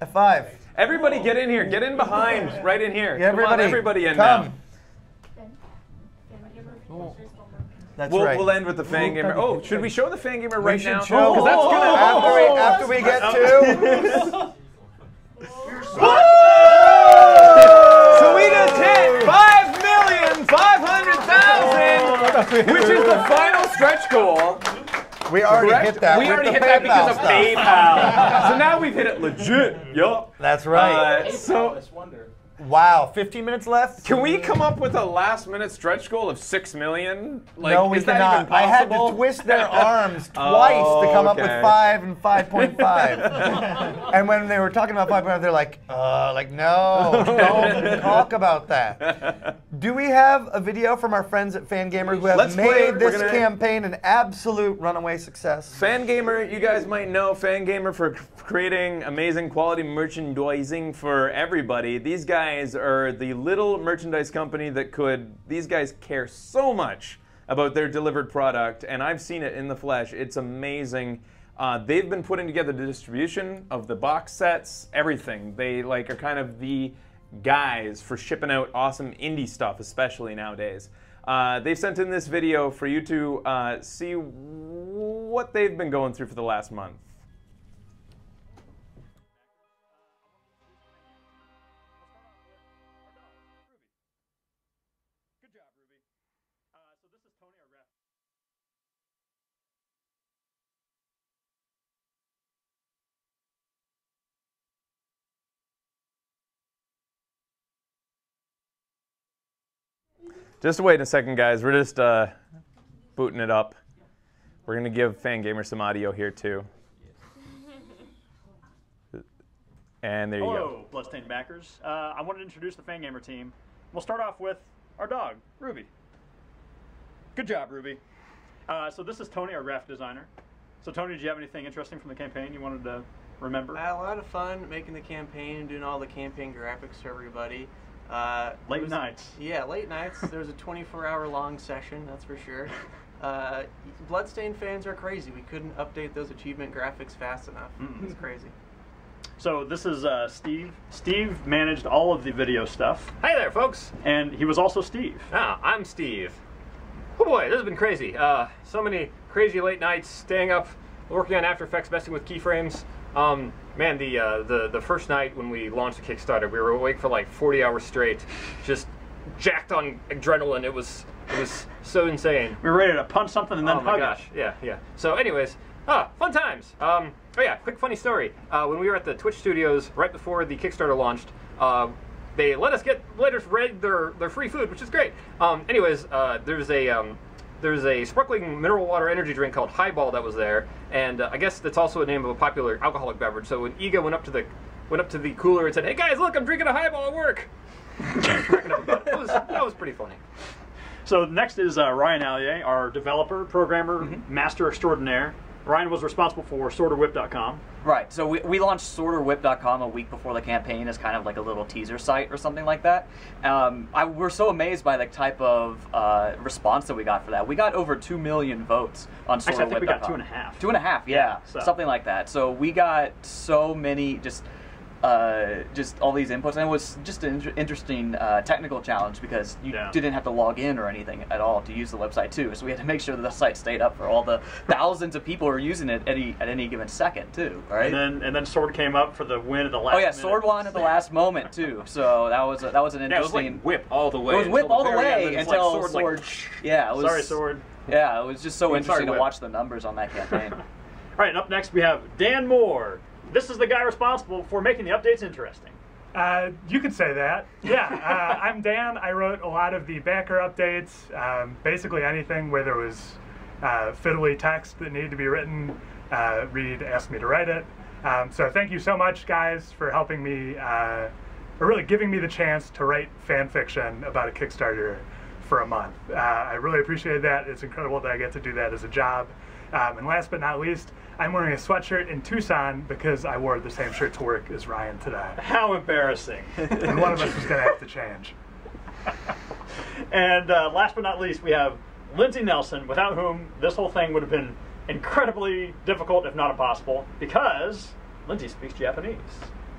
F5. Everybody get in here. Get in behind. Right in here. Yeah, everybody in now. That's right. We'll end with the Fangamer. Oh, should we show the Fangamer right now? Because that's gonna after we get to. So we just hit 5,500,000, which is the final stretch goal. We already hit that. We already hit that because of PayPal. So now we've hit it legit. Yup. That's right. Wow, 15 minutes left? Can we come up with a last-minute stretch goal of 6 million? No, we cannot. I had to twist their arms twice to come up with 5 and 5.5. And when they were talking about 5.5, they're like, no, don't talk about that. Do we have a video from our friends at Fangamer who have made this campaign an absolute runaway success? Fangamer, you guys might know Fangamer for creating amazing quality merchandising for everybody. These guys are the little merchandise company that these guys care so much about their delivered product, and I've seen it in the flesh. It's amazing. They've been putting together the distribution of the box sets, everything. They are kind of the guys for shipping out awesome indie stuff, especially nowadays. They've sent in this video for you to see what they've been going through for the last month. Just wait a second, guys. We're just booting it up. We're going to give Fangamer some audio here, too. And there you go. Hello, Bloodstained backers. I wanted to introduce the Fangamer team. We'll start off with our dog, Ruby. Good job, Ruby. So this is Tony, our ref designer. So Tony, did you have anything interesting from the campaign you wanted to remember? I had a lot of fun making the campaign and doing all the campaign graphics for everybody. Late nights. Yeah, late nights. There was a 24-hour long session, that's for sure. Bloodstained fans are crazy. We couldn't update those achievement graphics fast enough. It's crazy. So this is Steve. Steve managed all of the video stuff. Hi there, folks. And he was also Steve. Ah, I'm Steve. Oh boy, this has been crazy. So many crazy late nights, staying up, working on After Effects, messing with keyframes. Man, the first night when we launched the Kickstarter, we were awake for like 40 hours straight, just jacked on adrenaline. It was so insane. We were ready to punch something and then hug it. Oh my gosh, yeah. So anyways, fun times. Oh yeah, quick funny story. When we were at the Twitch studios right before the Kickstarter launched, they let us raid their free food, which is great. Anyways, there's a sparkling mineral water energy drink called Highball that was there, and I guess that's also a name of a popular alcoholic beverage. So when Iga went up to the cooler and said, "Hey guys, look, I'm drinking a Highball at work," that was pretty funny. So next is Ryan Allier, our developer, programmer, master extraordinaire. Ryan was responsible for SworderWhip.com. Right, so we launched SworderWhip.com a week before the campaign as kind of like a little teaser site or something like that. We're so amazed by the type of response that we got for that. We got over 2 million votes on SworderWhip.com. Actually, I think we got 2.5. 2.5, yeah, so. Something like that. So we got so many just all these inputs, and it was just an interesting technical challenge because you didn't have to log in or anything at all to use the website too. So we had to make sure that the site stayed up for all the thousands of people who are using it at any given second too, right? And then Sword came up for the win at the last. Oh yeah, Sword won at the last moment too. So that was an interesting. Yeah, it was like whip all the way. It was whip all the way until like Sword. Like, yeah, it was. Sorry, Sword. Yeah, it was just so interesting to Whip. watch the numbers on that campaign. All right, and up next we have Dan Moore. This is the guy responsible for making the updates interesting. You could say that. Yeah, I'm Dan. I wrote a lot of the backer updates, basically anything where there was fiddly text that needed to be written. Reed asked me to write it. So thank you so much, guys, for helping me, or really giving me the chance to write fan fiction about a Kickstarter for a month. I really appreciate that. It's incredible that I get to do that as a job. And last but not least, I'm wearing a sweatshirt in Tucson because I wore the same shirt to work as Ryan today. How embarrassing. And one of us is going to have to change. And last but not least, we have Lindsay Nelson, without whom this whole thing would have been incredibly difficult, if not impossible, because Lindsay speaks Japanese.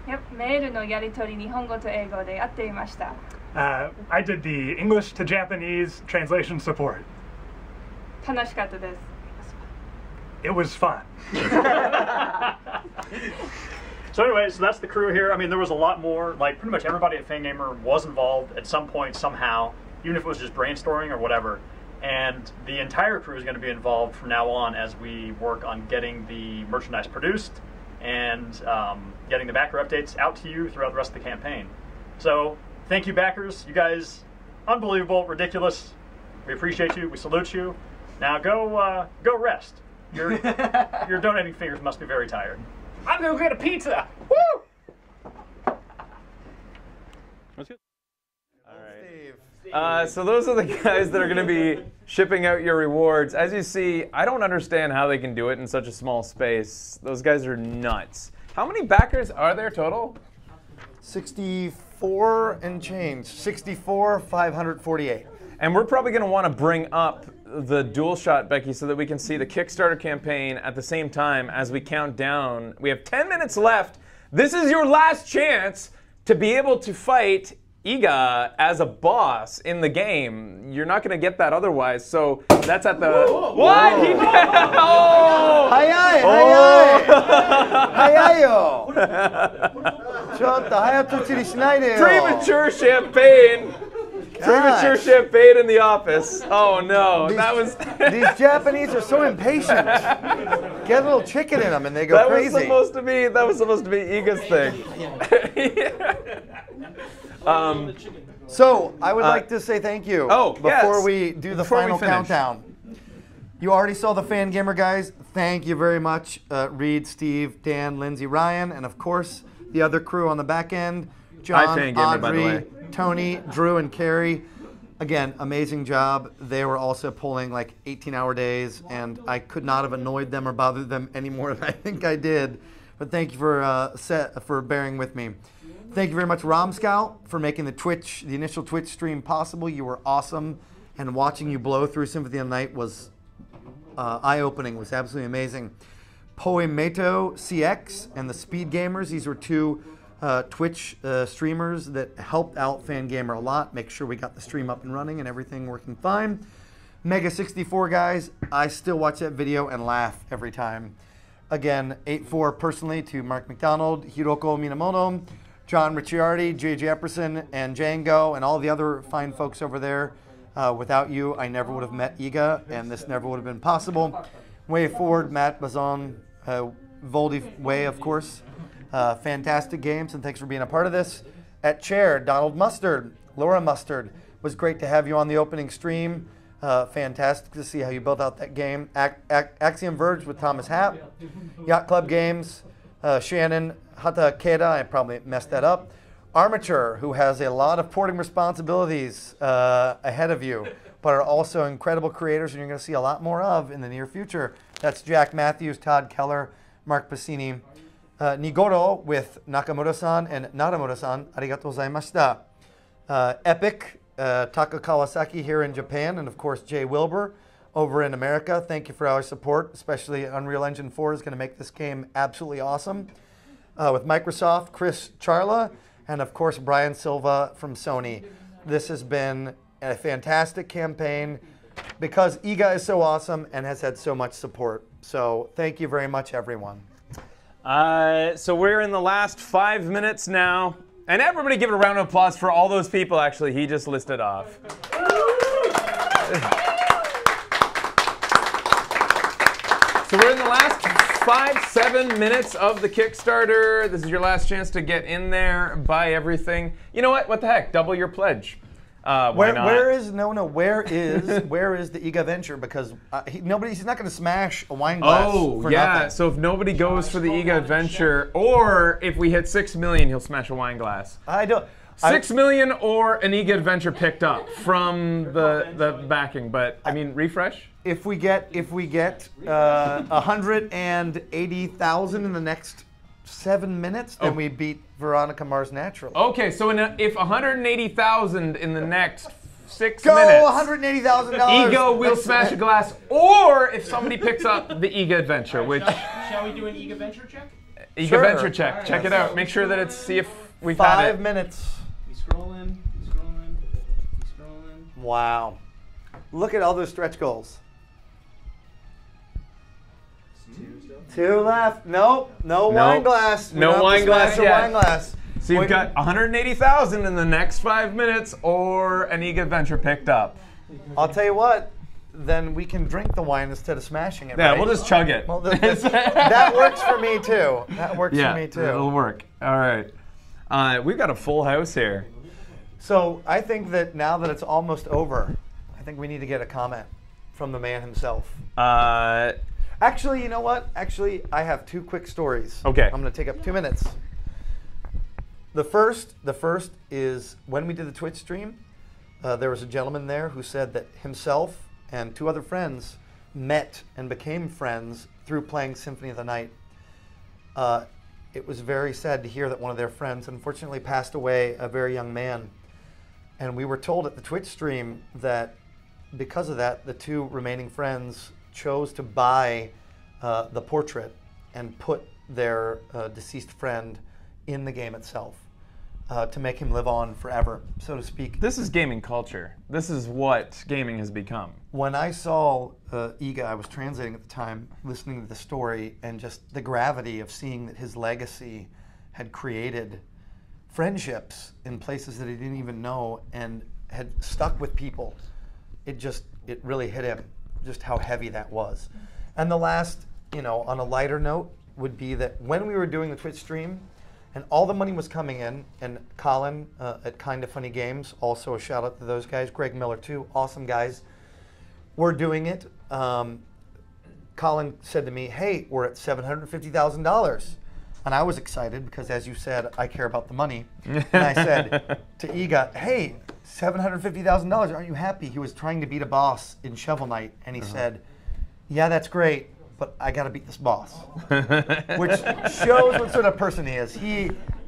Yep, メールのやり取り日本語と英語でやっていました。I did the English to Japanese translation support. 楽しかったです。It was fun. So anyway, so that's the crew here. I mean, there was a lot more. Like, pretty much everybody at Fangamer was involved at some point, somehow, even if it was just brainstorming or whatever. And the entire crew is going to be involved from now on as we work on getting the merchandise produced and getting the backer updates out to you throughout the rest of the campaign. So, thank you, backers. You guys, unbelievable, ridiculous. We appreciate you. We salute you. Now go rest. Your donating fingers must be very tired. I'm gonna get a pizza. Woo! That's good. All right. So those are the guys that are going to be shipping out your rewards. As you see, I don't understand how they can do it in such a small space. Those guys are nuts. How many backers are there total? 64 and change. 64, 548. And we're probably going to want to bring up the dual shot, Becky, so that we can see the Kickstarter campaign at the same time as we count down. We have 10 minutes left. This is your last chance to be able to fight Iga as a boss in the game. You're not going to get that otherwise. So that's at the... Whoa. What? He oh! Premature champagne. Premature champagne in the office. Oh no, that was... These Japanese are so impatient. Get a little chicken in them and they go crazy. That was supposed to be Iga's thing. So I would like to say thank you before we do the final countdown. You already saw the Fan Gamer guys. Thank you very much, Reed, Steve, Dan, Lindsay, Ryan, and of course the other crew on the back end, John, Audrey, Tony, Drew, and Carrie. Again, amazing job. They were also pulling like 18-hour days, and I could not have annoyed them or bothered them any more than I think I did. But thank you for bearing with me. Thank you very much, Scout, for making the initial Twitch stream possible. You were awesome, and watching you blow through Symphony of the Night was eye-opening. Was absolutely amazing. Poemeto CX and the Speed Gamers. These were two Twitch streamers that helped out Fangamer a lot. Make sure we got the stream up and running and everything working fine. Mega64 guys, I still watch that video and laugh every time. Again, 8-4 personally to Mark McDonald, Hiroko Minamoto, John Ricciardi, J.J. Epperson, and Django, and all the other fine folks over there. Without you, I never would have met Iga, and this never would have been possible. Way forward, Matt Bazon, Voldy Way, of course. Fantastic games, and thanks for being a part of this. At chair, Donald Mustard, Laura Mustard. Was great to have you on the opening stream. Fantastic to see how you built out that game. Axiom Verge with Thomas Happ. Yacht Club Games, Shannon Hata Keda, I probably messed that up. Armature, who has a lot of porting responsibilities ahead of you, but are also incredible creators, and you're going to see a lot more of in the near future. That's Jack Matthews, Todd Keller, Mark Passini. Nigoro with Nakamura-san and Naramura-san, arigatou gozaimashita. Epic, Taka Kawasaki here in Japan, and of course Jay Wilbur over in America. Thank you for our support, especially Unreal Engine 4 is going to make this game absolutely awesome. With Microsoft, Chris Charla, and of course Brian Silva from Sony. This has been a fantastic campaign because Iga is so awesome and has had so much support. So thank you very much, everyone. So we're in the last 5 minutes now. And everybody give a round of applause for all those people, actually, he just listed off. So we're in the last 5-7 minutes of the Kickstarter. This is your last chance to get in there, buy everything. You know what? What the heck? Double your pledge. Where is the Iga Venture? Because he's not going to smash a wine glass. Oh yeah. Nothing. So if nobody goes for the Iga Venture, or if we hit 6 million, he'll smash a wine glass. 6 million or an Iga Adventure picked up from the backing, but I mean refresh. If we get 180,000 in the next 7 minutes, then we beat Veronica Mars naturally. Okay, so if 180,000 in the next 6 minutes, $180,000. Iga will smash a glass, or if somebody picks up the Iga Adventure, which shall we do an Iga Venture check? Iga Venture check. Right, check it out. Make sure that it's see if we've had it. 5 minutes. We scrolling. Wow. Look at all those stretch goals. 2 left. Nope. No wine glass. No wine glass yet. Wine glass. So you've got 180,000 in the next 5 minutes, or an Iga Adventure picked up. I'll tell you what. Then we can drink the wine instead of smashing it. Yeah, right? We'll just chug it. Well, that works for me too. That works for me too. Yeah, it'll work. All right. We've got a full house here. So I think that now that it's almost over, I think we need to get a comment from the man himself. Actually, you know what? Actually, I have 2 quick stories. Okay. I'm going to take up 2 minutes. The first is when we did the Twitch stream, there was a gentleman there who said that himself and 2 other friends met and became friends through playing Symphony of the Night. It was very sad to hear that one of their friends unfortunately passed away, a very young man. And we were told at the Twitch stream that because of that, the 2 remaining friends chose to buy the portrait and put their deceased friend in the game itself to make him live on forever, so to speak. This is gaming culture. This is what gaming has become. When I saw Iga, I was translating at the time, listening to the story, and just the gravity of seeing that his legacy had created friendships in places that he didn't even know and had stuck with people. It really hit him, just how heavy that was. And the last, on a lighter note, would be that when we were doing the Twitch stream, and all the money was coming in, and Colin at Kinda Funny Games, also a shout out to those guys, Greg Miller too, awesome guys, were doing it. Colin said to me, hey, we're at $750,000. And I was excited because, as you said, I care about the money. And I said to Iga, hey, $750,000, aren't you happy? He was trying to beat a boss in Shovel Knight, and he said, yeah, that's great, but I got to beat this boss. Which shows what sort of person he is.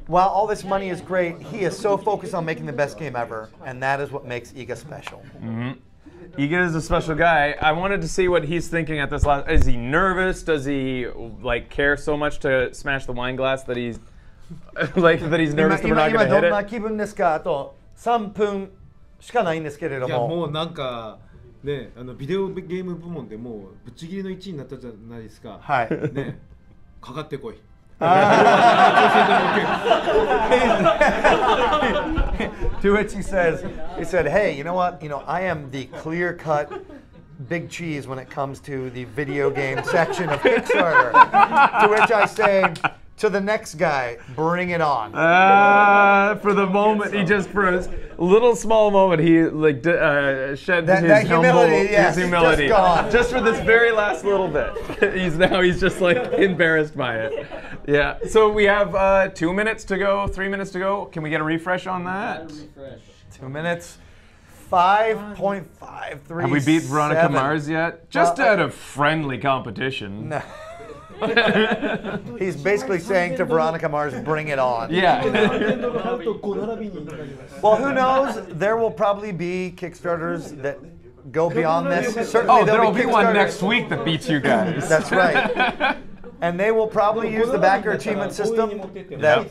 While all this money is great, he is so focused on making the best game ever, and that is what makes Iga special. Iga is a special guy. I wanted to see what he's thinking at this last. Is he nervous? Does he care so much to smash the wine glass that he's that he's nervous that we're not going to hit it? 今どんな気分ですか？あと3分しかないんですけれども。いやもうなんかね、ビデオゲーム部門でもうぶっちぎりの1位になったじゃないですか。はい。ね、かかってこい。To which he said, hey, you know what? I am the clear-cut big cheese when it comes to the video game section of Kickstarter. To which I say, to the next guy, bring it on. For the moment, for a little small moment, he shed his humility, yes, his humility, just gone. Just for this very last little bit. He's just embarrassed by it. Yeah. So we have 2 minutes to go, 3 minutes to go. Can we get a refresh on that? 2 minutes. 5.537. Have we beat Veronica Mars yet? Just out of friendly competition. No. He's basically saying to Veronica Mars, bring it on. Yeah. Well, who knows? There will probably be Kickstarters that go beyond this. Certainly there will be one next week that beats you guys. That's right. And they will probably use the backer achievement system that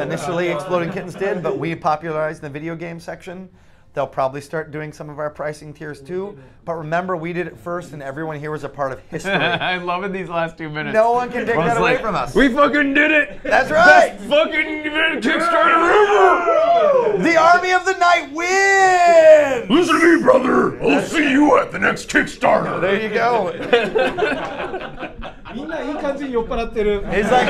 initially Exploding Kittens did, but we popularized in the video game section. They'll probably start doing some of our pricing tiers too. But remember, we did it first, and everyone here was a part of history. I'm loving these last 2 minutes. No one can take that away from us. We fucking did it! That's right! Best fucking Kickstarter ever! The Army of the Night wins! Listen to me, brother! I'll see you at the next Kickstarter! There you go. It's like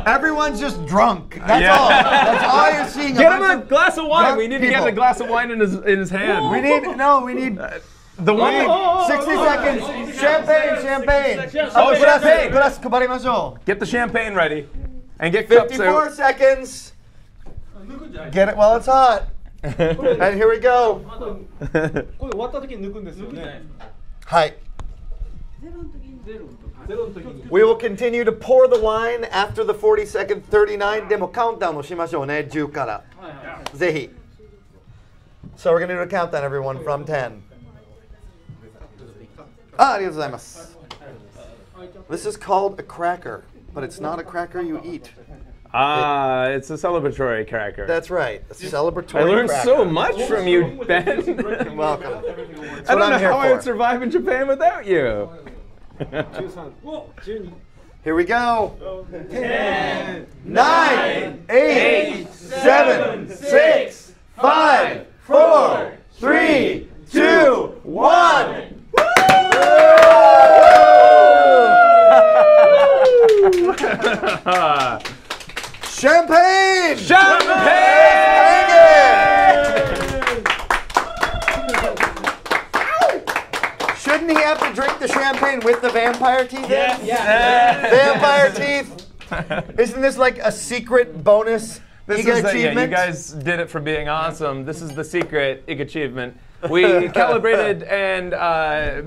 everyone's just drunk. That's all. That's all you're seeing. Get him a glass of wine. We need to get a glass of wine in his hand. We need the wine. 60 seconds. Champagne. Oh, champagne. Get the champagne ready. And get 54 seconds. Get it while it's hot. And here we go. Hi. We will continue to pour the wine after the 40-second 39. でもカウンターもしましょうね、10から。ぜひ。So we're going to do a countdown, everyone, from 10. ありがとうございます。This is called a cracker, but it's not a cracker you eat. It's a celebratory cracker. That's right. A celebratory I learned cracker. so much from you, Ben. Welcome. I don't know how I would survive in Japan without you. Here we go. 10, 9, 8, 7, 6, 5, 4, 3, 2, 1. Champagne! Shouldn't he have to drink the champagne with the vampire teeth in? Yeah. Vampire teeth. Isn't this like a secret bonus This Iga is the, yeah, you achievement. guys did it for being awesome. This is the secret Iga achievement. We calibrated and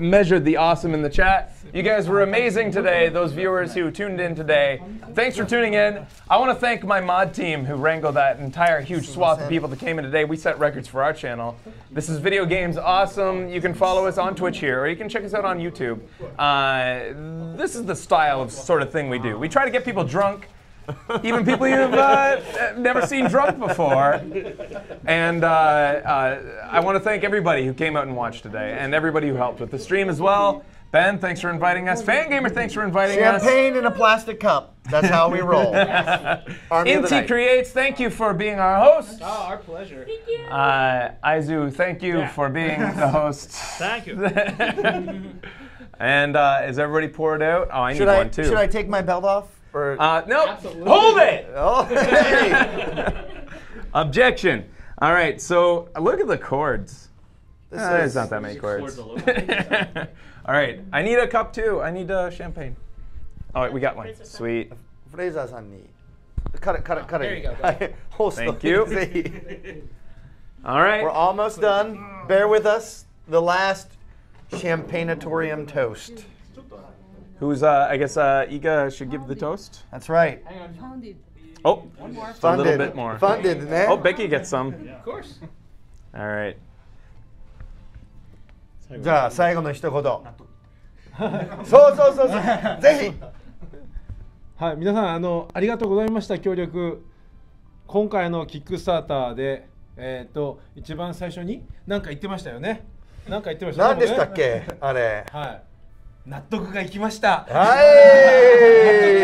measured the awesome in the chat. You guys were amazing today, those viewers who tuned in today. Thanks for tuning in. I want to thank my mod team who wrangled that entire huge swath of people that came in today. We set records for our channel. This is Video Games Awesome. You can follow us on Twitch here, or you can check us out on YouTube. This is the style of sort of thing we do. We try to get people drunk. Even people you've never seen drunk before. And I want to thank everybody who came out and watched today, and everybody who helped with the stream as well. Ben, thanks for inviting us. Fangamer, thanks for inviting us. Champagne in a plastic cup. That's how we roll. Inti Creates, thank you for being our host. Oh, our pleasure. Thank you. Aizu, thank you for being the host. Thank you. And is everybody poured out? Oh, I need one too. Should I take my belt off? Or no. Absolutely. Hold it! Oh, hey. Objection. All right, so look at the chords. There's not that many chords. All right, I need a cup too. I need champagne. Oh, wait, we got one. Sweet. Fraser-san ni. Cut it. There you go. Thank you. All right. We're almost done. Bear with us. The last champagnatorium toast. Who's, I guess Iga should give the toast? That's right. Founded. Oh, a little bit more. Funded, ne? Oh, Becky gets some. Yeah. Of course. All right. じゃあ最後の一言。そうぜひ。はい、皆さんありがとうございました。協力。今回のキックスターターで一番最初に何か言ってましたよね。何か言ってました。何でしたっけあれ。はい。納得がいきました。は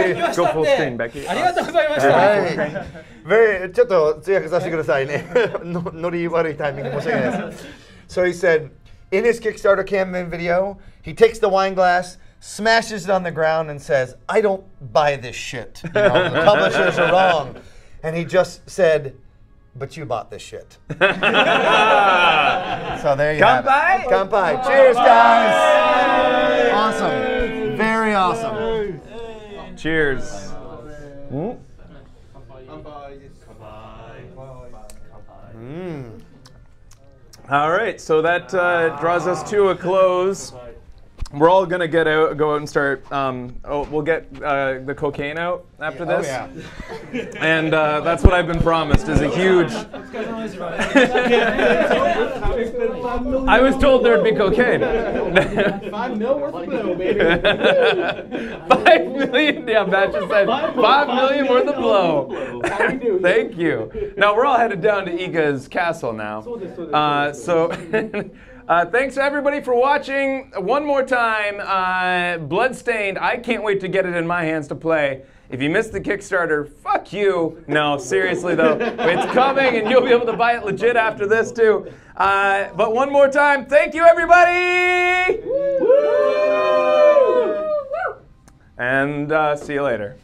い。納得がいきましたって。ありがとうございました。ちょっと通訳させてくださいね。ノリ悪いタイミング申し訳ないです。So he said, in his Kickstarter campaign video, he takes the wine glass, smashes it on the ground, and says, "I don't buy this shit. You know, the publishers are wrong." And he just said, "But you bought this shit." So there you have it. Kanpai. Cheers, guys. Awesome. Very awesome. Cheers. All right, so that draws us to a close. We're all gonna go out and start. We'll get the cocaine out after this. Oh, yeah. And that's what I've been promised is a huge. I was told there'd be cocaine. 5 mil worth of blow, baby. 5 million. Yeah, Matt just said 5 million worth of blow. Thank you. Now we're all headed down to Iga's castle now. Thanks everybody for watching. One more time, Bloodstained. I can't wait to get it in my hands to play. If you missed the Kickstarter, fuck you. No, seriously though, it's coming and you'll be able to buy it legit after this too. But one more time, thank you everybody! And see you later.